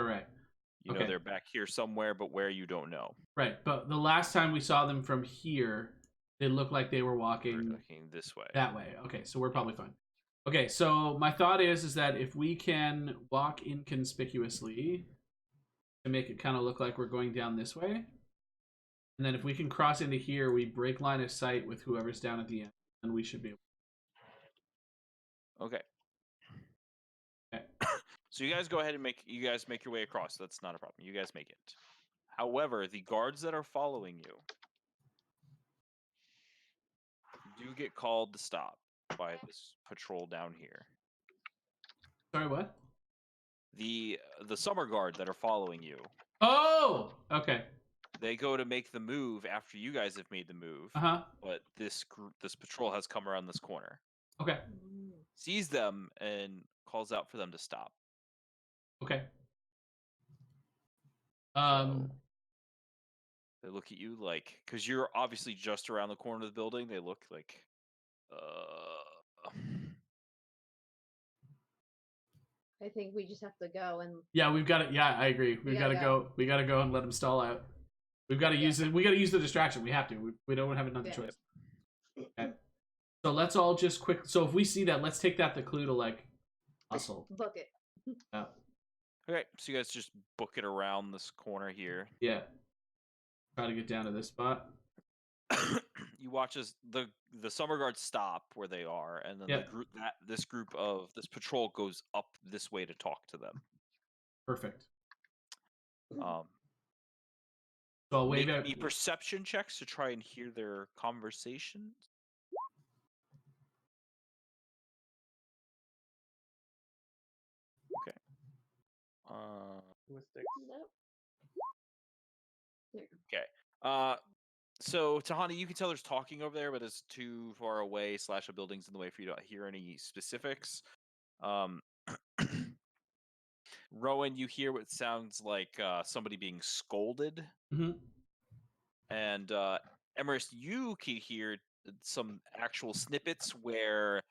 You know Okay. they're back here somewhere, but where you don't know. Right. But the last time we saw them from here, they looked like they were They're walking looking this way. that way. Okay, so we're probably fine. Okay, so my thought is that if we can walk inconspicuously to make it kind of look like we're going down this way, and then if we can cross into here, we break line of sight with whoever's down at the end, then we should be able. Okay. Okay. So you guys go ahead and make your way across. That's not a problem. You guys make it. However, the guards that are following you do get called to stop by this patrol down here. Sorry, what? The summer guard that are following you, Oh, okay. they go to make the move after you guys have made the move. But this patrol has come around this corner, Okay. sees them, and calls out for them to stop. Okay. So they look at you like, because you're obviously just around the corner of the building. They look like, I think we just have to go and Yeah, we've got it. Yeah, I agree. We've got to go. We got to go and let them stall out. We've got to use it. We got to use the distraction. We have to. We don't have another choice. Okay. So let's all just quick. So if we see that, let's take that the clue to like hustle. book it. Yeah. Okay, so you guys just book it around this corner here. Yeah. Try to get down to this spot. You watch as the summer guards stop where they are, and then this patrol goes up this way to talk to them. Perfect. So I'll wave make out. me perception checks to try and hear their conversations. Okay. Linguistics. Nope. Okay. So Tahani, you can tell there's talking over there, but it's too far away / a building's in the way for you to hear any specifics. Rowan, you hear what sounds like somebody being scolded. Mm-hmm. And Emerus, you can hear some actual snippets where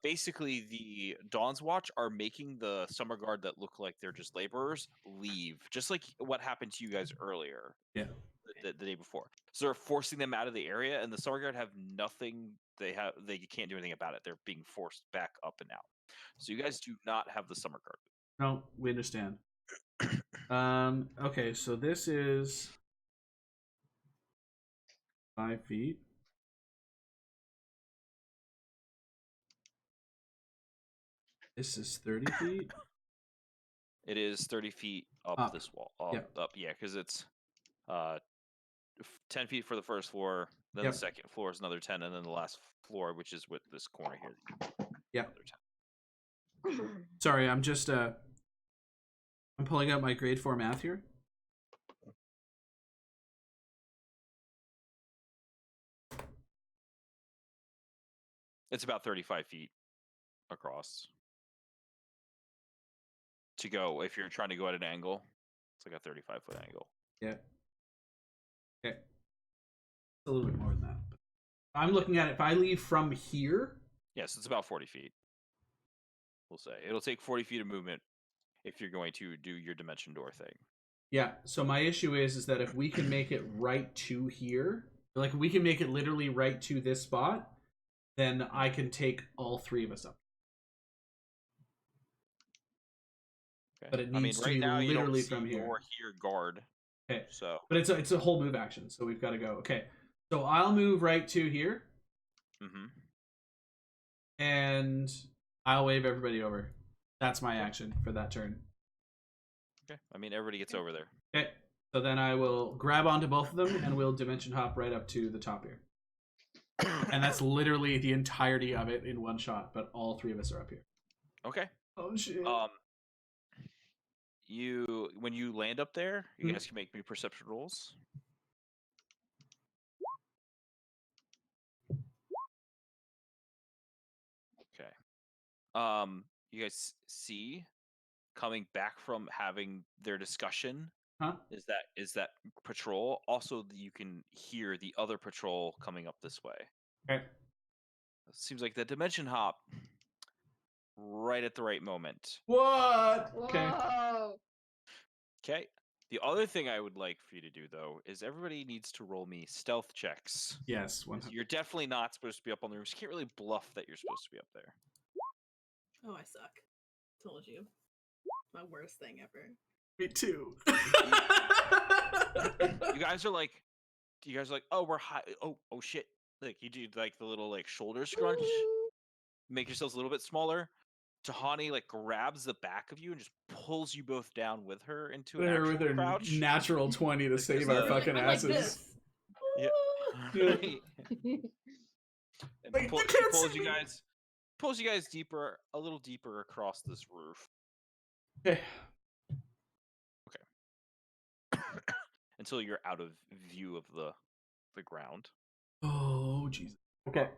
basically the Dawn's Watch are making the Summer Guard that look like they're just laborers leave, just like what happened to you guys earlier. Yeah. The day before. So they're forcing them out of the area, and the Summer Guard have nothing. They can't do anything about it. They're being forced back up and out. So you guys do not have the Summer Guard. No, we understand. Okay, so this is 5 feet. This is 30 feet. It is 30 feet up this wall. Up, yeah, because it's 10 feet for the first floor, then the second floor is another 10, and then the last floor, which is with this corner here. Yeah. Another 10. Sorry, I'm just I'm pulling out my grade 4 math here. It's about 35 feet across. To go, if you're trying to go at an angle, it's like a 35-foot angle. Yeah. Okay. A little bit more than that. I'm looking at it. If I leave from here. Yes, it's about 40 feet. We'll say it'll take 40 feet of movement if you're going to do your dimension door thing. Yeah. So my issue is that if we can make it right to here, like we can make it literally right to this spot, then I can take all 3 of us up. Okay. But it needs to be now literally you don't from see here. or hear guard. Okay. So, but it's a whole move action, so we've got to go. Okay. So I'll move right to here. Mm-hmm. And I'll wave everybody over. That's my action for that turn. Okay. I mean, everybody gets over there. Okay. So then I will grab onto both of them and we'll dimension hop right up to the top here. And that's literally the entirety of it in one shot, but all three of us are up here. Okay. Oh shit. When you land up there, you Mhm. guys can make me perception rolls. Okay. You guys see coming back from having their discussion Huh? is that patrol. Also, you can hear the other patrol coming up this way. Okay. Seems like the dimension hop right at the right moment. What? Okay. Whoa. Okay. The other thing I would like for you to do, though, is everybody needs to roll me stealth checks. Yes. 'Cause you're definitely not supposed to be up on the roofs. You can't really bluff that you're supposed to be up there. Oh, I suck. Told you. My worst thing ever. Me too. You guys are like, oh, we're high. Oh, shit. Like you do like the little like shoulder scrunch, make yourselves a little bit smaller. Tahani like grabs the back of you and just pulls you both down with her into an They're actual with their crouch. natural 20 to Like, save there's our a- fucking I'm like asses. this. Yeah. And Like, you she can't pulls see you me. guys deeper, a little deeper across this roof Okay. until you're out of view of the ground. Oh Jesus. Okay.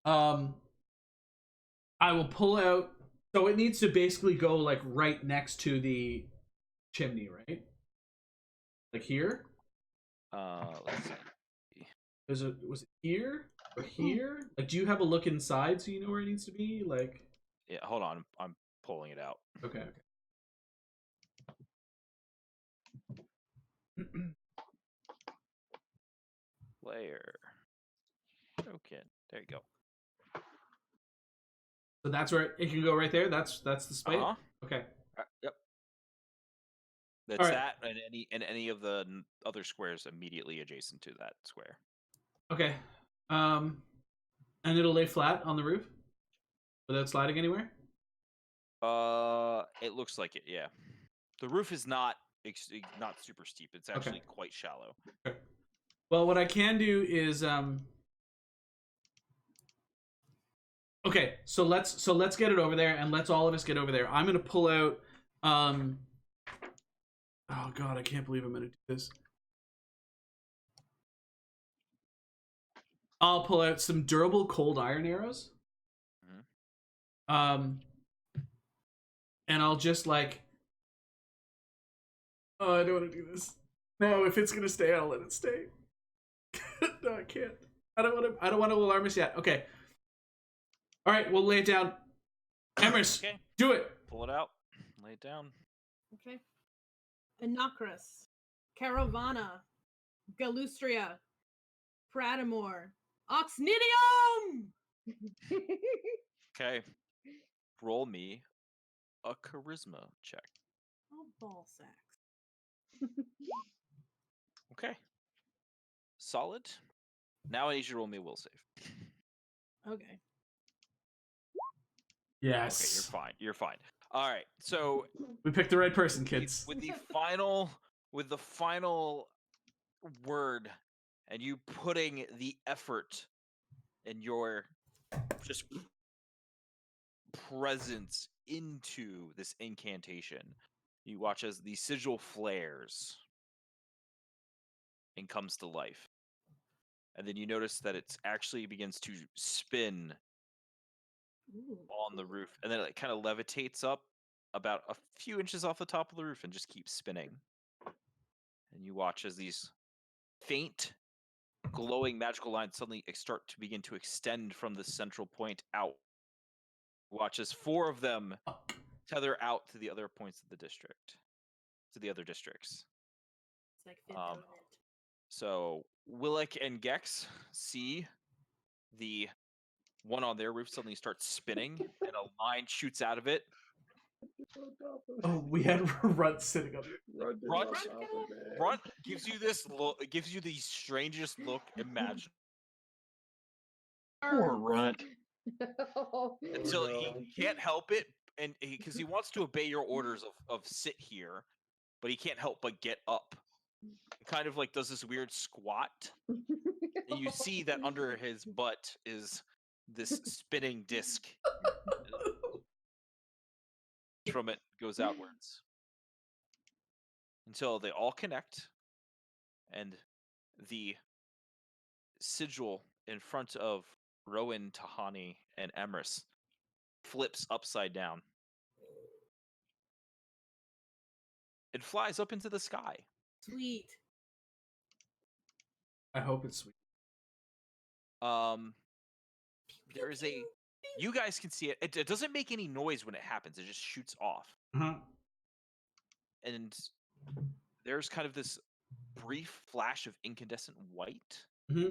I will pull out. So it needs to basically go like right next to the chimney, right? Like here. Let's see. Was it here or here? Like, do you have a look inside so you know where it needs to be? Like, Yeah, hold on. I'm pulling it out. okay. Player token. There you go. So that's where it can go right there. That's the space. Okay. Yep. That's All right. that, and any of the other squares immediately adjacent to that square. Okay. And it'll lay flat on the roof without sliding anywhere. It looks like it. Yeah. The roof is not super steep. It's actually quite shallow. Okay. Well, what I can do is okay, so let's get it over there, and let's all of us get over there. I'm gonna pull out oh god, I can't believe I'm gonna do this. I'll pull out some durable cold iron arrows. Mm-hmm. And I'll just like, oh, I don't want to do this. No, if it's gonna stay, I'll let it stay. No, I can't. I don't want to alarm us yet. Okay. All right, we'll lay it down. Emrys, Okay. do it. Pull it out. Lay it down. Okay. Inocris, Caravana, Galustria, Pradamore, Oxnidium! Okay. Roll me a charisma check. Oh, ball sacks. Okay. Solid. Now I need you to roll me a will save. Okay. Yes. Okay, you're fine. All right. So we picked the right person, kids. with the final word, and you putting the effort and your just presence into this incantation, you watch as the sigil flares and comes to life. And then you notice that it actually begins to spin Ooh. on the roof, and then it kind of levitates up about a few inches off the top of the roof and just keeps spinning. And you watch as these faint, glowing magical lines suddenly start to begin to extend from the central point out. Watch as 4 of them tether out to the other points of the district, to the other districts. It's like Fifth Element. So Willick and Gex see the one on their roof suddenly starts spinning, and a line shoots out of it. Oh, we had Runt sitting up. Runt gives you this look. It gives you the strangest look imaginable. Poor Runt. Until he can't help it, and because he wants to obey your orders of sit here, but he can't help but get up. He kind of like does this weird squat, and you see that under his butt is this spinning disc. From it goes outwards until they all connect, and the sigil in front of Rowan, Tahani, and Emrys flips upside down. It flies up into the sky. Sweet. I hope it's sweet. There is a. You guys can see it. It doesn't make any noise when it happens. It just shoots off. Uh-huh. And there's kind of this brief flash of incandescent white. Mm-hmm.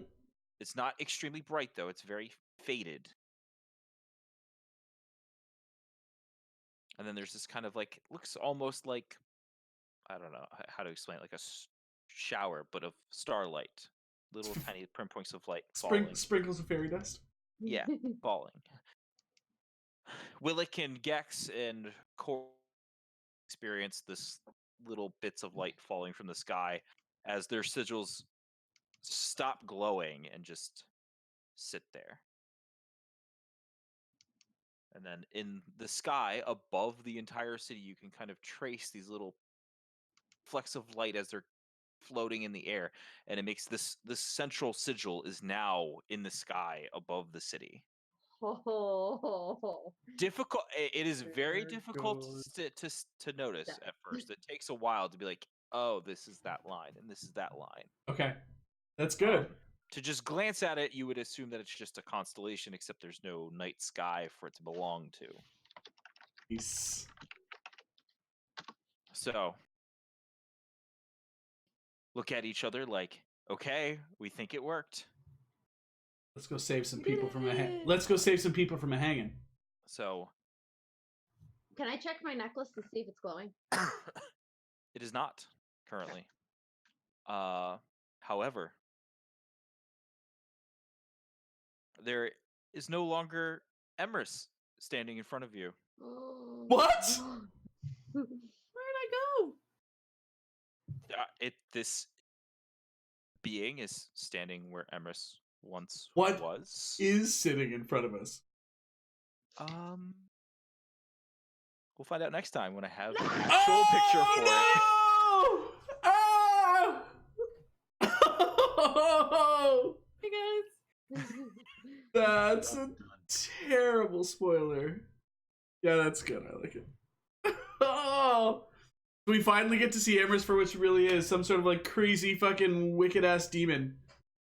It's not extremely bright, though. It's very faded. And then there's this kind of like, looks almost like, I don't know how to explain it, like a shower, but of starlight. Little tiny pinpoints of light falling. Sprinkles of fairy dust. Yeah, falling. Willick and Gex and Cor experience this little bits of light falling from the sky as their sigils stop glowing and just sit there. And then in the sky above the entire city, you can kind of trace these little flecks of light as they're floating in the air, and it makes this central sigil is now in the sky above the city. Oh. Difficult. It is very There difficult goes to notice that. at first. It takes a while to be like, oh, this is that line, and this is that line. Okay, that's good. To just glance at it, you would assume that it's just a constellation, except there's no night sky for it to belong to. Peace. So, look at each other like, okay, we think it worked. Let's go save some people from a Let's go save some people from a hanging. So, Can I check my necklace to see if it's glowing? it is not currently. However, there is no longer Emrys standing in front of you. What? Where'd I go? This being is standing where Emrys once What was. is sitting in front of us? We'll find out next time when I have an actual picture for it. Oh! Hey guys. That's a terrible spoiler. Yeah, that's good. I like it. Oh! We finally get to see Emrys for what she really is. Some sort of like crazy fucking wicked ass demon.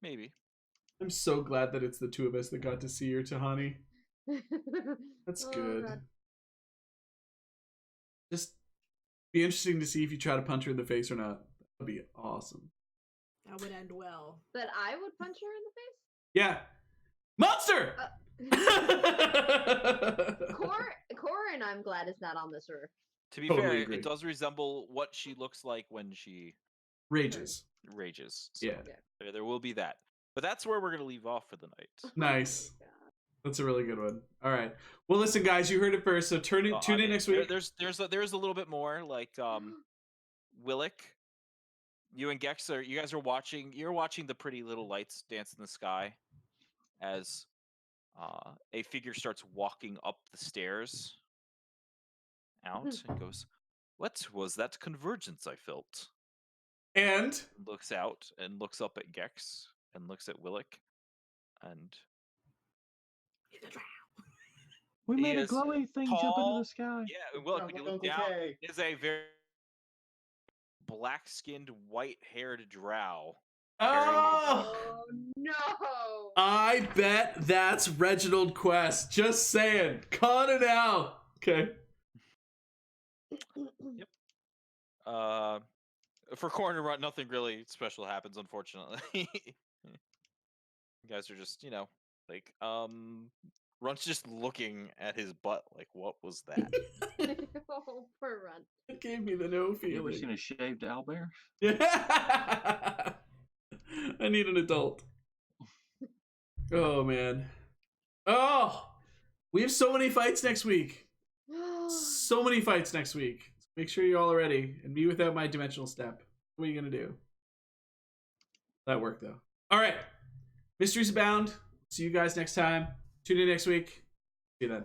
Maybe. I'm so glad that it's the two of us that got to see her, Tahani. That's Oh, good. God. Just be interesting to see if you try to punch her in the face or not. That'd be awesome. That would end well. That I would punch her in the face? Yeah. Monster! Corin, I'm glad is not on this roof. To be Totally fair, agree. it does resemble what she looks like when she Rages. rages. So Yeah. there will be that. But that's where we're going to leave off for the night. Nice. That's a really good one. All right. Well, listen, guys, you heard it first. So tune in next week. There's a little bit more. Like Willick, you and Gex you guys are watching. You're watching the pretty little lights dance in the sky as a figure starts walking up the stairs out and goes, "What was that convergence I felt?" And Looks out and looks up at Gex and looks at Willick, and We He made a is glowing thing jump into tall. the sky. yeah, and Willick, when you look Uncle down, K. is a very black-skinned, white-haired drow. oh, Oh no! I bet that's Reginald Quest. Just saying. Calling it out. Okay. For Corner Run, nothing really special happens, unfortunately. You guys are just, like, Runt's just looking at his butt, like, what was that? Oh, poor Run. It gave me the no You ever feeling. seen a shaved owlbear? Yeah. I need an adult. Oh man. Oh, we have so many fights next week. So many fights next week. Make sure you're all ready. And me without my dimensional step. What are you going to do? That worked, though. All right. Mysteries abound. See you guys next time. Tune in next week. See you then.